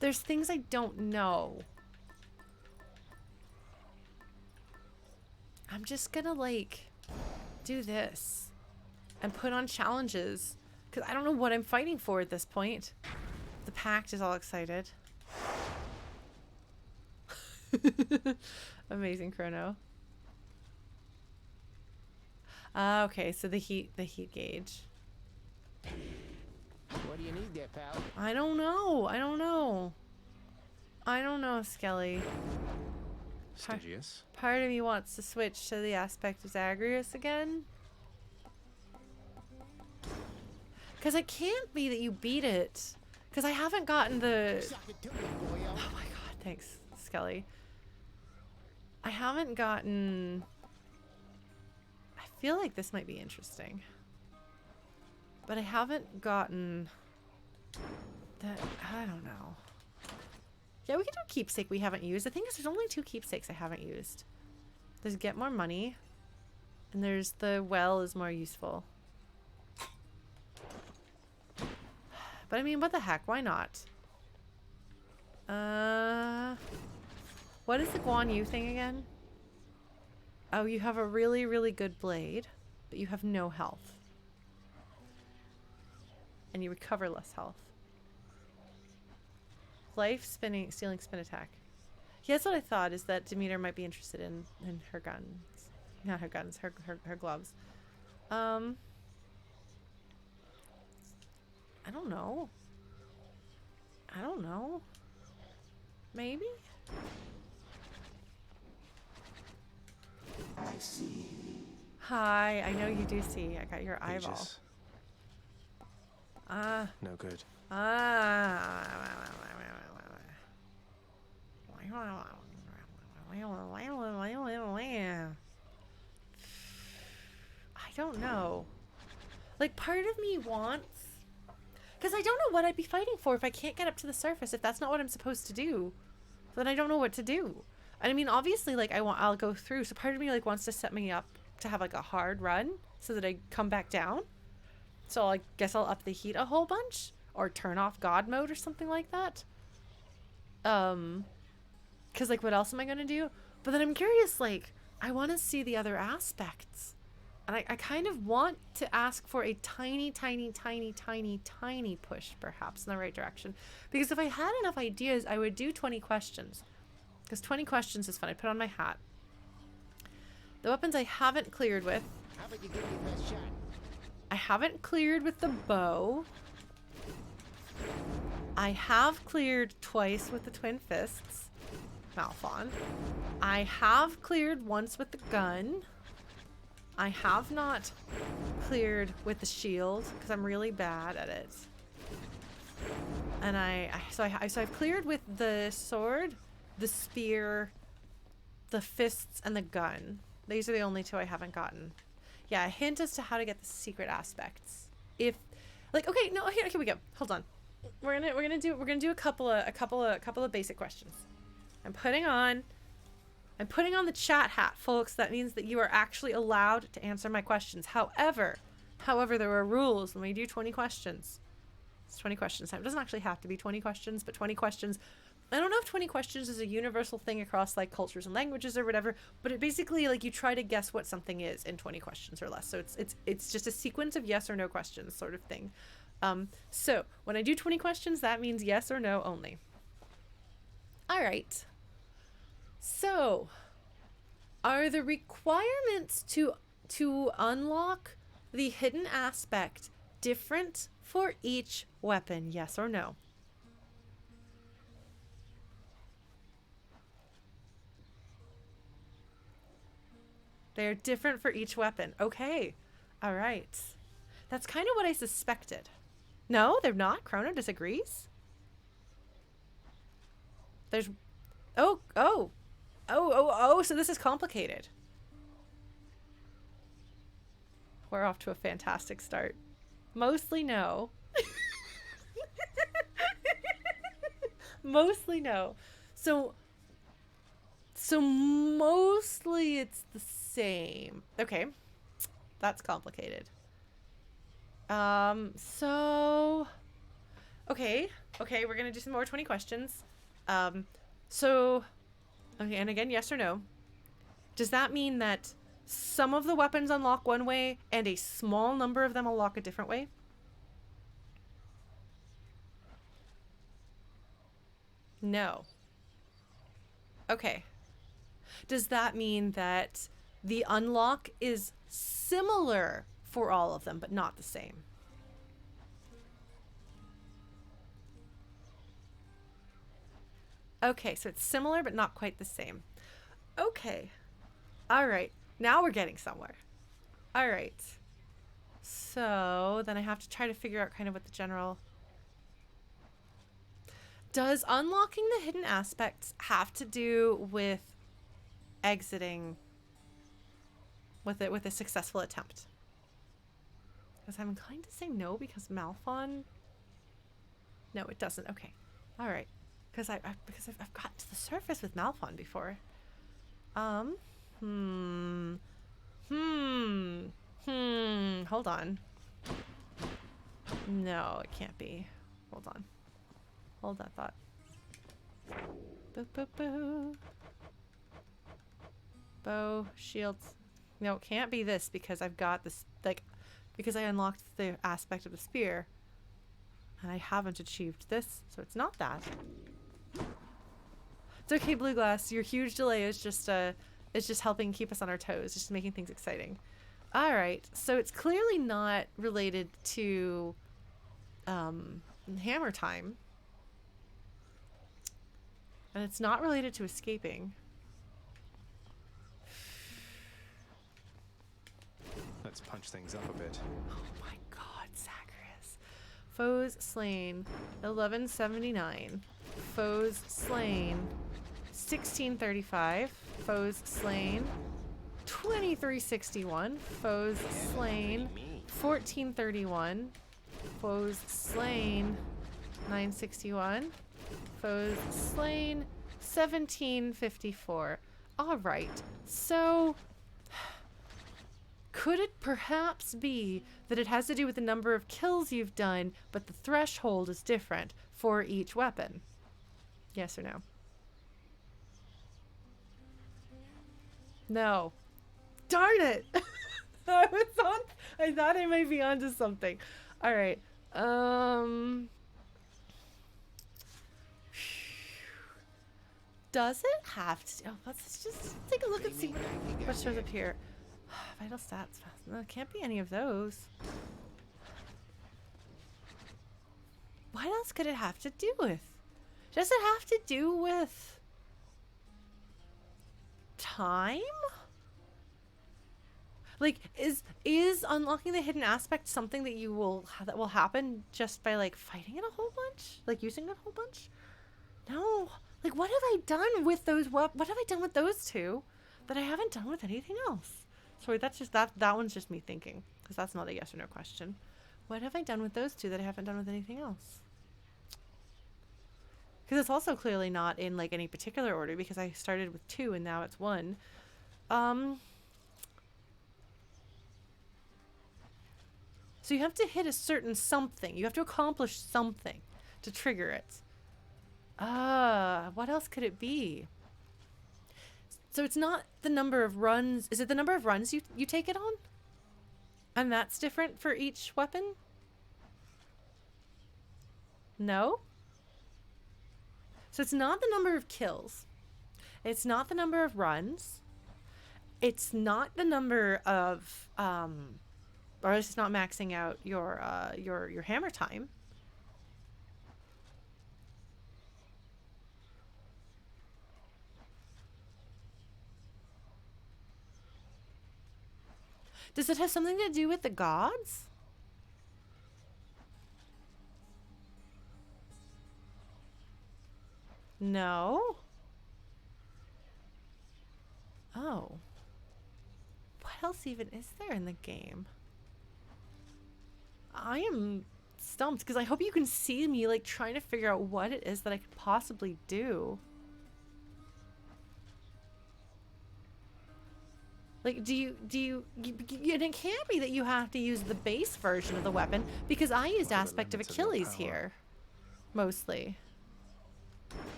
There's things I don't know. I'm just gonna like do this and put on challenges because I don't know what I'm fighting for at this point. The pact is all excited. Amazing chrono. Okay, so the heat gauge. What do you need there, pal? I don't know, Skelly. Stygius? Part of me wants to switch to the aspect of Zagreus again. Because it can't be that you beat it. Because I haven't gotten the... Oh my god, thanks, Skelly. I haven't gotten... I feel like this might be interesting. But I haven't gotten... that... I don't know. Yeah, we can do a keepsake we haven't used. The thing is, there's only 2 keepsakes I haven't used. There's get more money, and there's the well is more useful. But I mean, what the heck? Why not? What is the Guan Yu thing again? Oh, you have a really, really good blade, but you have no health. And you recover less health. Life, spinning, stealing, spin attack. Yeah, that's what I thought, is that Demeter might be interested in her guns. Not her guns, her gloves. I don't know. I don't know. Maybe? I see. Hi, I know you do see. I got your eyeball. Aegis. No good. I don't know. Like, part of me wants... Because I don't know what I'd be fighting for if I can't get up to the surface. If that's not what I'm supposed to do, then I don't know what to do. And I mean, obviously, like, I'll go through. So part of me, like, wants to set me up to have, like, a hard run so that I come back down. So I guess I'll up the heat a whole bunch. Or turn off God mode or something like that. Because, like, what else am I going to do? But then I'm curious, like, I want to see the other aspects. And I kind of want to ask for a tiny, tiny, tiny, tiny, tiny push, perhaps, in the right direction. Because if I had enough ideas, I would do 20 questions. Because 20 questions is fun. I put on my hat. The weapons I haven't cleared with. How about you give me your best shot? I haven't cleared with the bow. I have cleared twice with the twin fists. Malphon. I have cleared once with the gun. I have not cleared with the shield because I'm really bad at it. And so I've cleared with the sword, the spear, the fists, and the gun. These are the only two I haven't gotten. Yeah, a hint as to how to get the secret aspects. If, like, okay, no, here we go. Hold on. We're gonna do a couple of basic questions. I'm putting on the chat hat, folks. That means that you are actually allowed to answer my questions. However, there are rules when we do 20 questions. It's 20 questions. It doesn't actually have to be 20 questions, but 20 questions. I don't know if 20 questions is a universal thing across, like, cultures and languages or whatever, but it basically, like, you try to guess what something is in 20 questions or less. So it's just a sequence of yes or no questions sort of thing. So when I do 20 questions, that means yes or no only. All right. So, are the requirements to unlock the hidden aspect different for each weapon? Yes or no? They're different for each weapon. Okay. All right. That's kind of what I suspected. No, they're not. Chrono disagrees. There's... Oh, so this is complicated. We're off to a fantastic start. Mostly no. Mostly no. So mostly it's the same. Okay. That's complicated. Okay, we're gonna do some more 20 questions. Okay, and again, yes or no. Does that mean that some of the weapons unlock one way and a small number of them unlock a different way? No. Okay. Does that mean that the unlock is similar for all of them, but not the same? Okay, so it's similar, but not quite the same. Okay. All right. Now we're getting somewhere. All right. So then I have to try to figure out kind of what the general... Does unlocking the hidden aspects have to do with exiting with a successful attempt? Because I'm inclined to say no, because Malphon... No, it doesn't. Okay. All right. Because I've gotten to the surface with Malphon before. Hold on. No, it can't be. Hold on. Hold that thought. Boo, boo, boo. Bow, shields. No, it can't be this because I've got this, like, because I unlocked the aspect of the spear. And I haven't achieved this, so it's not that. It's okay, Blue Glass. Your huge delay is just helping keep us on our toes, just making things exciting. All right, so it's clearly not related to hammer time, and it's not related to escaping. Let's punch things up a bit. Oh my God, Zagreus. Foes slain, 1179. Foes slain, 1635. Foes slain, 2361. Foes slain, 1431. Foes slain, 961. Foes slain, 1754. All right, so could it perhaps be that it has to do with the number of kills you've done, but the threshold is different for each weapon? Yes or no? No. Darn it! I thought I might be onto something. All right. Does it have to? Oh, let's just take a look and see what shows up here. Vital stats. No, it can't be any of those. What else could it have to do with? Does it have to do with time? Like, is unlocking the hidden aspect something that that will happen just by like fighting it a whole bunch, like using it a whole bunch? No. Like, what have I done with those? What have I done with those two that I haven't done with anything else? Sorry, that's just that one's just me thinking, because that's not a yes or no question. What have I done with those two that I haven't done with anything else? Because it's also clearly not in like any particular order, because I started with 2 and now it's 1. So you have to hit a certain something. You have to accomplish something to trigger it. What else could it be? So it's not the number of runs. Is it the number of runs you take it on? And that's different for each weapon? No? So it's not the number of kills. It's not the number of runs. It's not the number of or it's not maxing out your hammer time. Does it have something to do with the gods? No. Oh. What else even is there in the game? I am stumped because I hope you can see me like trying to figure out what it is that I could possibly do. Like, do you, and it can't be that you have to use the base version of the weapon, because I used Aspect of Achilles here, mostly.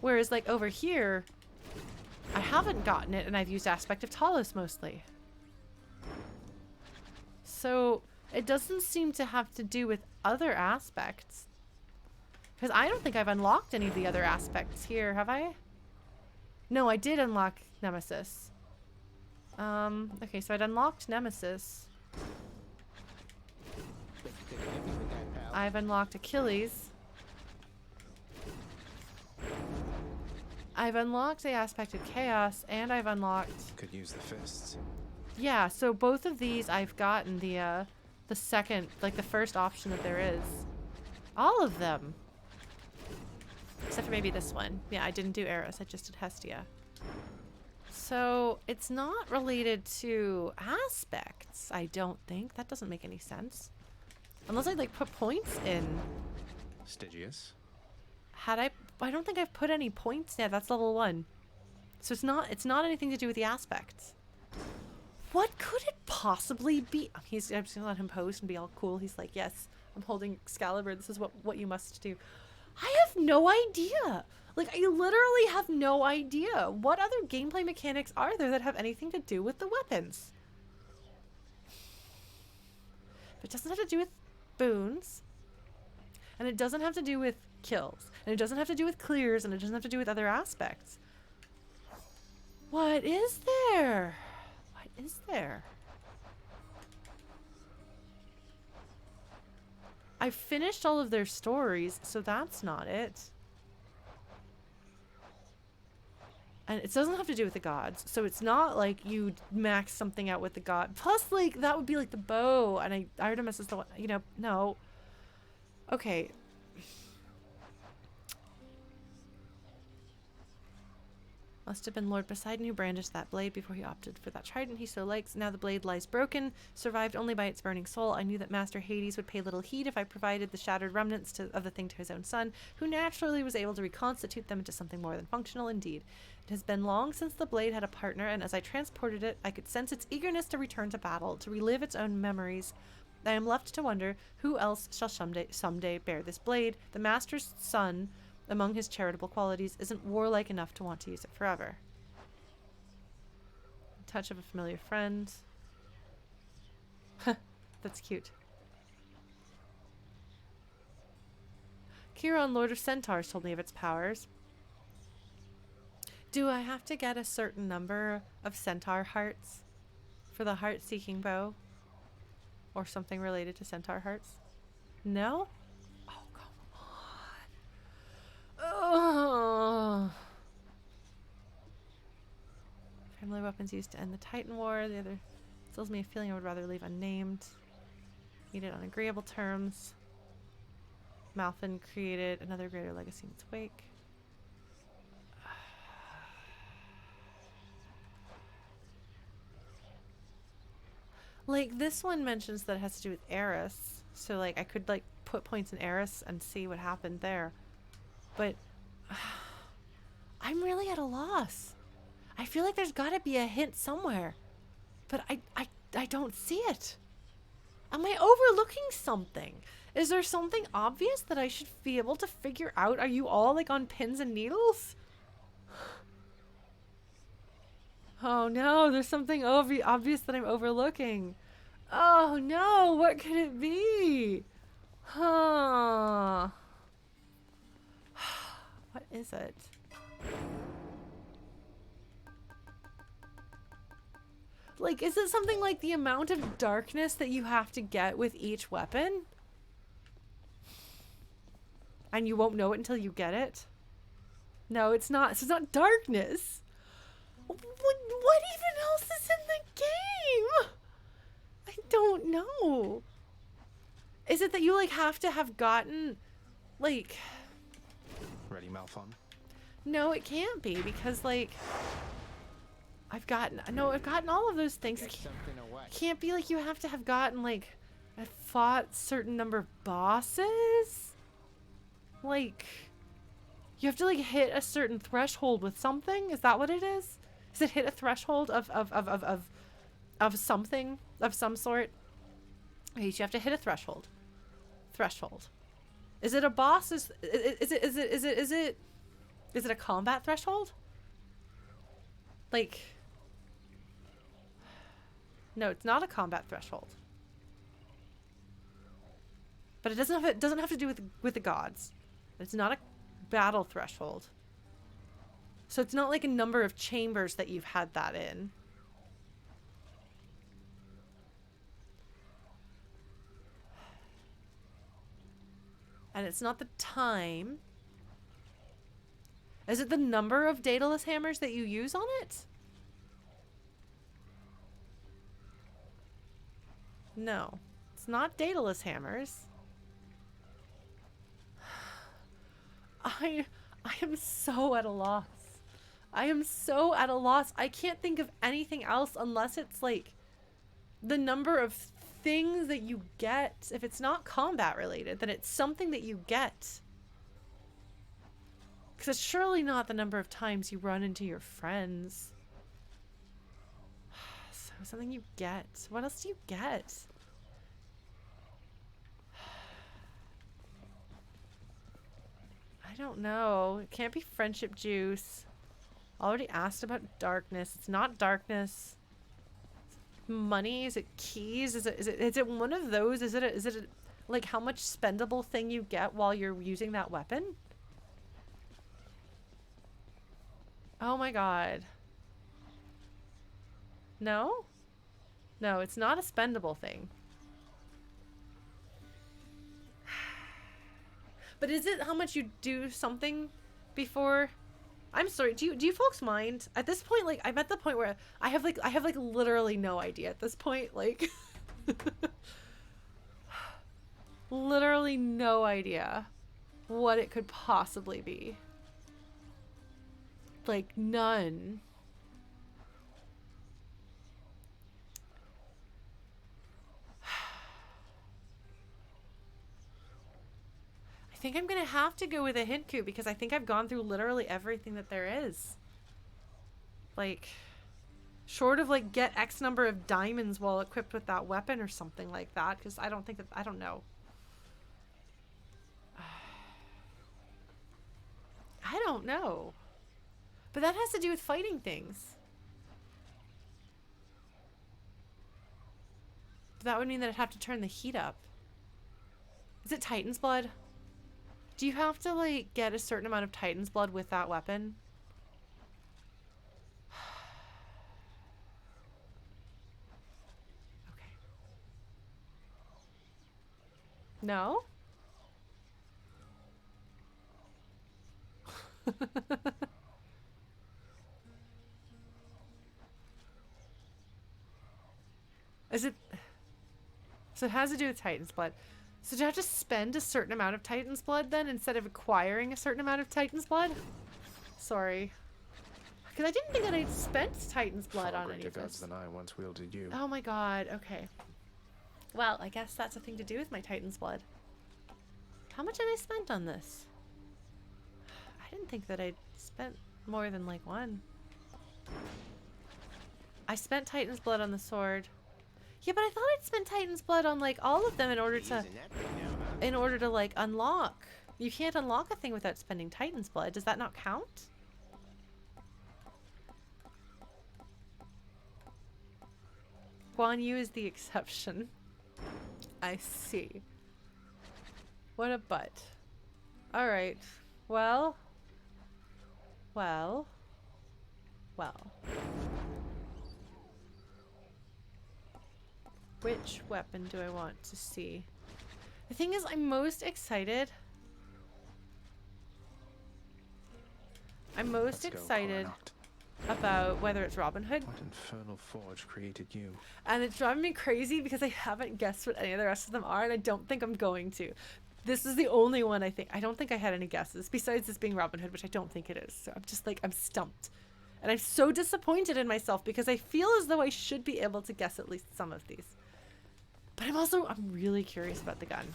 Whereas, like, over here, I haven't gotten it, and I've used Aspect of Talos mostly. So, it doesn't seem to have to do with other aspects. Because I don't think I've unlocked any of the other aspects here, have I? No, I did unlock Nemesis. Okay, so I'd unlocked Nemesis. I've unlocked Achilles. I've unlocked the Aspect of Chaos, and I've unlocked... Could use the fists. Yeah, so both of these I've gotten the second, like the first option that there is. All of them. Except for maybe this one. Yeah, I didn't do Eros, I just did Hestia. So, it's not related to aspects, I don't think. That doesn't make any sense. Unless I, like, put points in. Stygius? I don't think I've put any points yet. That's level 1. So it's not anything to do with the aspects. What could it possibly be? I'm just gonna let him post and be all cool. He's like, yes, I'm holding Excalibur. This is what you must do. I have no idea. Like, I literally have no idea. What other gameplay mechanics are there that have anything to do with the weapons? It doesn't have to do with boons. And it doesn't have to do with kills. And it doesn't have to do with clears. And it doesn't have to do with other aspects. What is there? What is there? I finished all of their stories, so that's not it. And it doesn't have to do with the gods, so it's not like you max something out with the god. Plus, like, that would be like the bow, and Artemis is the one, you know, no. Okay. Must have been Lord Poseidon who brandished that blade before he opted for that trident he so likes. Now the blade lies broken, survived only by its burning soul. I knew that Master Hades would pay little heed if I provided the shattered remnants of the thing to his own son, who naturally was able to reconstitute them into something more than functional indeed. It has been long since the blade had a partner, and as I transported it, I could sense its eagerness to return to battle, to relive its own memories. I am left to wonder who else shall someday bear this blade. The Master's son, among his charitable qualities, isn't warlike enough to want to use it forever. Touch of a familiar friend. That's cute. Chiron, Lord of Centaurs, told me of its powers. Do I have to get a certain number of centaur hearts for the heart-seeking bow? Or something related to centaur hearts? No? Oh, come on. Oh. Family weapons used to end the Titan War. The other fills me a feeling I would rather leave unnamed. Needed on agreeable terms. Malfin created another greater legacy in its wake. Like, this one mentions that it has to do with Eris. So, like, I could, like, put points in Eris and see what happened there. But I'm really at a loss. I feel like there's got to be a hint somewhere. But I don't see it. Am I overlooking something? Is there something obvious that I should be able to figure out? Are you all, like, on pins and needles? Oh no, there's something obvious that I'm overlooking. Oh no, what could it be? Huh. What is it? Like, is it something like the amount of darkness that you have to get with each weapon? And you won't know it until you get it? No, it's not. It's not darkness. What even else is in the game? I don't know. Is it that you, like, have to have gotten, like... Ready, Malphon? No, it can't be, because, like... I've gotten all of those things. It can't be like you have to have gotten, like... I fought a certain number of bosses? Like... You have to, like, hit a certain threshold with something? Is that what it is? Does it hit a threshold of something of some sort? Okay, so you have to hit a threshold. Threshold. Is it a boss? Is it a combat threshold? Like, no, it's not a combat threshold. But it doesn't have to do with the gods. It's not a battle threshold. So it's not like a number of chambers that you've had that in. And it's not the time. Is it the number of Daedalus hammers that you use on it? No. It's not Daedalus hammers. I am so at a loss. I am so at a loss. I can't think of anything else unless it's like the number of things that you get. If it's not combat related, then it's something that you get. Because it's surely not the number of times you run into your friends. So something you get. What else do you get? I don't know. It can't be friendship juice. Already asked about darkness. It's not darkness. Money? Is it keys? Is it one of those? Is it like how much spendable thing you get while you're using that weapon? Oh my god. No? No, it's not a spendable thing. But is it how much you do something before? I'm sorry, do you folks mind? At this point, like, I'm at the point where I have like literally no idea at this point, like literally no idea what it could possibly be. Like, none. I think I'm gonna have to go with a hint coup because I think I've gone through literally everything that there is. Like, short of like get X number of diamonds while equipped with that weapon or something like that, because I don't think that, I don't know. I don't know. But that has to do with fighting things. That would mean that I'd have to turn the heat up. Is it Titan's blood? Do you have to, like, get a certain amount of Titan's blood with that weapon? Okay. No? Is it... So it has to do with Titan's blood. So do you have to spend a certain amount of Titan's blood then instead of acquiring a certain amount of Titan's blood? Sorry. Because I didn't think that I'd spent Titan's blood on any of this. Than I once wielded you. Oh my god, okay. Well, I guess that's a thing to do with my Titan's blood. How much have I spent on this? I didn't think that I'd spent more than like one. I spent Titan's blood on the sword. Yeah, but I thought I'd spent Titan's blood on like all of them in order to like unlock. You can't unlock a thing without spending Titan's blood. Does that not count? Guan Yu is the exception. I see. What a butt. Alright. Well. Well. Well. Which weapon do I want to see? The thing is, I'm most excited. I'm most excited about whether it's Robin Hood. What infernal forge created you? And it's driving me crazy because I haven't guessed what any of the rest of them are, and I don't think I'm going to. This is the only one I think. I don't think I had any guesses besides this being Robin Hood, which I don't think it is. So I'm just like, I'm stumped. And I'm so disappointed in myself because I feel as though I should be able to guess at least some of these. But I'm really curious about the gun.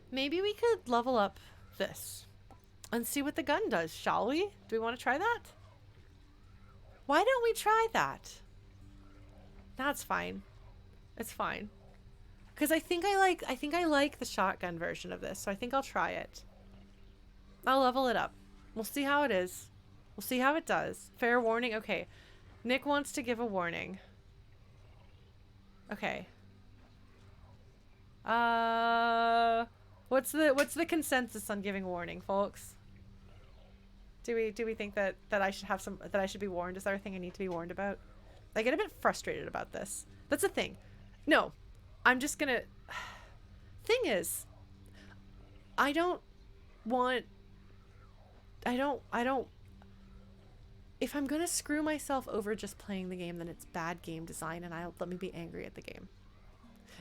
Maybe we could level up this and see what the gun does, shall we? Do we want to try that? Why don't we try that? That's fine. It's fine. Because I think I like the shotgun version of this, so I think I'll try it. I'll level it up. We'll see how it is. We'll see how it does. Fair warning. Okay. Nick wants to give a warning. Okay. What's the consensus on giving a warning, folks? Do we think that I should be warned? Is there a thing I need to be warned about? I get a bit frustrated about this. That's the thing. No. I'm just gonna... Thing is, I don't... If I'm gonna screw myself over just playing the game, then it's bad game design, and let me be angry at the game.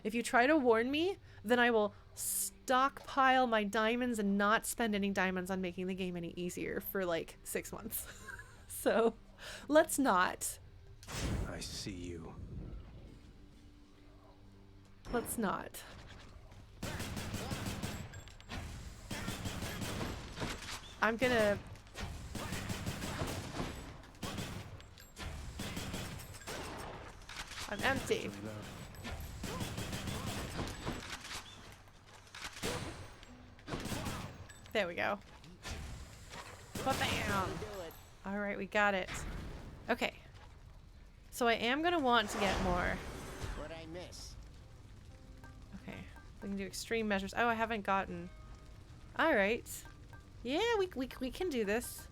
If you try to warn me, then I will stockpile my diamonds and not spend any diamonds on making the game any easier for like 6 months. So, let's not. I see you. Let's not. I'm gonna... I'm empty. There we go. Bam! Alright, we got it. Okay. So I am gonna want to get more. What'd I miss? Okay. We can do extreme measures. Oh, I haven't gotten... Alright. Yeah, we can do this.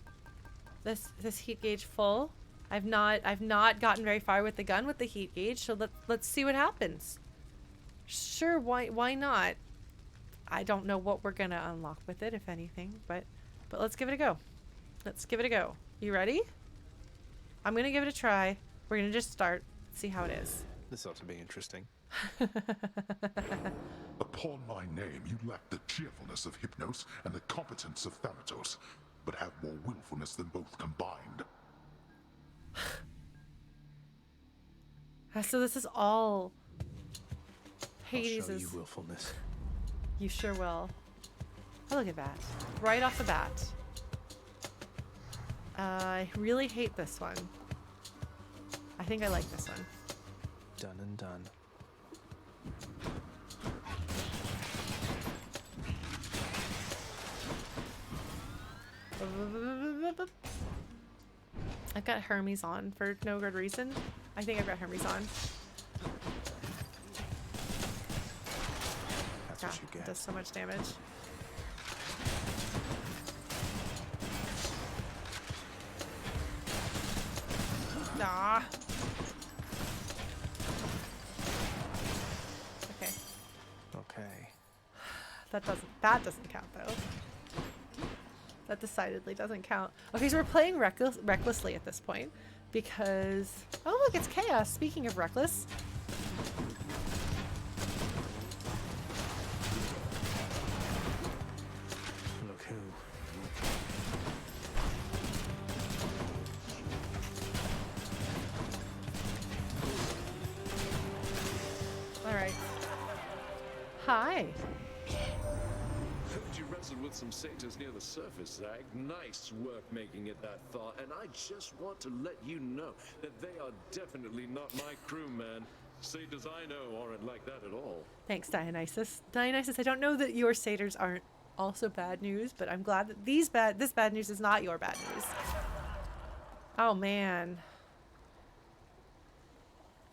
This heat gauge full. I've not gotten very far with the gun with the heat gauge, so let's see what happens. Sure, why not? I don't know what we're gonna unlock with it, if anything, but let's give it a go. Let's give it a go. You ready? I'm gonna give it a try. We're gonna just start, see how it is. This ought to be interesting. Upon my name, you lack the cheerfulness of Hypnos and the competence of Thanatos, but have more willfulness than both combined. So this is all Hades' I'll show you willfulness. You sure will. Oh, look at that. Right off the bat. I really hate this one. I think I like this one. Done and done. I've got Hermes on for no good reason. I think I've got Hermes on. That's God, what you it get. does so much damage. Ah. Okay. Okay. That doesn't count though. That decidedly doesn't count. Okay, so we're playing recklessly at this point because... Oh, look, it's Chaos. Speaking of reckless. Look who. All right. Hi. Heard you wrestled with some satyrs near the surface, Zag. Nice work making it that far, and I just want to let you know that they are definitely not my crew, man. Satyrs I know aren't like that at all. Thanks, Dionysus. Dionysus, I don't know that your satyrs aren't also bad news, but I'm glad that this bad news is not your bad news. Oh, man.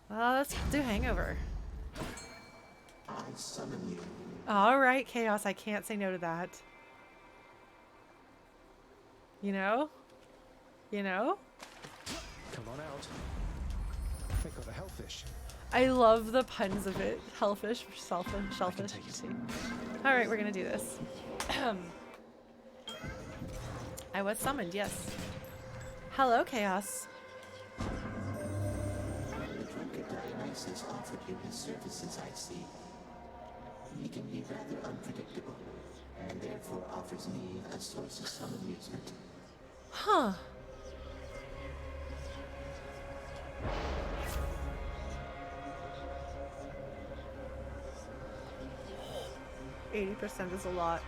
Let's do Hangover. I summon you. All right, Chaos. I can't say no to that. You know? You know? Come on out. They got a hellfish. I love the puns of it. Hellfish, shellfish. All right, we're gonna do this. I was summoned, yes. Hello, Chaos. The drunkard Dionysus offered you his services, I see. He can be rather unpredictable, and therefore offers me a source of some amusement. Huh. %80 is a lot.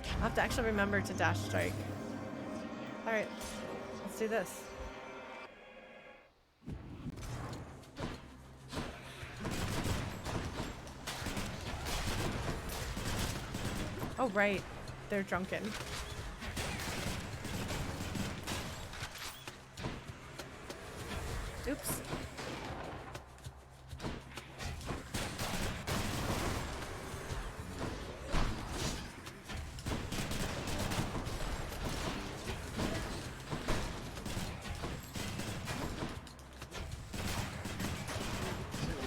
I have to actually remember to dash strike. Alright, let's do this. Oh right, they're drunken. Oops.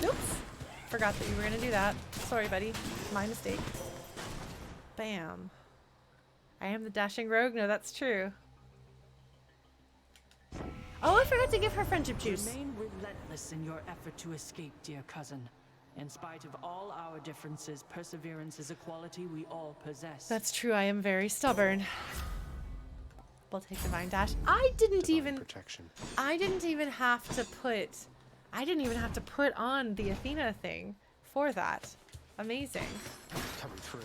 Oops. Forgot that you were gonna do that. Sorry, buddy. My mistake. Bam. I am the dashing rogue? No, that's true. Oh, I forgot to give her friendship juice. Remain relentless in your effort to escape, dear cousin. In spite of all our differences, perseverance is a quality we all possess. That's true. I am very stubborn. We'll take Divine Dash. I didn't even have to put on the Athena thing for that. Amazing. Coming through.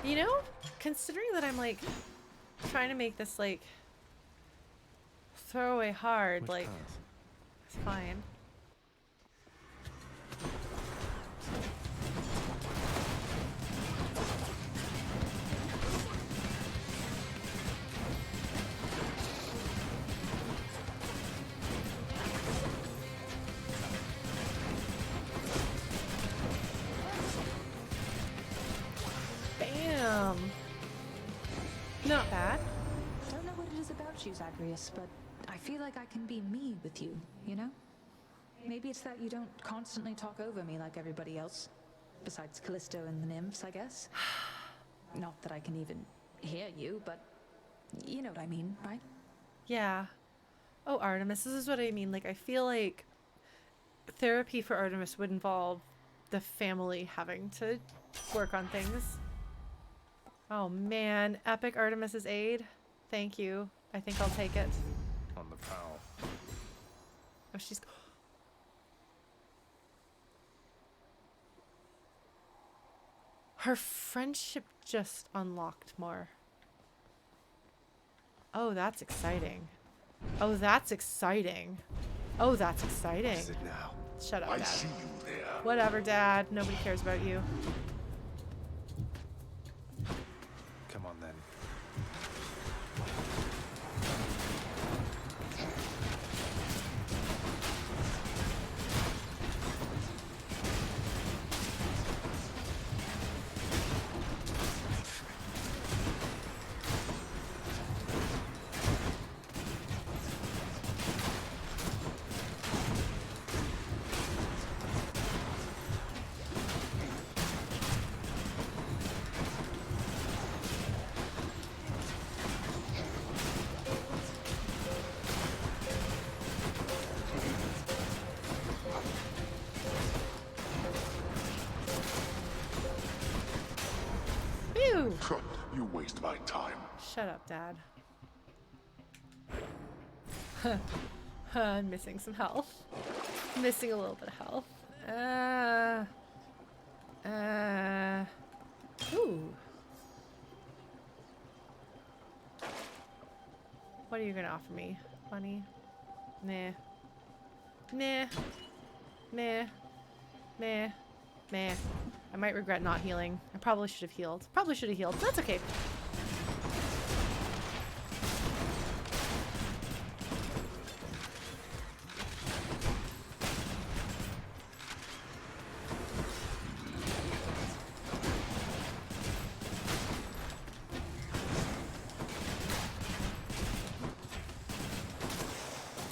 You know, considering that I'm like trying to make this like throwaway hard, Which like path? it's fine. Bam! Not bad. Don't know what it is about you, Zagreus, but I feel like I can be me with you, you know? Maybe it's that you don't constantly talk over me like everybody else. Besides Callisto and the nymphs, I guess. Not that I can even hear you, but you know what I mean, right? Yeah. Oh, Artemis, this is what I mean. Like, I feel like therapy for Artemis would involve the family having to work on things. Oh man, epic Artemis's aid. Thank you. I think I'll take it. On the prowl. Oh, she's... Her friendship just unlocked more. Oh, that's exciting. Oh, that's exciting. Oh, that's exciting. What is it now? Shut up, I Dad. see you there. Whatever, Dad. Nobody cares about you. Come on then. Phew! You waste my time. Shut up, Dad. I'm missing some health. Missing a little bit of health. Ooh. What are you gonna offer me, bunny? Nah. Nah. Nah. Nah. Nah. I might regret not healing. I probably should have healed. Probably should have healed. That's okay.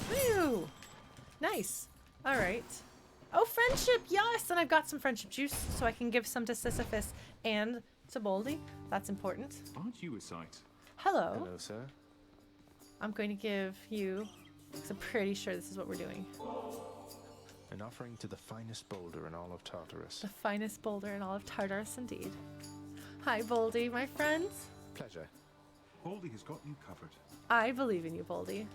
Woo! Nice. All right. Oh, friendship, yes! And I've got some friendship juice, so I can give some to Sisyphus and to Bouldy. That's important. Aren't you a sight? Hello. Hello, sir. I'm going to give you, because I'm pretty sure this is what we're doing. An offering to the finest boulder in all of Tartarus. The finest boulder in all of Tartarus, indeed. Hi, Bouldy, my friends. Pleasure. Bouldy has got you covered. I believe in you, Bouldy.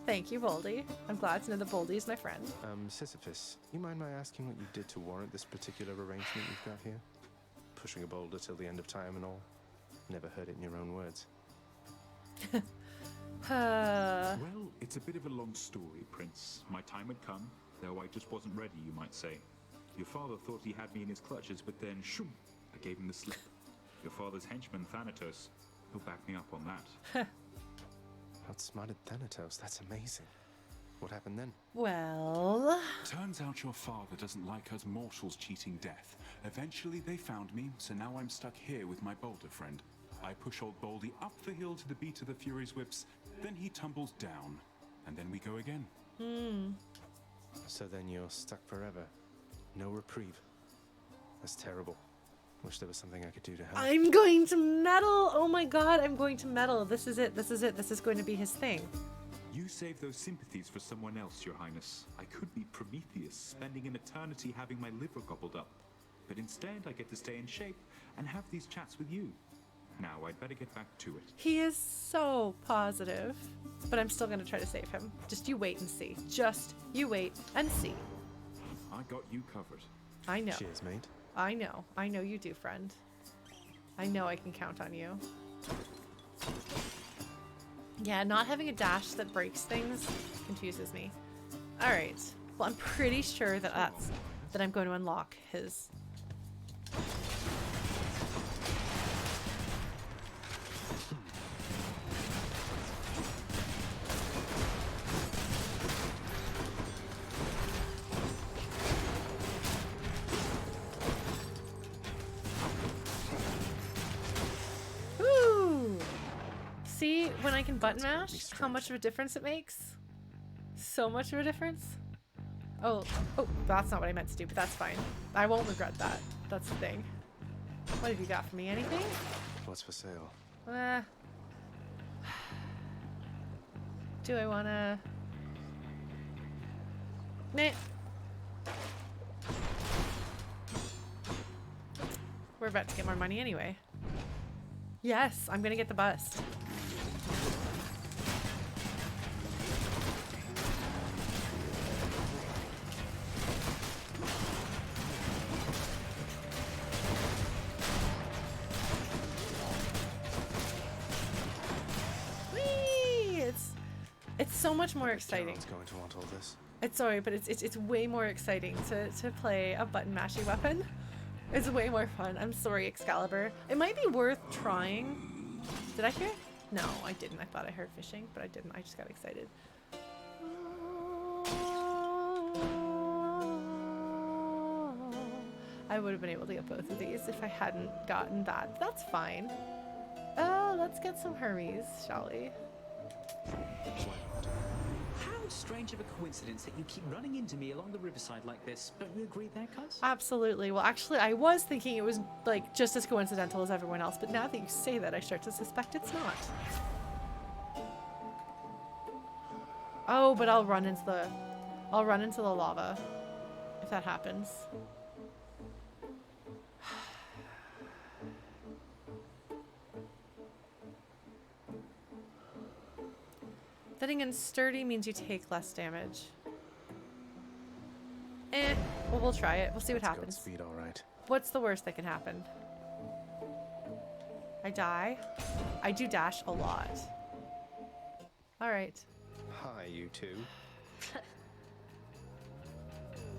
Thank you, Bouldy. I'm glad to know that Bouldy is my friend. Sisyphus, you mind my asking what you did to warrant this particular arrangement you've got here? Pushing a boulder till the end of time and all? Never heard it in your own words. Well, it's a bit of a long story, Prince. My time had come, though I just wasn't ready, you might say. Your father thought he had me in his clutches, but then, shoom, I gave him the slip. Your father's henchman, Thanatos, he'll back me up on that. Outsmarted Thanatos, that's amazing. What happened then? Well... Turns out your father doesn't like us mortals cheating death. Eventually they found me, so now I'm stuck here with my boulder friend. I push old Bouldy up the hill to the beat of the Furies' whips, then he tumbles down, and then we go again. So then you're stuck forever. No reprieve. That's terrible. Wish there was something I could do to help. I'm going to meddle! Oh my god, I'm going to meddle. This is it. This is it. This is going to be his thing. You save those sympathies for someone else, Your Highness. I could be Prometheus, spending an eternity having my liver gobbled up. But instead, I get to stay in shape and have these chats with you. Now, I'd better get back to it. He is so positive. But I'm still going to try to save him. Just you wait and see. Just you wait and see. I got you covered. I know. Cheers, mate. I know. I know you do, friend. I know I can count on you. Yeah, not having a dash that breaks things confuses me. Alright. Well, I'm pretty sure that I'm going to unlock his... Woo! See, when I can button mash, how much of a difference it makes? So much of a difference. Oh, that's not what I meant to do, but that's fine. I won't regret that. That's the thing. What have you got for me? Anything? What's for sale? Do I wanna... Nah. We're about to get more money anyway. Yes, I'm gonna get the bust. It's so much more exciting. Going to want all this. It's way more exciting to play a button mashy weapon. It's way more fun. I'm sorry, Excalibur. It might be worth trying. Did I hear? No, I didn't. I thought I heard fishing, but I didn't. I just got excited. I would have been able to get both of these if I hadn't gotten that. That's fine. Let's get some Hermes, shall we? How strange of a coincidence that you keep running into me along the riverside like this. Don't you agree there, cuz? Absolutely. Well, actually, I was thinking it was like just as coincidental as everyone else, but now that you say that, I start to suspect it's not. Oh, but I'll run into the lava if that happens. Thinning and sturdy means you take less damage. Well, we'll try it. We'll see what happens. Speed, all right. What's the worst that can happen? I die. I do dash a lot. All right. Hi, you two.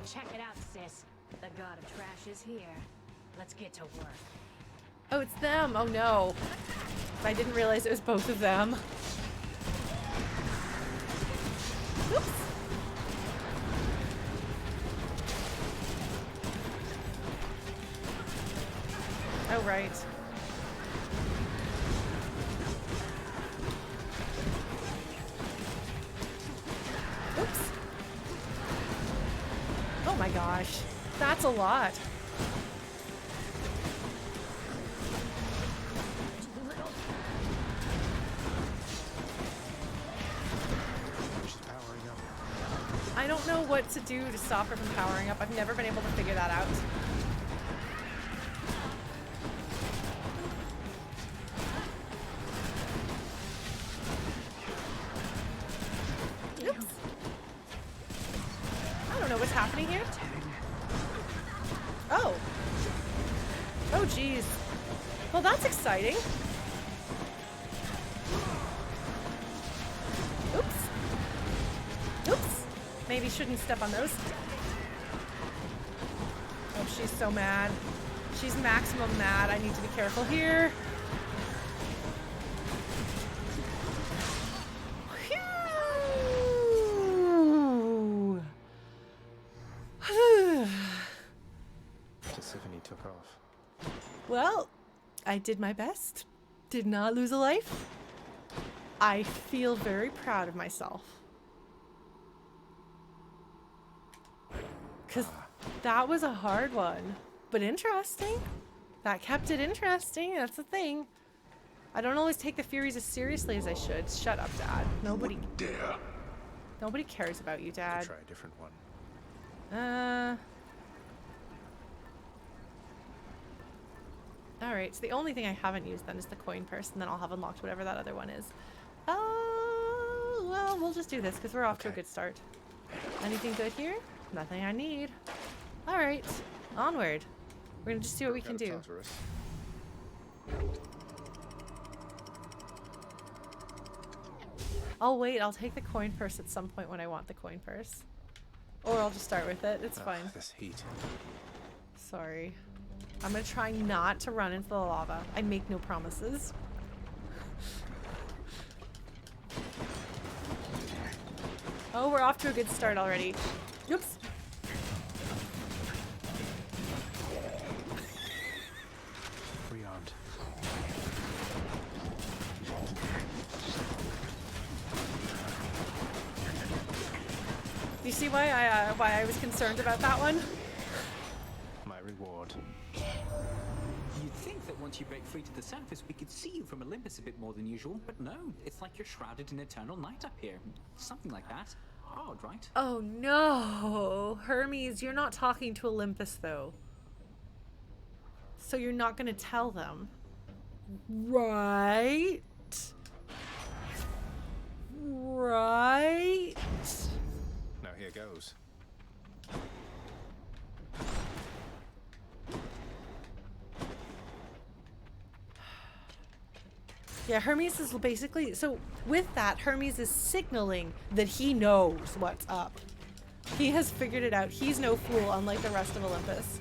Check it out, sis. The god of trash is here. Let's get to work. Oh, it's them. Oh no. I didn't realize it was both of them. Oops. Oh, right. Oops. Oh my gosh. That's a lot. I don't know what to do to stop her from powering up. I've never been able to figure that out. Oops. I don't know what's happening here. Oh. Oh, geez. Well, that's exciting. Oops. Oops. Maybe shouldn't step on those. Oh, she's so mad. She's maximum mad. I need to be careful here. Persephone took off. Well, I did my best. Did not lose a life. I feel very proud of myself. Because that was a hard one, but interesting. That kept it interesting. That's the thing. I don't always take the Furies as seriously as I should. Shut up, Dad. Nobody dare. Nobody cares about you, Dad. Try a different one. Alright, so the only thing I haven't used then is the coin purse, and then I'll have unlocked whatever that other one is. Oh, well, we'll just do this because we're off to a good start. Anything good here? Nothing I need. Alright, onward. We're gonna just see what we can do. Tartarus. I'll wait. I'll take the coin purse at some point when I want the coin purse. Or I'll just start with it. It's fine. This heat. Sorry. I'm gonna try not to run into the lava. I make no promises. Oh, we're off to a good start already. Oops. Rearmed. You see why I was concerned about that one? My reward. You'd think that once you break free to the surface, we could see you from Olympus a bit more than usual, but no, it's like you're shrouded in eternal night up here. Something like that. Odd, right? Oh no, Hermes, you're not talking to Olympus though. So you're not gonna tell them. Right? Right? Now here goes. Yeah, Hermes is basically, so with that, Hermes is signaling that he knows what's up. He has figured it out. He's no fool, unlike the rest of Olympus.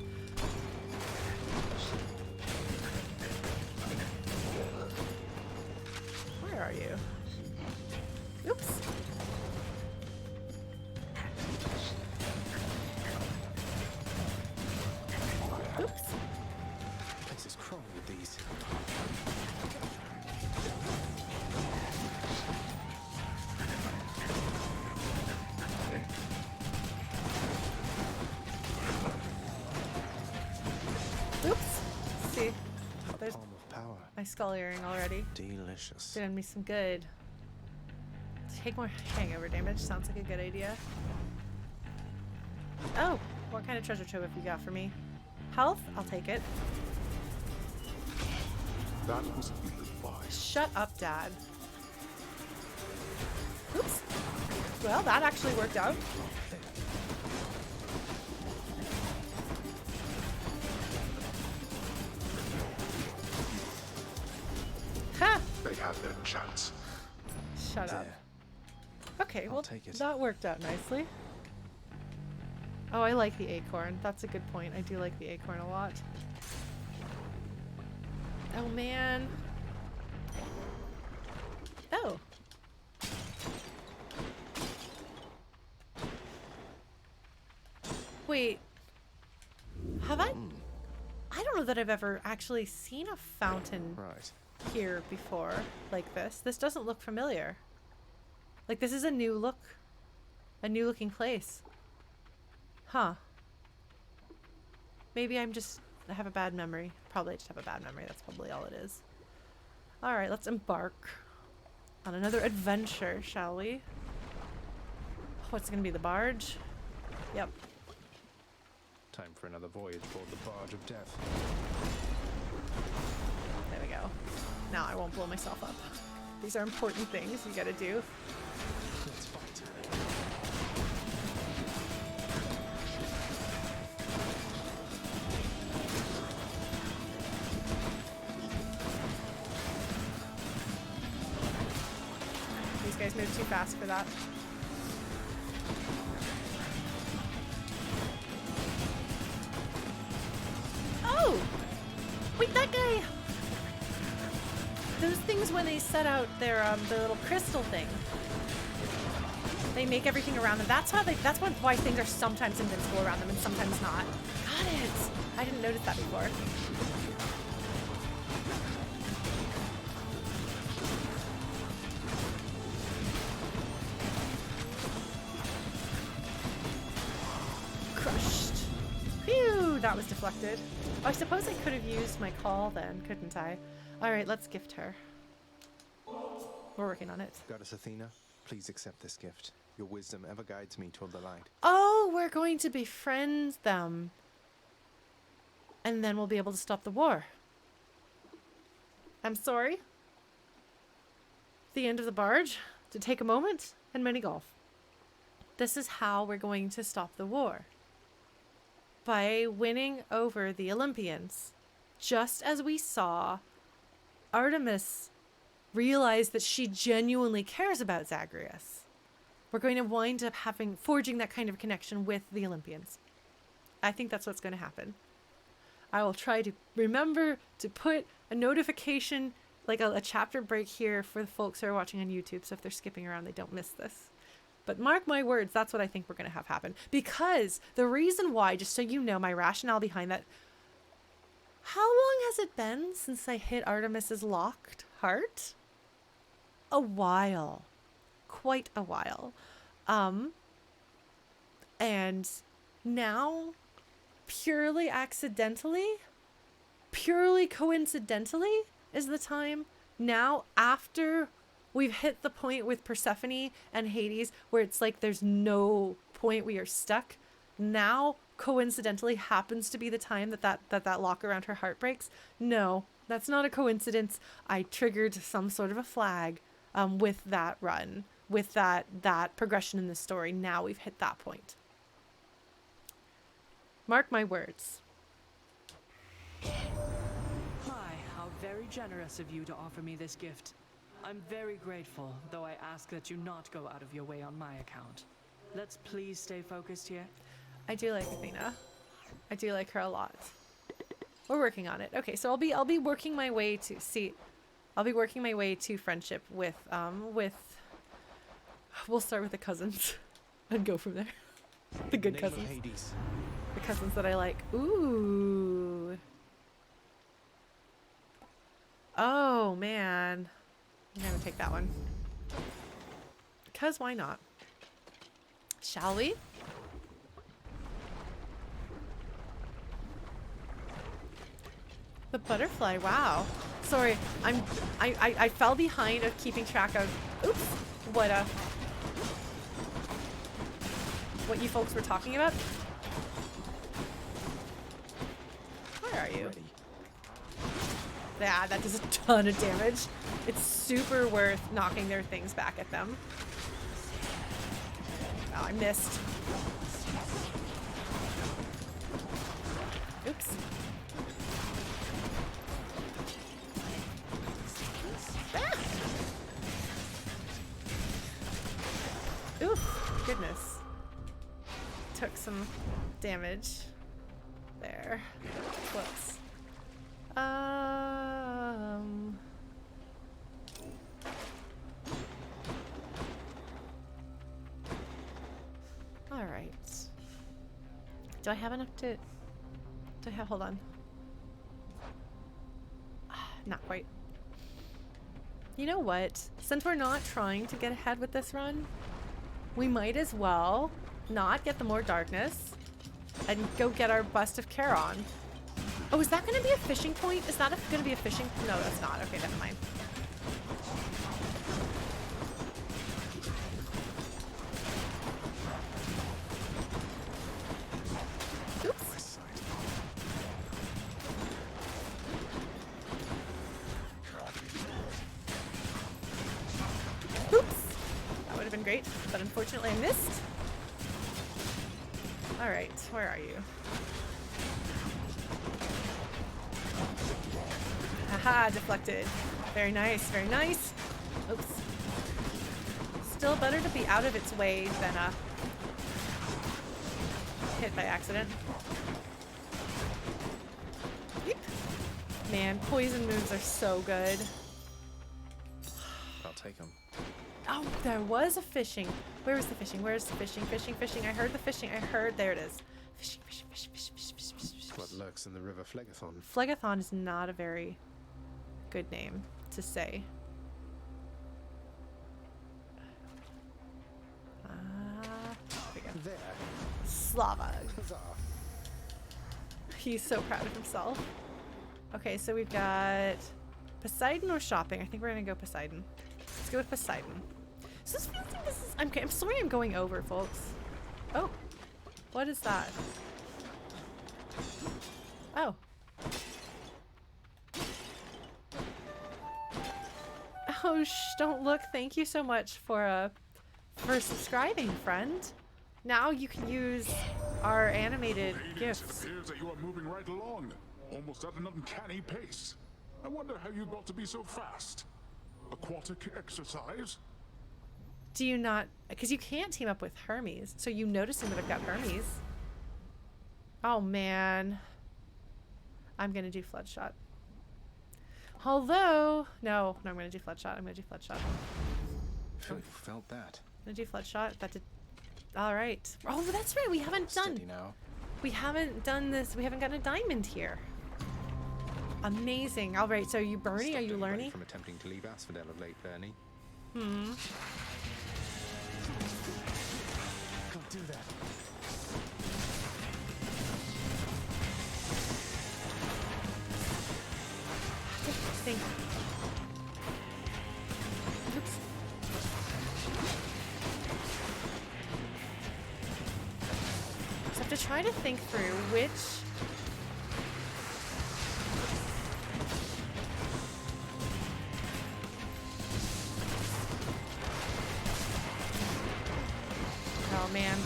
Where are you? Oops. Oops. The place is crawling with these. Oops. See, there's Palm of power. my skull earring already. Delicious. Doing me some good. Take more hangover damage. Sounds like a good idea. Oh, what kind of treasure trove have you got for me? Health? I'll take it. That was ill-advised. Shut up, Dad. Oops. Well, that actually worked out. Ha! They had their chance. Shut up. Okay, I'll well, take it. that worked out nicely. Oh, I like the acorn. That's a good point. I do like the acorn a lot. Oh, man. Oh. Wait. Have I? I don't know that I've ever actually seen a fountain here before like this. This doesn't look familiar. Like, this is a new look. A new looking place. Huh. Maybe I have a bad memory. Probably just have a bad memory. That's probably all it is. Alright, let's embark on another adventure, shall we? What's it gonna be, the barge? Yep. Time for another voyage aboard the barge of death. There we go. Now I won't blow myself up. These are important things you gotta do. Let's fight. These guys move too fast for that. Oh! Wait, that guy! Those things when they set out their little crystal thing. They make everything around them. That's why things are sometimes invincible around them and sometimes not. Got it! I didn't notice that before. Crushed. Phew, that was deflected. Oh, I suppose I could have used my call then, couldn't I? Alright, let's gift her. We're working on it. Goddess Athena, please accept this gift. Your wisdom ever guides me toward the light. Oh, we're going to befriend them. And then we'll be able to stop the war. I'm sorry. The end of the barge. To take a moment and minigolf. This is how we're going to stop the war. by winning over the Olympians. Just as we saw Artemis realize that she genuinely cares about Zagreus. We're going to wind up forging that kind of connection with the Olympians. I think that's what's going to happen. I will try to remember to put a notification, like a chapter break here for the folks who are watching on YouTube, so if they're skipping around, they don't miss this. But mark my words, that's what I think we're going to have happen. Because the reason why, just so you know, my rationale behind that, how long has it been since I hit Artemis's locked heart? A while. Quite a while. And now, purely accidentally, purely coincidentally, is the time now after we've hit the point with Persephone and Hades where it's like there's no point, we are stuck. Now, coincidentally, happens to be the time that lock around her heart breaks. No, that's not a coincidence. I triggered some sort of a flag with that run, with that progression in the story. Now we've hit that point. Mark my words. Hi, how very generous of you to offer me this gift. I'm very grateful, though I ask that you not go out of your way on my account. Let's please stay focused here. I do like Athena. I do like her a lot. We're working on it. Okay, so I'll be working my way to I'll be working my way to friendship with we'll start with the cousins and go from there. The good cousins. The cousins that I like. Ooh. Oh man. I'm gonna take that one. Because why not? Shall we? The butterfly, wow. Sorry, I fell behind of keeping track of, oops, what you folks were talking about. Where are you? Yeah, that does a ton of damage. It's super worth knocking their things back at them. Oh, I missed. Oops. Ah! Oof, goodness. Took some damage there. Whoops. All right. Do I have enough to... hold on. Not quite. You know what? Since we're not trying to get ahead with this run, we might as well not get the more darkness and go get our bust of Charon. Oh, is that going to be a fishing point? Is that going to be a fishing? No, that's not. Okay, never mind. Oops. Oops. That would have been great, but unfortunately I missed. All right, where are you? Haha, deflected. Very nice, very nice. Oops. Still better to be out of its way than hit by accident. Yeep. Man, poison moves are so good. I'll take them. Oh, there was a fishing. Where is the fishing? Where is the fishing? Fishing, fishing. I heard the fishing. I heard. There it is. Fishing, fishing, fishing, fishing, fishing, fishing, fishing. What lurks in the river Phlegathon? Phlegathon is not a very good name to say. There. Slava. He's so proud of himself. Okay, so we've got Poseidon or shopping. I think we're gonna go Poseidon. Let's go with Poseidon. So this feels like this is. I'm sorry I'm going over, folks. Oh, what is that? Oh. Oh, don't look. Thank you so much for subscribing, friend. Now you can use our animated Hades, gifts. it appears that you are moving right along, almost at an uncanny pace. I wonder how you got to be so fast. Aquatic exercise? Do you not? Because you can't team up with Hermes, so you noticing that I've got Hermes. Oh man. I'm gonna do flood shot. Although, no, I'm gonna do flood shot. I'm gonna do flood shot. Who felt that? I'm gonna do flood shot. That did. All right. Oh, that's right. We haven't done. Steady now. We haven't done this. We haven't got a diamond here. Amazing. All right. So you Bernie? Are you Lernie? From attempting to leave Asphodel of late, Lernie. Hmm. Don't do that. Think. Oops. So I have to try to think through which. Oh man.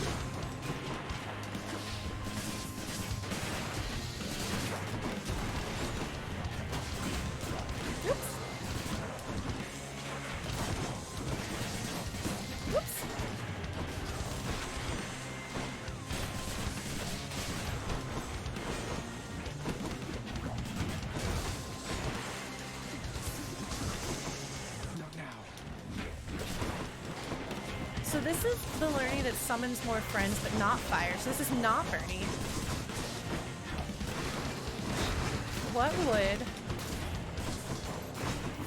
So this is the Lernie that summons more friends, but not fire. So this is not Bernie. What would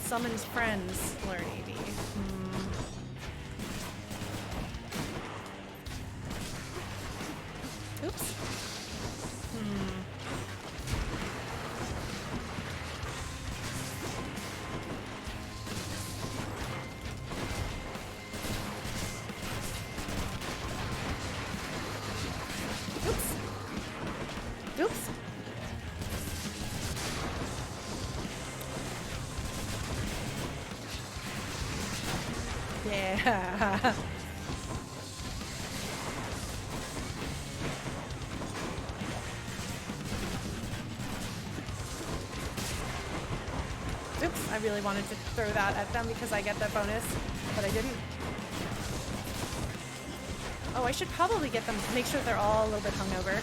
summons friends Lernie be? Oops. Oops. Yeah. Oops, I really wanted to throw that at them because I get that bonus, but I didn't. Oh, I should probably get them, make sure they're all a little bit hungover.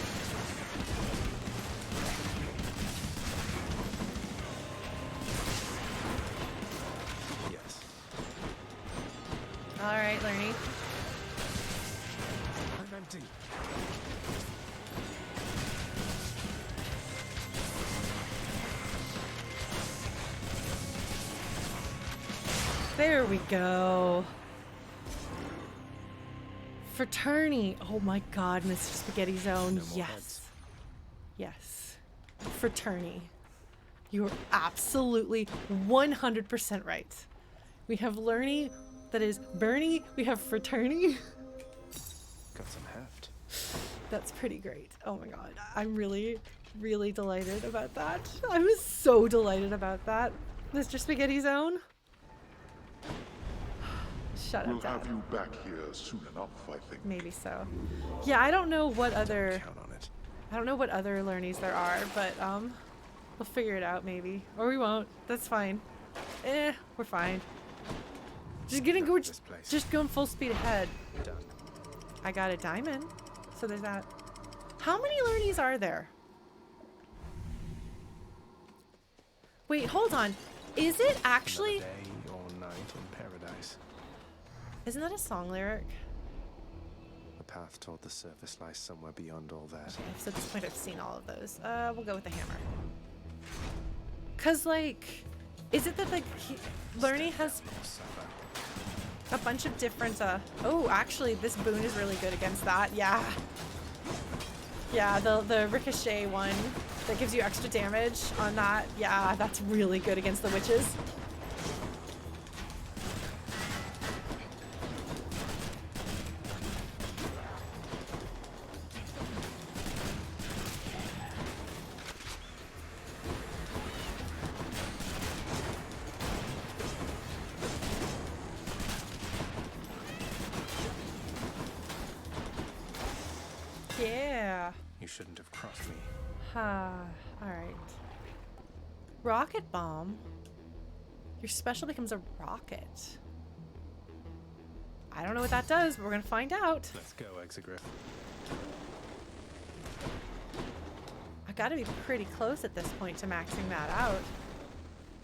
All right, Lernie. I'm empty. There we go. Fraternie. Oh my God, Mr. Spaghetti Zone. Yes. Yes. Fraternie. You're absolutely 100% right. We have Lernie. That is Bernie. We have Fraternie. Got some heft. That's pretty great. Oh my God. I'm really, really delighted about that. I was so delighted about that. Mr. Spaghetti Zone. Shut We'll up, Dad. have you back here soon enough, I think. Maybe so. Yeah, I don't know what other. Count on it. I don't know what other Lernies there are, but we'll figure it out maybe, or we won't. That's fine. We're fine. Just gonna go. Just going full speed ahead. Done. I got a diamond, so there's that. How many Lernies are there? Wait, hold on. Is it actually? Another day or night in paradise. Isn't that a song lyric? The path toward the surface lies somewhere beyond all that. Okay, so at this point I've seen all of those. We'll go with the hammer. Cause like, is it that like Lernie has a bunch of different? Oh, actually, this boon is really good against that. Yeah. Yeah, the ricochet one that gives you extra damage on that. Yeah, that's really good against the witches. Yeah. shouldn't have crossed me. Alright. Rocket bomb. Your special becomes a rocket. I don't know what that does, but we're gonna find out. Let's go, Exegriff. I gotta be pretty close at this point to maxing that out.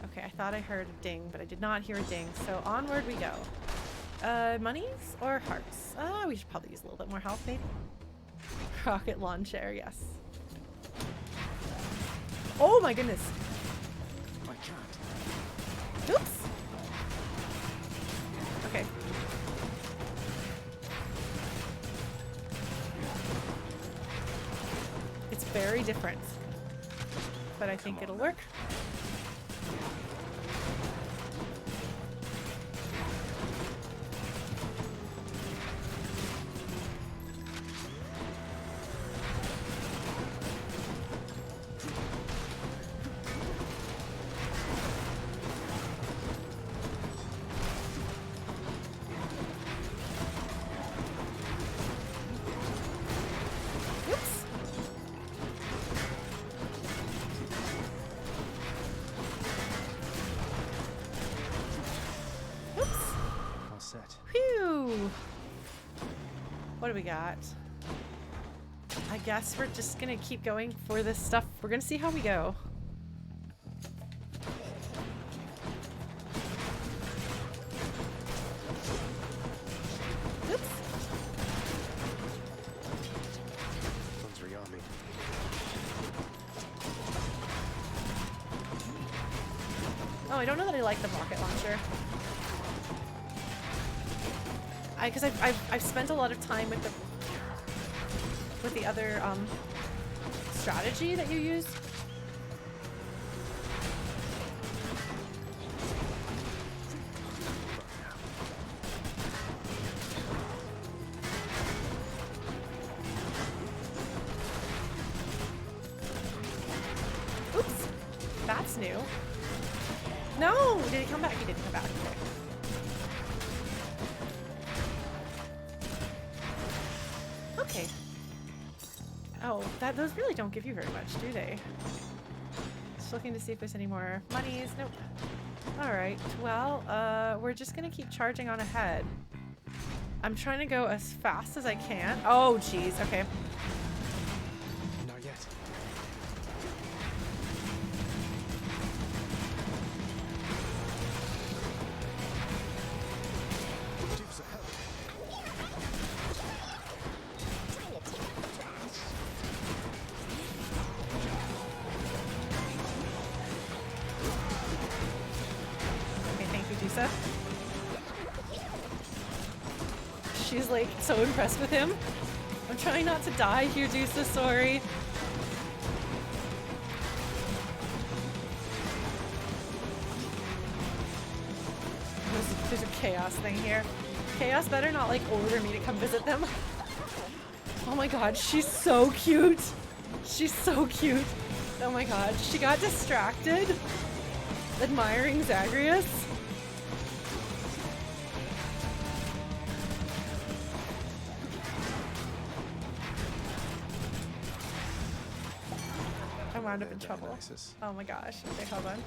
Okay, I thought I heard a ding, but I did not hear a ding, so onward we go. Monies or hearts? We should probably use a little bit more health, maybe. Rocket launcher, yes. Oh my goodness. I can't. Oops. Okay. It's very different, but I think it'll work. What do we got? I guess we're just gonna keep going for this stuff. We're gonna see how we go. Oops. One's Riami. Oh, I don't know that I like the rocket launcher. Because I've spent a lot of time with the other strategy that you use. Oops, that's new. No, did he come back? He didn't come back. Okay. Okay. Oh, those really don't give you very much, do they? Just looking to see if there's any more monies. Nope. Alright, well, we're just gonna keep charging on ahead. I'm trying to go as fast as I can. Oh, jeez, okay. Not yet. Dusa, help. Dusa. She's like so impressed with him. I'm trying not to die here, Dusa, sorry. There's a chaos thing here. Chaos better not like order me to come visit them. Oh my god, she's so cute. She's so cute. Oh my god, she got distracted admiring Zagreus. I wound up in trouble. Dionysus. Oh my gosh. Okay, hold on.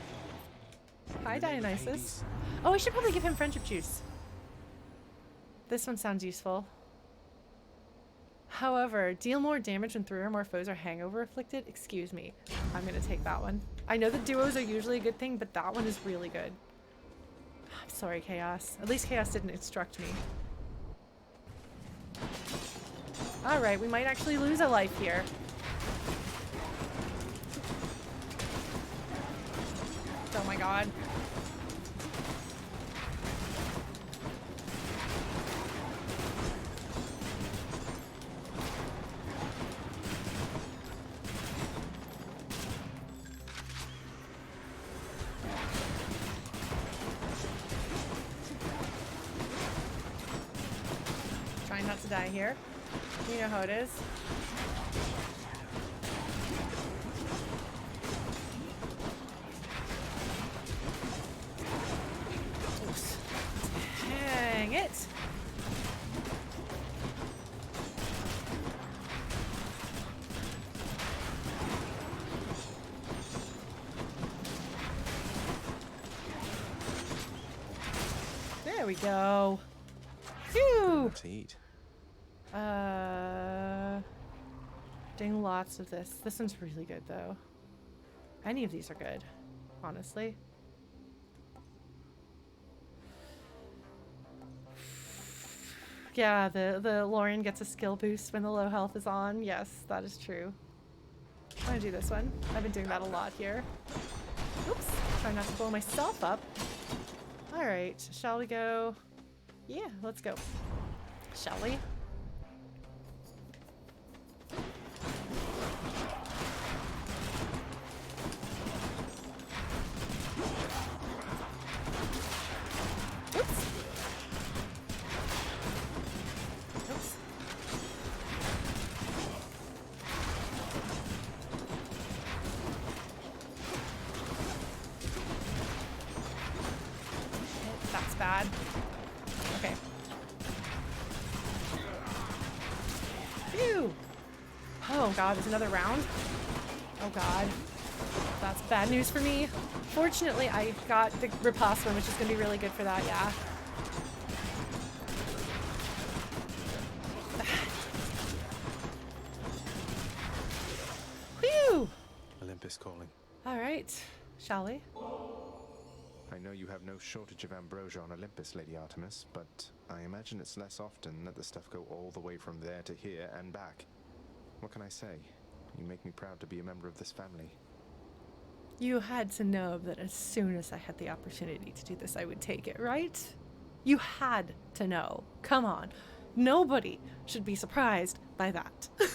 Hi, Dionysus. Oh, I should probably give him friendship juice. This one sounds useful. However, deal more damage when 3 or more foes are hangover afflicted. Excuse me. I'm gonna take that one. I know the duos are usually a good thing, but that one is really good. I'm sorry, Chaos. At least Chaos didn't instruct me. Alright, we might actually lose a life here. Oh my god. Trying not to die here. You know how it is. Dang it! There we go. Phew! To eat. Doing lots of this. This one's really good though. Any of these are good, honestly. Yeah, the Lorian gets a skill boost when the low health is on. Yes, that is true. I'm gonna do this one. I've been doing that a lot here. Oops, try not to blow myself up. Alright, shall we go? Yeah, let's go. Shall we? Oops. Oops. That's bad. Okay. Phew! Oh god, there's another round? Oh god. That's bad news for me. Fortunately, I got the riposte one, which is going to be really good for that, yeah. Whew! Olympus calling. Alright, shall we? I know you have no shortage of ambrosia on Olympus, Lady Artemis, but I imagine it's less often that the stuff go all the way from there to here and back. What can I say? You make me proud to be a member of this family. You had to know that as soon as I had the opportunity to do this, I would take it, right? You had to know. Come on. Nobody should be surprised by that. I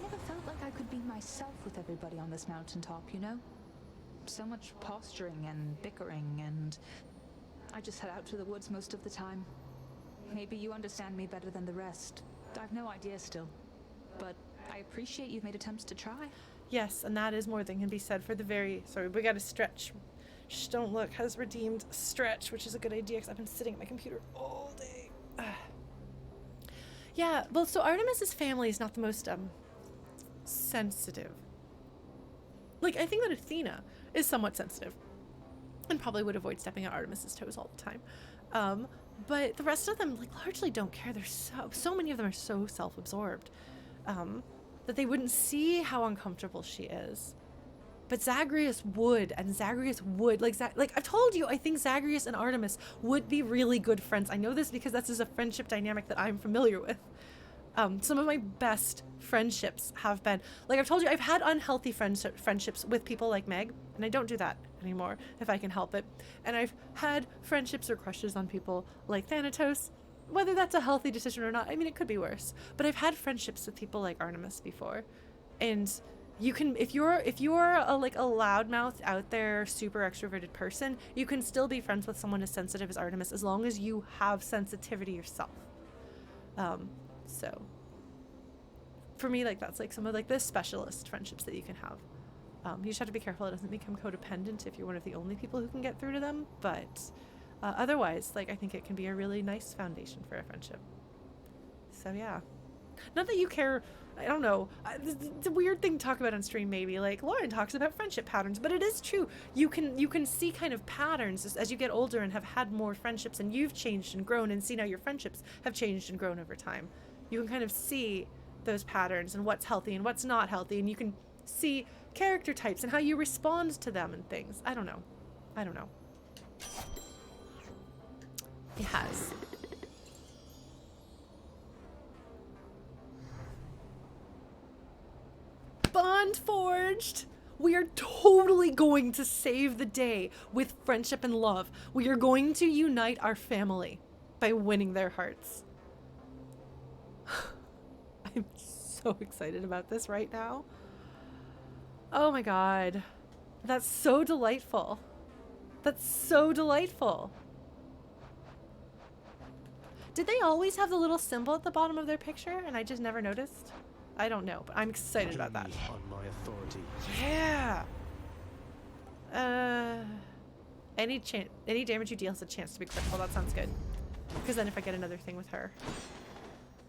never felt like I could be myself with everybody on this mountaintop, you know? So much posturing and bickering, and I just head out to the woods most of the time. Maybe you understand me better than the rest. I've no idea still, but I appreciate you've made attempts to try. Yes, and that is more than can be said for the very... Sorry, we got to stretch. Shh, don't look. Has redeemed stretch, which is a good idea because I've been sitting at my computer all day. Yeah, well, so Artemis's family is not the most sensitive. Like, I think that Athena is somewhat sensitive and probably would avoid stepping on Artemis's toes all the time. But the rest of them, like, largely don't care. They're so many of them are so self-absorbed that they wouldn't see how uncomfortable she is. But Zagreus would, and Zagreus would, like I've told you, I think Zagreus and Artemis would be really good friends. I know this because this is a friendship dynamic that I'm familiar with. Some of my best friendships have been, like I've told you, I've had unhealthy friendships with people like Meg, and I don't do that anymore if I can help it. And I've had friendships or crushes on people like Thanatos, whether that's a healthy decision or not. I mean, it could be worse. But I've had friendships with people like Artemis before, and you can, if you're a loudmouth out there, super extroverted person, you can still be friends with someone as sensitive as Artemis as long as you have sensitivity yourself. So for me, like, that's like some of like the specialist friendships that you can have. You just have to be careful it doesn't become codependent if you're one of the only people who can get through to them. But otherwise, like, I think it can be a really nice foundation for a friendship. So yeah, not that you care. I don't know. It's a weird thing to talk about on stream, maybe. Like, Lauren talks about friendship patterns, but it is true. You can see kind of patterns as you get older and have had more friendships, and you've changed and grown, and see now your friendships have changed and grown over time. You can kind of see those patterns and what's healthy and what's not healthy, and you can see character types and how you respond to them and things. I don't know. Yes. Bond forged! We are totally going to save the day with friendship and love. We are going to unite our family by winning their hearts. I'm so excited about this right now. Oh my god. That's so delightful. That's so delightful. Did they always have the little symbol at the bottom of their picture and I just never noticed? I don't know, but I'm excited about that. On my authority. Yeah. Any damage you deal has a chance to be critical. That sounds good. Because then if I get another thing with her.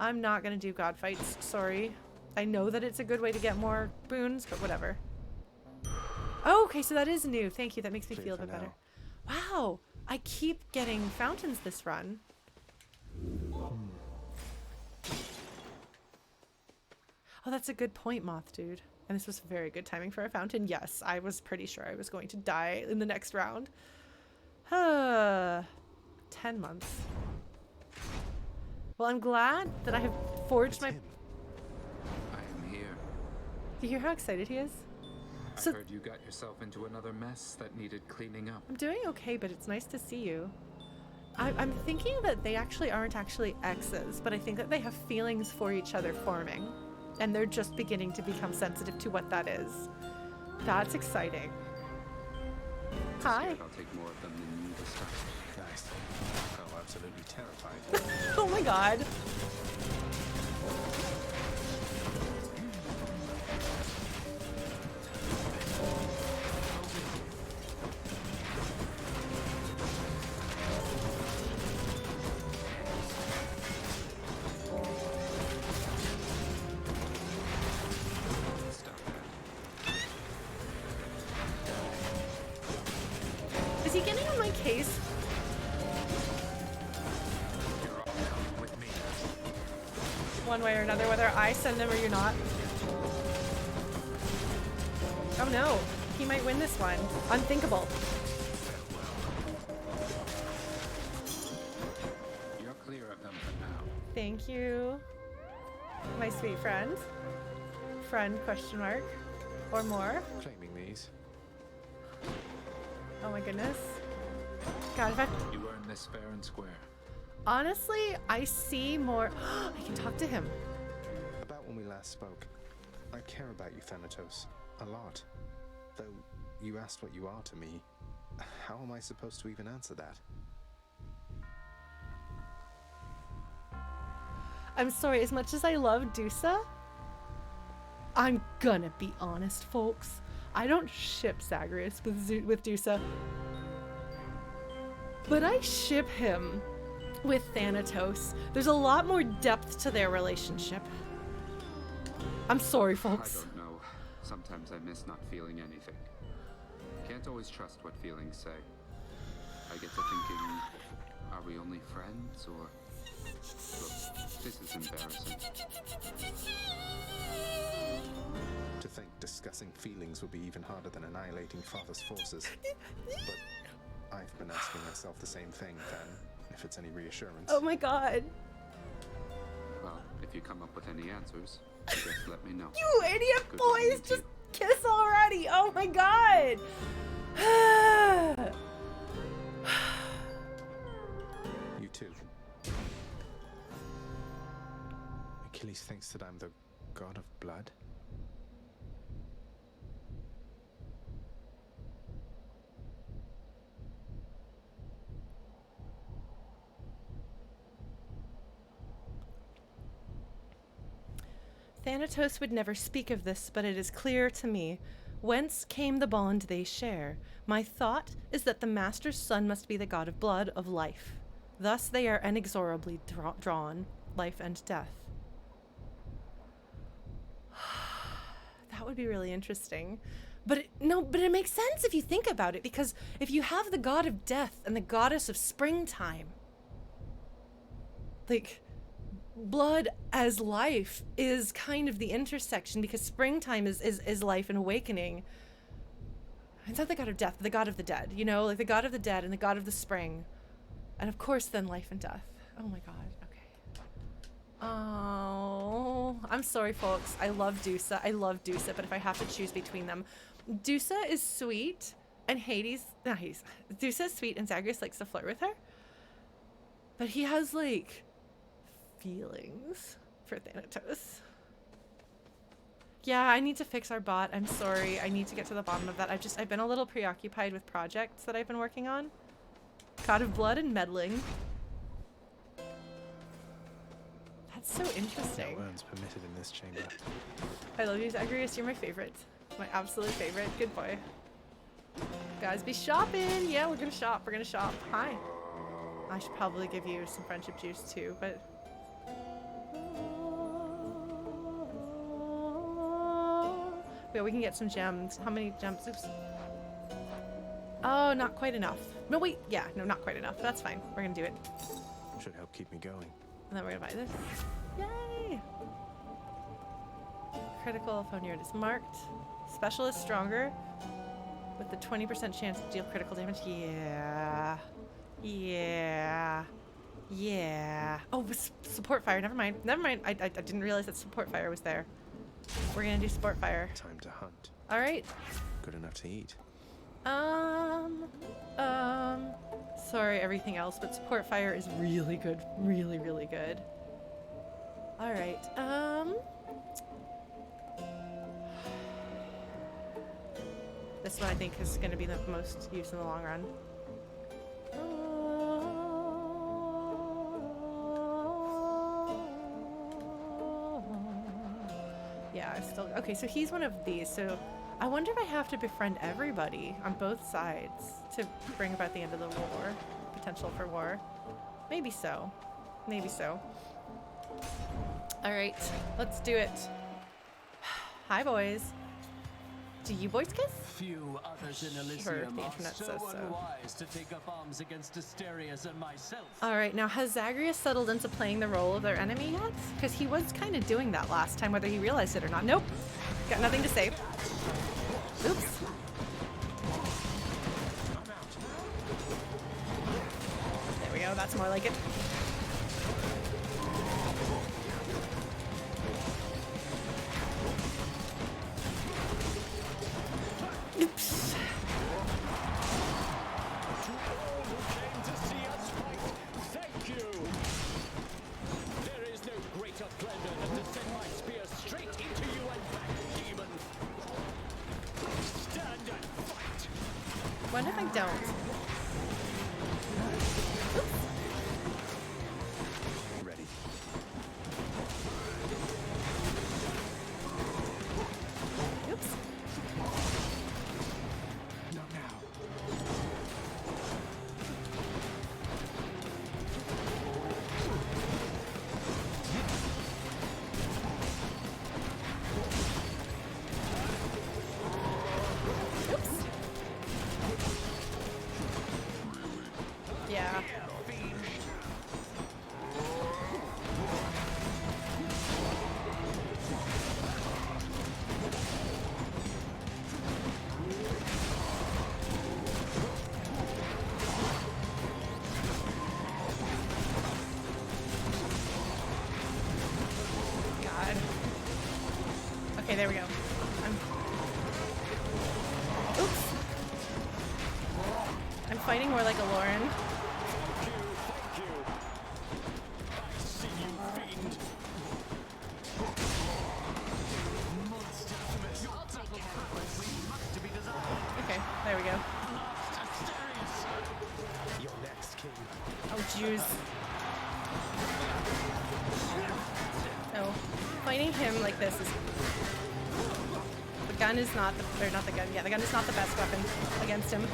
I'm not gonna do god fights, sorry. I know that it's a good way to get more boons, but whatever. Oh, okay, so that is new. Thank you, that makes me feel a bit better. Wow, I keep getting fountains this run. Oh, that's a good point, Moth Dude. And this was very good timing for a fountain. Yes, I was pretty sure I was going to die in the next round. 10 months. Well, I'm glad that I have forged my... I am here. Do you hear how excited he is? I heard you got yourself into another mess that needed cleaning up. I'm doing okay, but it's nice to see you. I'm thinking that they actually aren't actually exes, but I think that they have feelings for each other forming. And they're just beginning to become sensitive to what that is. That's exciting. Hi. I'll take more of them than you this time. Nice. Oh, absolutely terrified. Oh my god. Is he getting on my case? One way or another, whether I send him or you're not. Oh no, he might win this one. Unthinkable. You're clear of them for now. Thank you, my sweet friend. Friend, question mark. Or more. Claiming these. Oh my goodness. God, if I... You earned this fair and square. Honestly, I see more... I can talk to him. About when we last spoke, I care about you, Thanatos, a lot. Though you asked what you are to me, how am I supposed to even answer that? I'm sorry, as much as I love Dusa, I'm gonna be honest, folks. I don't ship Zagreus with Dusa, but I ship him with Thanatos. There's a lot more depth to their relationship. I'm sorry, folks. I don't know. Sometimes I miss not feeling anything. Can't always trust what feelings say. I get to thinking, are we only friends, or... Look, this is embarrassing. To think discussing feelings would be even harder than annihilating father's forces. But I've been asking myself the same thing, then, if it's any reassurance. Oh my god. Well, if you come up with any answers, just let me know. You idiot Good boys, just kiss already. Oh my god. You too. Achilles thinks that I'm the god of blood. Thanatos would never speak of this, but it is clear to me. Whence came the bond they share? My thought is that the master's son must be the god of blood, of life. Thus they are inexorably drawn, life and death. That would be really interesting. But it makes sense if you think about it, because if you have the god of death and the goddess of springtime, like, blood as life is kind of the intersection, because springtime is life and awakening. It's not the god of death, but the god of the dead, you know, like the god of the dead and the god of the spring. And of course then life and death. Oh my god, okay. Oh, I'm sorry folks. I love Dusa, but if I have to choose between them, Dusa is sweet and Dusa is sweet and Zagreus likes to flirt with her. But he has like feelings for Thanatos. Yeah, I need to fix our bot. I'm sorry. I need to get to the bottom of that. I've been a little preoccupied with projects that I've been working on. God of Blood and meddling. That's so interesting. No urns permitted in this chamber. I love you, Zagreus. You're my favorite. My absolute favorite. Good boy. Guys, be shopping. Yeah, we're gonna shop. We're gonna shop. Hi. I should probably give you some friendship juice too, but... Yeah, we can get some gems. How many gems? Oops. Oh, not quite enough. No, wait. Yeah, no, not quite enough. That's fine. We're gonna do it. Should help keep me going. And then we're gonna buy this. Yay! Critical if on unit is marked. Specialist stronger with the 20% chance to deal critical damage. Yeah. Yeah. Yeah. Oh, support fire. Never mind. Never mind. I didn't realize that support fire was there. We're gonna do support fire. Time to hunt. All right. Good enough to eat. Sorry, everything else, but support fire is really good. Really, really good. All right. This one I think is going to be the most use in the long run. Yeah, I still... Okay, so he's one of these, so I wonder if I have to befriend everybody on both sides to bring about the end of the war. Potential for war. Maybe so. Maybe so. Alright, let's do it. Hi, boys. Do you boys kiss? Few others in Elysium are so unwise to take up arms against Asterius and myself. Alright, now has Zagreus settled into playing the role of their enemy yet? Because he was kind of doing that last time, whether he realized it or not. Nope. Got nothing to say. Oops. There we go, that's more like it. Oops. Thank you. There is no greater pleasure than to send my spear straight into you and back, demon. Stand and fight. What if I don't? Ready. Oops. Not now. Oops. Yeah. God. Okay, there we go. Oops. I'm fighting more like a Lauren. Thank you. I see you, fiend. Monster. Your double purpose much to be desired. Okay, there we go. You're next, King. Oh, jeez. Oh, fighting him like this is... The gun is not the... Or not the gun. Yeah, the gun is not the best weapon against him.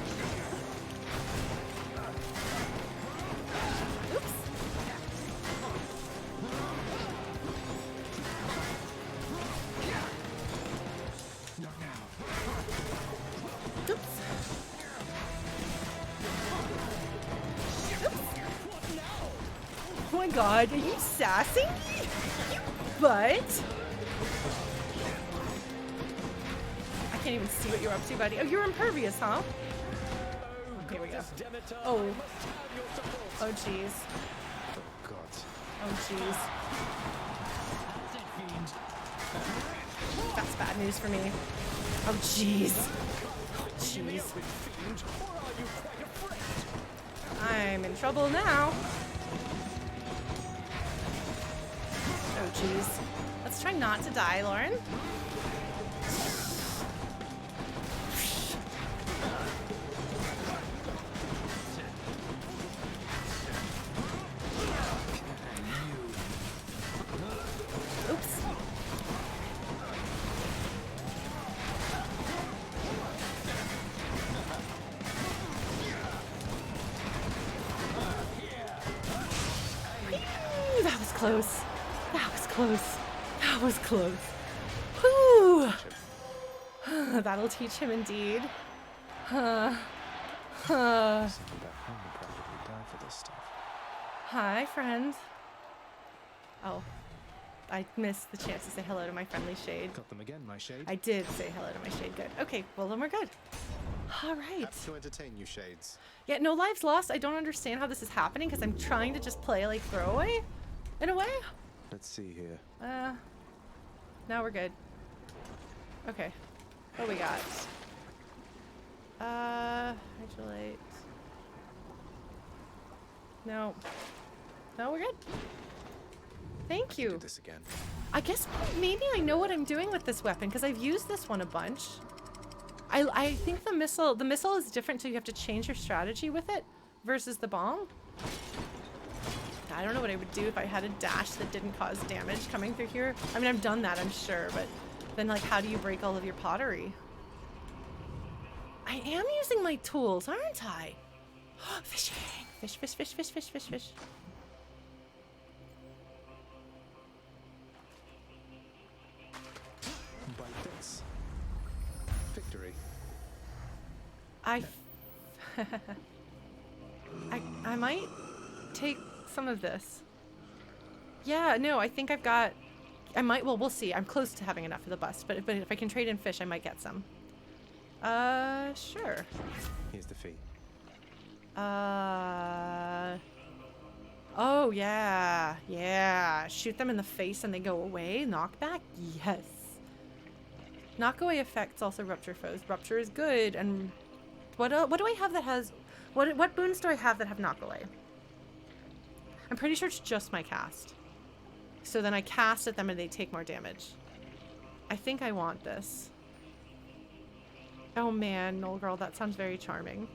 Oops. Not now. Oops. Oops. Oh my god, are you sassing me? You butt! I can't even see what you're up to, buddy. Oh, you're impervious, huh? Here we go. Oh. Oh, jeez. Oh, God. Oh, jeez. That's bad news for me. Oh, jeez. Oh, jeez. I'm in trouble now. Oh, jeez. Let's try not to die, Lauren. Oops. Ew, that was close. That was close. That was close. Whew. That'll teach him indeed. Someone back home would probably die for this stuff. Hi, friend. Oh, I missed the chance to say hello to my friendly shade. Got them again, my shade. I did say hello to my shade. Good. Okay, well then we're good. All right. Happy to entertain you, shades. Yeah, no lives lost. I don't understand how this is happening because I'm trying to just play like throwaway, in a way. Let's see here. Now we're good. Okay. What we got? Modulate. No. No, we're good. Thank you. Do this again. I guess maybe I know what I'm doing with this weapon because I've used this one a bunch. I think the missile is different, so you have to change your strategy with it versus the bomb. I don't know what I would do if I had a dash that didn't cause damage coming through here. I mean, I've done that, I'm sure, but then like how do you break all of your pottery? I am using my tools, aren't I? Fishing! Fish, fish, fish, fish, fish, fish, fish. By this. Victory. I might take some of this. Yeah, no, I think I've got... I might... Well, we'll see. I'm close to having enough for the bust, but if I can trade in fish, I might get some. Sure. Here's the fee. Oh, yeah. Yeah. Shoot them in the face and they go away? Knockback? Yes. Knock away effects also rupture foes. Rupture is good. And what do I have that has... What boons do I have that have knock away? I'm pretty sure it's just my cast. So then I cast at them and they take more damage. I think I want this. Oh man, Knoll Girl, that sounds very charming.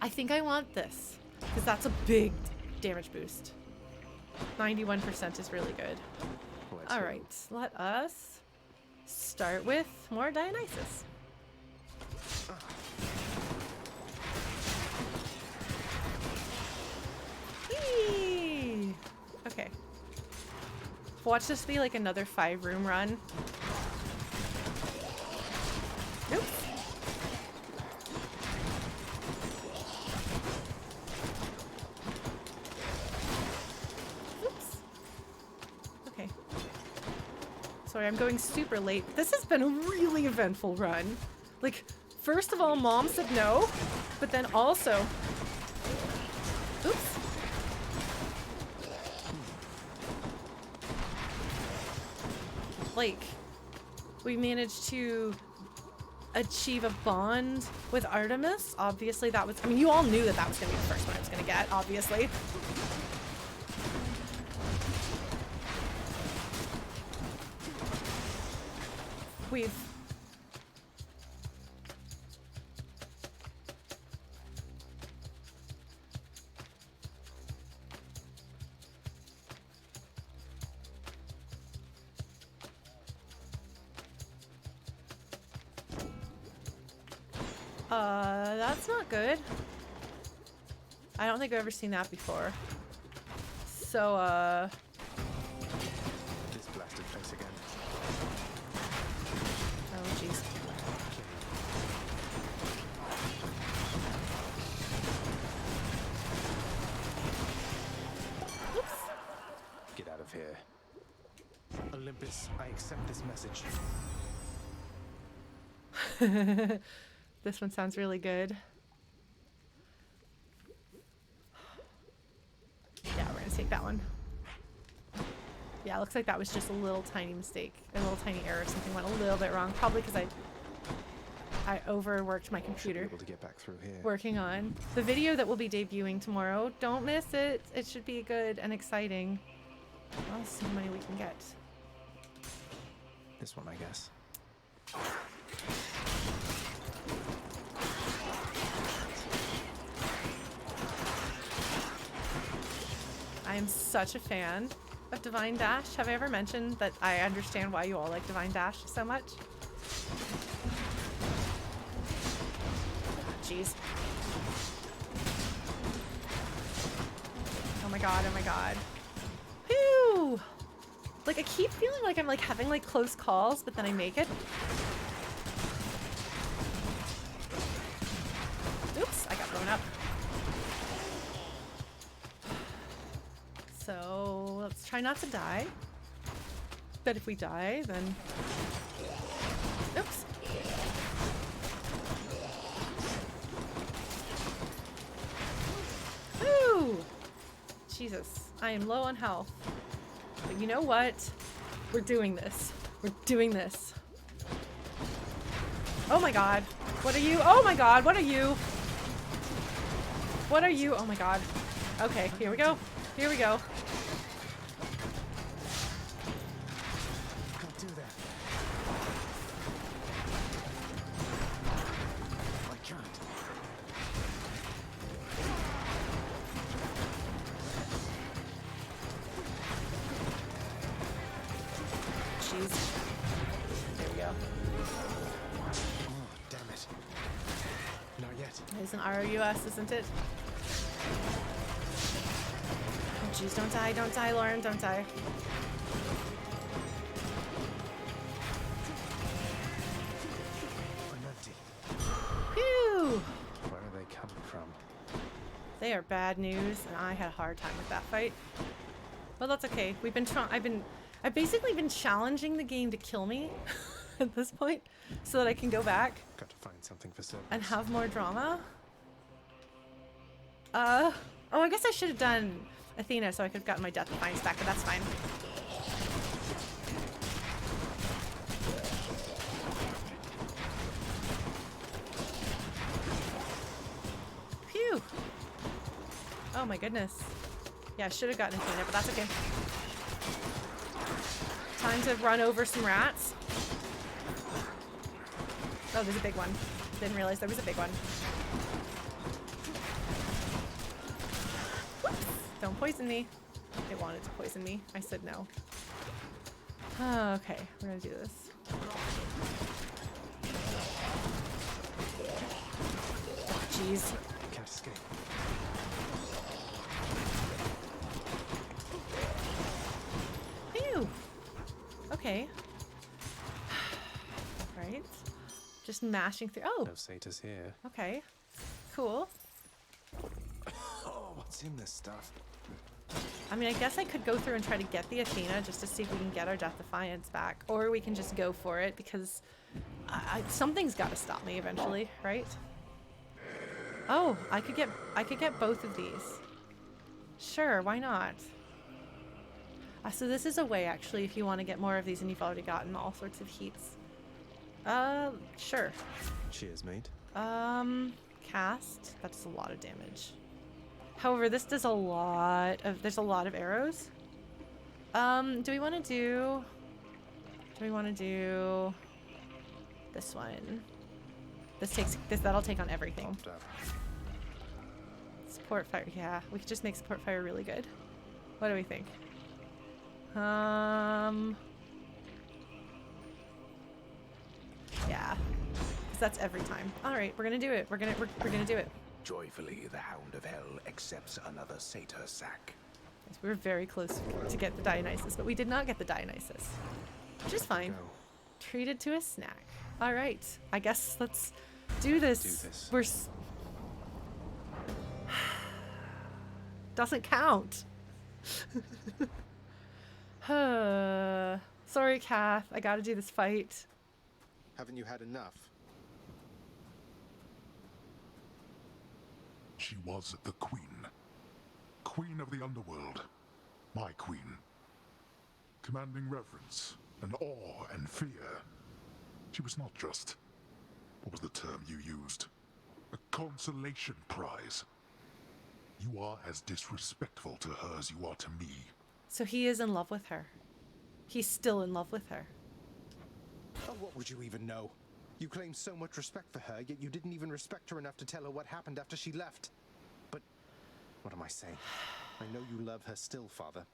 I think I want this. Because that's a big damage boost. 91% is really good. Alright, let us start with more Dionysus. Whee! Okay. Watch this be like another 5-room run. Nope. Oops. Okay. Sorry, I'm going super late. This has been a really eventful run. Like, first of all, Mom said no, but then also... Oops. Like, we managed to achieve a bond with Artemis. Obviously that was, I mean, you all knew that was going to be the first one I was going to get, obviously. We've... That's not good. I don't think I've ever seen that before. So, This blasted place again. oh, jeez. Oops. Get out of here. Olympus, I accept this message. This one sounds really good. Yeah, we're gonna take that one. Yeah, it looks like that was just a little tiny mistake. A little tiny error. Something went a little bit wrong. Probably because I overworked my computer. Should be able to get back through here. Working on the video that will be debuting tomorrow. Don't miss it. It should be good and exciting. Let's see how many we can get. This one, I guess. I am such a fan of Divine Dash. Have I ever mentioned that I understand why you all like Divine Dash so much? Jeez. Oh my god, oh my god. Whew! Like, I keep feeling like I'm like having like close calls, but then I make it. Oops. going up. So let's try not to die. But if we die, then... Oops. Woo! Jesus, I am low on health. But you know what? We're doing this. We're doing this. Oh my god. What are you? Oh my god, what are you? What are you? Oh my god. Okay, here we go. Here we go. Can't do that. I can't. Jeez. There we go. Oh, damn it. Not yet. It's an ROUS, isn't it? Oh jeez, don't die, Lauren, don't die. I'm empty. Phew! Where are they coming from? They are bad news, and I had a hard time with that fight. But that's okay. I've basically been challenging the game to kill me at this point, so that I can go back Got to find something for Cerberus. and have more drama. Oh, I guess I should have done Athena so I could have gotten my Death Defiance back, but that's fine. Phew! Oh my goodness. Yeah, I should have gotten Athena, but that's okay. Time to run over some rats. Oh, there's a big one. Didn't realize there was a big one. Whoops. Don't poison me. It wanted to poison me. I said no. Okay, we're gonna do this. Oh, jeez. Can't escape. Phew. Okay. Right. Just mashing through. Oh. No satyrs here. Okay. Cool. Oh, what's in this stuff? I mean, I guess I could go through and try to get the Athena just to see if we can get our Death Defiance back, or we can just go for it because something's got to stop me eventually, right? Oh, I could get both of these. Sure, why not? So this is a way actually if you want to get more of these and you've already gotten all sorts of heats. Sure. Cheers, mate. Cast. That's a lot of damage. However, this does there's a lot of arrows. Do we want to do this one? That'll take on everything. Support fire, yeah. We could just make support fire really good. What do we think? Yeah. Because that's every time. Alright, we're gonna do it. We're gonna do it. Joyfully, the Hound of Hell accepts another satyr sack. Yes, we were very close to get the Dionysus, but we did not get the Dionysus. Which is fine. Go. Treated to a snack. Alright, I guess let's do this. We're doesn't count. Sorry, Kath. I gotta do this fight. Haven't you had enough? She was the queen. Queen of the underworld. My queen. Commanding reverence and awe and fear. She was not just... what was the term you used? A consolation prize. You are as disrespectful to her as you are to me. So he is in love with her. He's still in love with her. Oh, what would you even know? You claim so much respect for her, yet you didn't even respect her enough to tell her what happened after she left. But what am I saying? I know you love her still, Father.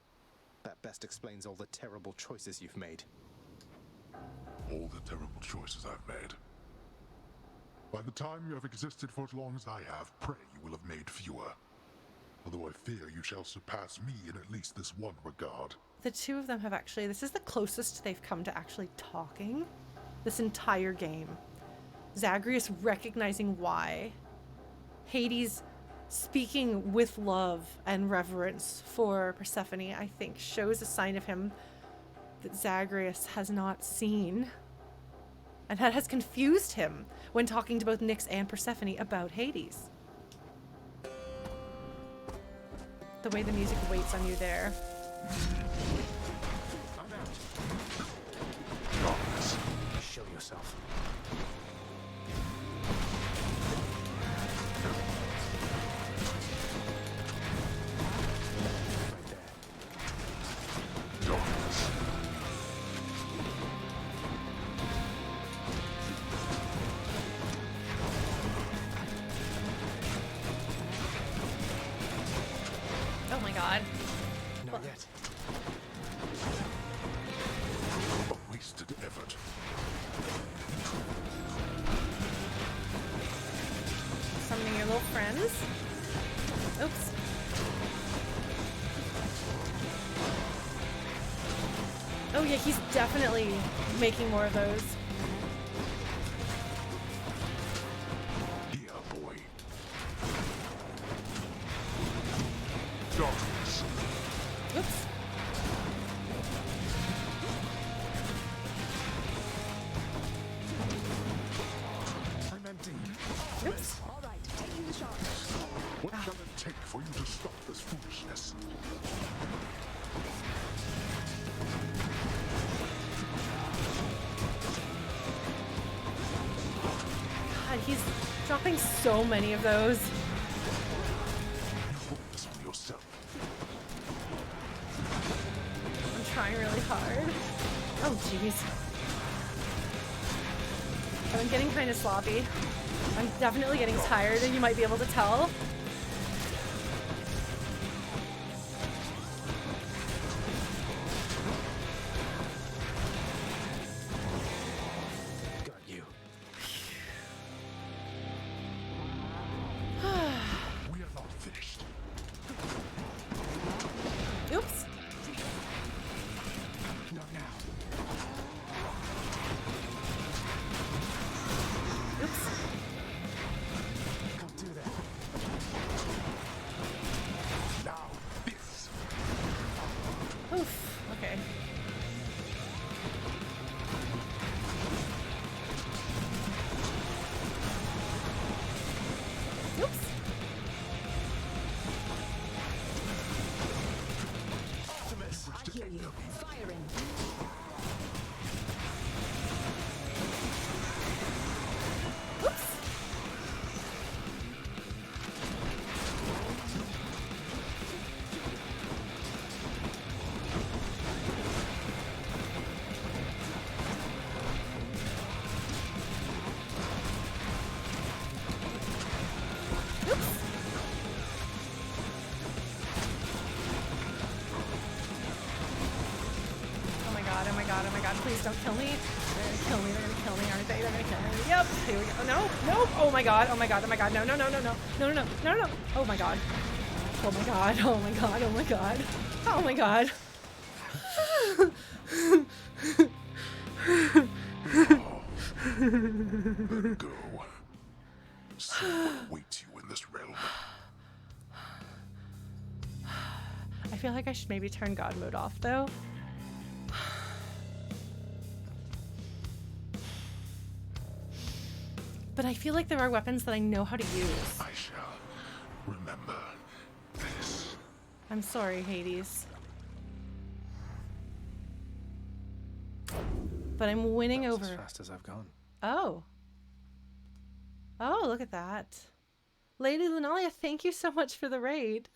That best explains all the terrible choices you've made. All the terrible choices I've made. By the time you have existed for as long as I have, pray you will have made fewer. Although I fear you shall surpass me in at least this one regard. The two of them have actually, this is the closest they've come to actually talking this entire game. Zagreus recognizing why Hades speaking with love and reverence for Persephone, I think, shows a sign of him that Zagreus has not seen, and that has confused him when talking to both Nyx and Persephone about Hades. The way the music waits on you there. Show yourself. Oh my god. Not yet. A wasted effort. Summoning your little friends. Oops. Oh yeah, he's definitely making more of those. Yeah, boy. Darkness. Oops. I'm empty. Oops. All right, taking the shot. What shall it take for you to stop this foolishness? God, he's dropping so many of those. Focus on yourself. I'm trying really hard. Oh, jeez. I'm getting kind of sloppy. I'm definitely getting tired, and you might be able to tell. Got you. We are not finished. Oops. Not now. Oops. Don't do that. Now, this. Oof. Okay. Oops. Artemis. I hear you. Firing. Oops. Oh my god, oh my god, oh my god, please don't kill me. They're gonna kill me, aren't they? They're gonna kill me. Yep, here we go. No, no, oh my god, oh my god, oh my god, no, no, no, no, no, no, no, no, no, no, oh my god. Oh my god, oh my god, oh my god. Oh my god. Let it go. See what awaits you in this realm. I feel like I should maybe turn God mode off though. But I feel like there are weapons that I know how to use. I shall remember this. I'm sorry, Hades. But I'm winning That was over. as fast as I've gone. Oh. Oh, look at that. Lady Lunalia, thank you so much for the raid.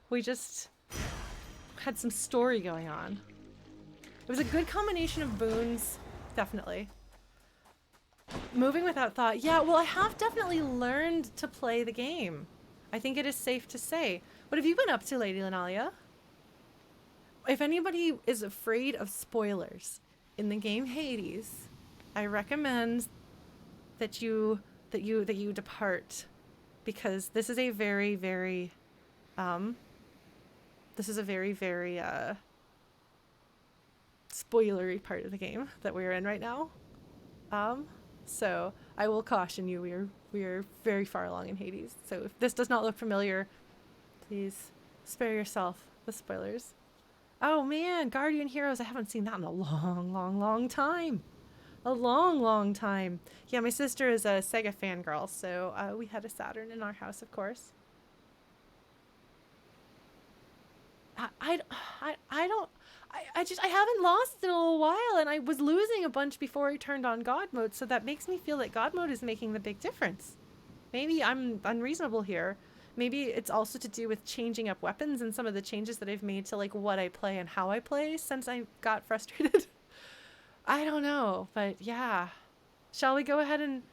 We just had some story going on. It was a good combination of boons, definitely. Moving without thought. Yeah, well, I have definitely learned to play the game. I think it is safe to say. What have you been up to, Lady Lunalia? If anybody is afraid of spoilers in the game Hades, I recommend that you depart, because this is a very, very spoilery part of the game that we're in right now. So I will caution you, we are very far along in Hades. So if this does not look familiar, please spare yourself the spoilers. Oh man, Guardian Heroes, I haven't seen that in a long time. A long time. Yeah, my sister is a Sega fangirl, so we had a Saturn in our house, of course. I haven't lost in a little while, and I was losing a bunch before I turned on God mode, so that makes me feel that God mode is making the big difference. Maybe I'm unreasonable here. Maybe it's also to do with changing up weapons and some of the changes that I've made to like what I play and how I play since I got frustrated. I don't know, but yeah. Shall we go ahead and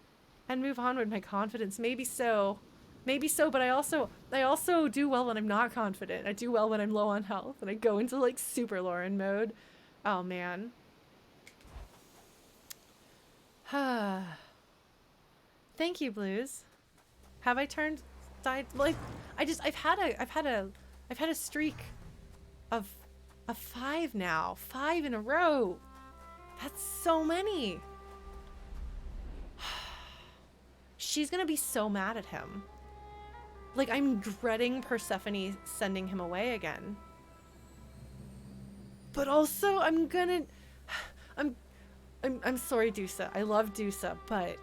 move on with my confidence? Maybe so. Maybe so, but I also do well when I'm not confident. I do well when I'm low on health, and I go into like super Lauren mode. Oh man. Thank you, Blues. Have I turned died? Like I've had a streak of 5 now. 5 in a row. That's so many. She's gonna be so mad at him. Like, I'm dreading Persephone sending him away again. But also, I'm sorry, Dusa. I love Dusa, but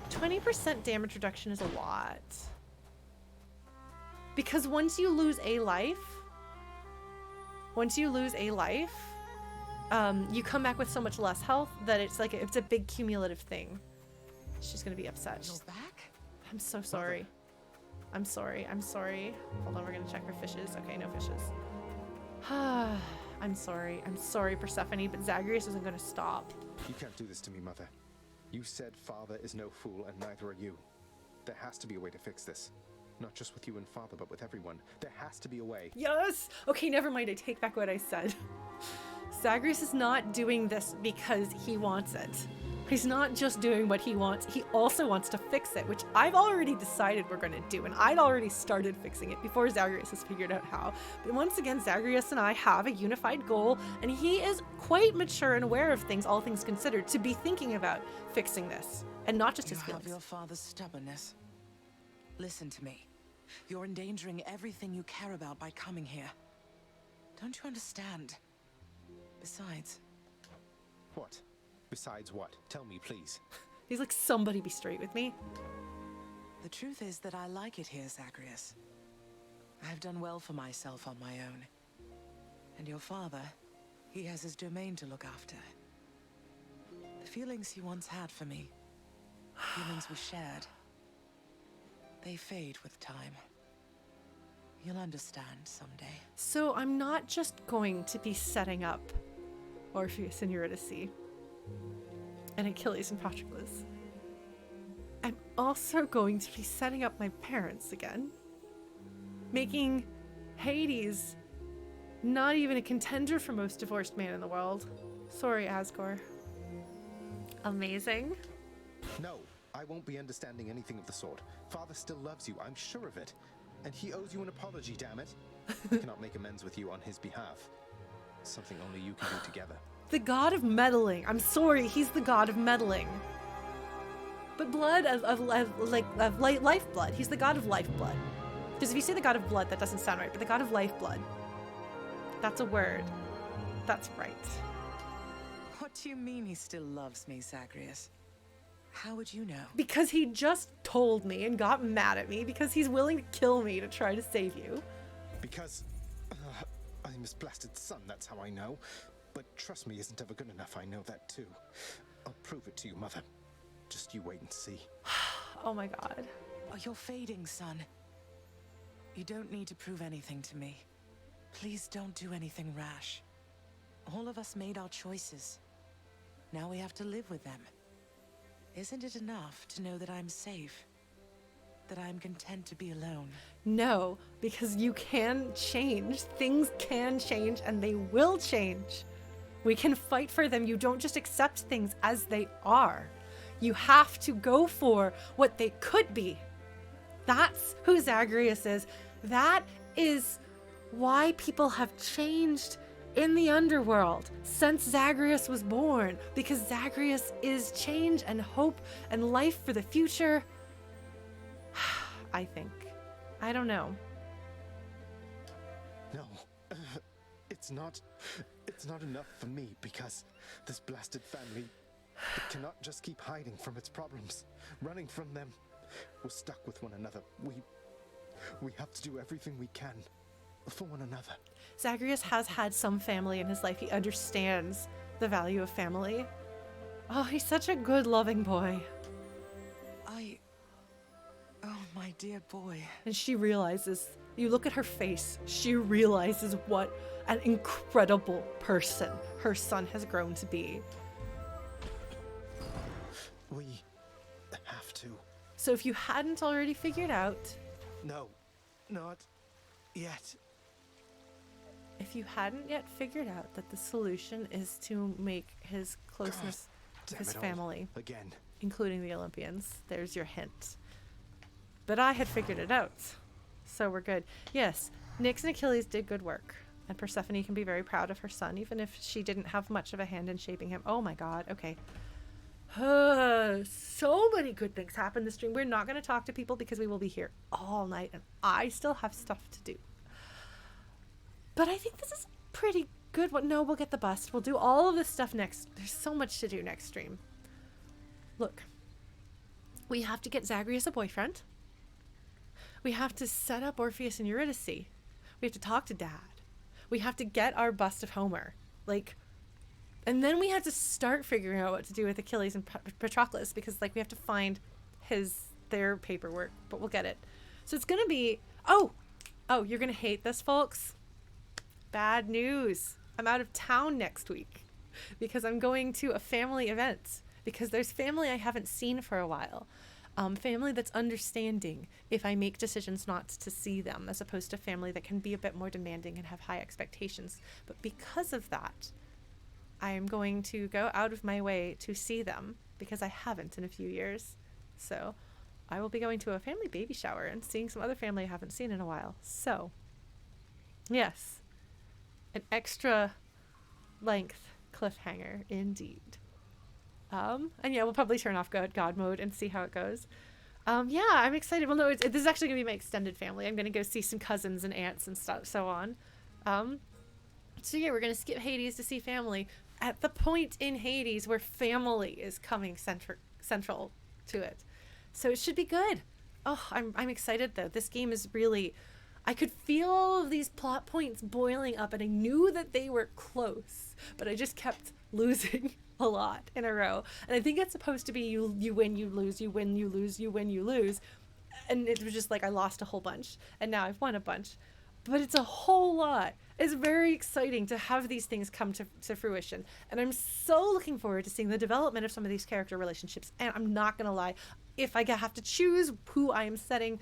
20% damage reduction is a lot. Because once you lose a life, you come back with so much less health that it's like it's a big cumulative thing. She's gonna be upset. She's back? I'm so sorry. I'm sorry. Hold on, we're gonna check her fishes. Okay, no fishes. I'm sorry, Persephone, but Zagreus isn't gonna stop. You can't do this to me, Mother. You said Father is no fool, and neither are you. There has to be a way to fix this. Not just with you and Father, but with everyone. There has to be a way. Yes! Okay, never mind. I take back what I said. Zagreus is not doing this because he wants it. He's not just doing what he wants. He also wants to fix it, which I've already decided we're going to do, and I'd already started fixing it before Zagreus has figured out how. But once again, Zagreus and I have a unified goal, and he is quite mature and aware of things, all things considered, to be thinking about fixing this, and not just his feelings. You have your father's stubbornness. Listen to me. You're endangering everything you care about by coming here. Don't you understand? Besides... What? Besides what? Tell me, please. He's like, somebody be straight with me. The truth is that I like it here, Zagreus. I've done well for myself on my own. And your father, he has his domain to look after. The feelings he once had for me, feelings we shared, they fade with time. You'll understand someday. So I'm not just going to be setting up Orpheus and Eurydice and Achilles and Patroclus. I'm also going to be setting up my parents again. Making Hades not even a contender for most divorced man in the world. Sorry, Asgore. Amazing. No, I won't be understanding anything of the sort. Father still loves you, I'm sure of it. And he owes you an apology, damn it. I cannot make amends with you on his behalf. Something only you can do together. The god of meddling. I'm sorry, he's the god of meddling. But blood of lifeblood. He's the god of lifeblood. Because if you say the god of blood, that doesn't sound right. But the god of lifeblood. That's a word. That's right. What do you mean he still loves me, Zagreus? How would you know? Because he just told me and got mad at me because he's willing to kill me to try to save you. Because I'm his blasted son, that's how I know. But trust me isn't ever good enough, I know that too. I'll prove it to you, Mother. Just you wait and see. Oh my god. Oh, you're fading, son. You don't need to prove anything to me. Please don't do anything rash. All of us made our choices. Now we have to live with them. Isn't it enough to know that I'm safe? That I'm content to be alone? No, because you can change. Things can change and they will change. We can fight for them. You don't just accept things as they are. You have to go for what they could be. That's who Zagreus is. That is why people have changed in the underworld since Zagreus was born, because Zagreus is change and hope and life for the future. I think. I don't know. No, it's not enough for me, because this blasted family, it cannot just keep hiding from its problems, running from them. We're stuck with one another. We have to do everything we can for one another. Zagreus has had some family in his life. He understands the value of family. Oh, he's such a good, loving boy. Oh, my dear boy. And she realizes, you look at her face, she realizes what an incredible person her son has grown to be. We have to. So if you hadn't already figured out... No, not yet. If you hadn't yet figured out that the solution is to make his closeness to his family, again, including the Olympians, there's your hint. But I had figured it out, so we're good. Yes, Nyx and Achilles did good work, and Persephone can be very proud of her son, even if she didn't have much of a hand in shaping him. Oh my god, okay. So many good things happen this stream. We're not going to talk to people because we will be here all night, and I still have stuff to do. But I think this is pretty good. No, we'll get the bust. We'll do all of this stuff next. There's so much to do next stream. Look, we have to get Zagreus a boyfriend. We have to set up Orpheus and Eurydice. We have to talk to Dad. We have to get our bust of Homer. And then we have to start figuring out what to do with Achilles and Patroclus, because we have to find their paperwork, but we'll get it. So it's going to be, oh, you're going to hate this, folks. Bad news. I'm out of town next week because I'm going to a family event, because there's family I haven't seen for a while. Family that's understanding if I make decisions not to see them, as opposed to family that can be a bit more demanding and have high expectations. But because of that, I am going to go out of my way to see them, because I haven't in a few years. So I will be going to a family baby shower and seeing some other family I haven't seen in a while. So yes, an extra length cliffhanger indeed. And yeah, we'll probably turn off God mode and see how it goes. Yeah, I'm excited. Well, no, this is actually gonna be my extended family. I'm gonna go see some cousins and aunts and stuff, so on. So yeah, we're gonna skip Hades to see family at the point in Hades where family is coming central to it. So it should be good. Oh, I'm excited though. This game is really, I could feel all of these plot points boiling up, and I knew that they were close, but I just kept losing a lot in a row. And I think it's supposed to be you win, you lose, you win, you lose, you win, you lose. And it was just I lost a whole bunch, and now I've won a bunch. But it's a whole lot. It's very exciting to have these things come to fruition. And I'm so looking forward to seeing the development of some of these character relationships. And I'm not going to lie, if I have to choose who I am setting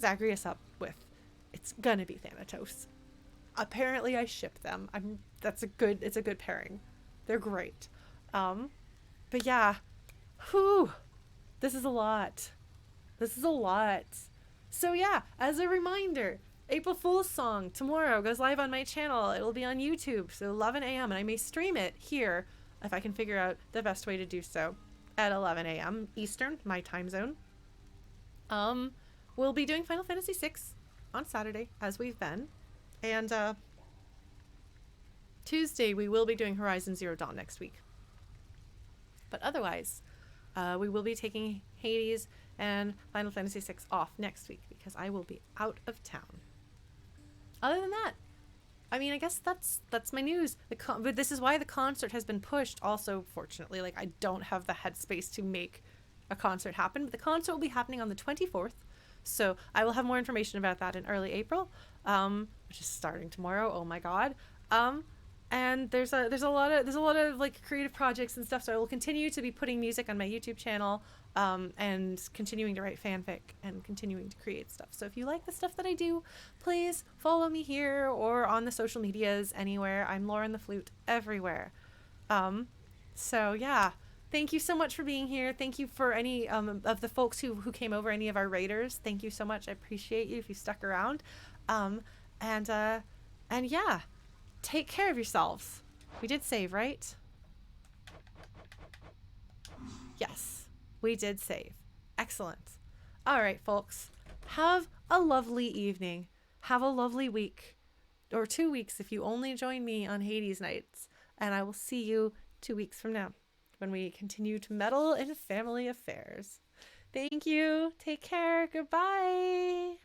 Zagreus up with, it's going to be Thanatos. Apparently I ship them. It's a good pairing. They're great. But yeah, this is a lot. So yeah, as a reminder, April Fool's song tomorrow goes live on my channel. It will be on YouTube, so 11 a.m. and I may stream it here if I can figure out the best way to do so at 11 a.m. Eastern, my time zone. We'll be doing Final Fantasy VI on Saturday, as we've been, and Tuesday we will be doing Horizon Zero Dawn next week. But otherwise, we will be taking Hades and Final Fantasy VI off next week because I will be out of town. Other than that, I mean, I guess that's my news. But this is why the concert has been pushed. Also, fortunately, I don't have the headspace to make a concert happen. But the concert will be happening on the 24th, so I will have more information about that in early April, which is starting tomorrow. Oh my god. And there's a lot of creative projects and stuff, so I will continue to be putting music on my YouTube channel, and continuing to write fanfic and continuing to create stuff. So if you like the stuff that I do, please follow me here or on the social medias anywhere. I'm Lauren the Flute everywhere. So yeah, thank you so much for being here. Thank you for any of the folks who came over, any of our raiders. Thank you so much. I appreciate you if you stuck around. And yeah. take care of yourselves. We did save, right? Yes, we did save. Excellent. All right, folks. Have a lovely evening. Have a lovely week. Or 2 weeks if you only join me on Hades nights. And I will see you 2 weeks from now when we continue to meddle in family affairs. Thank you. Take care. Goodbye.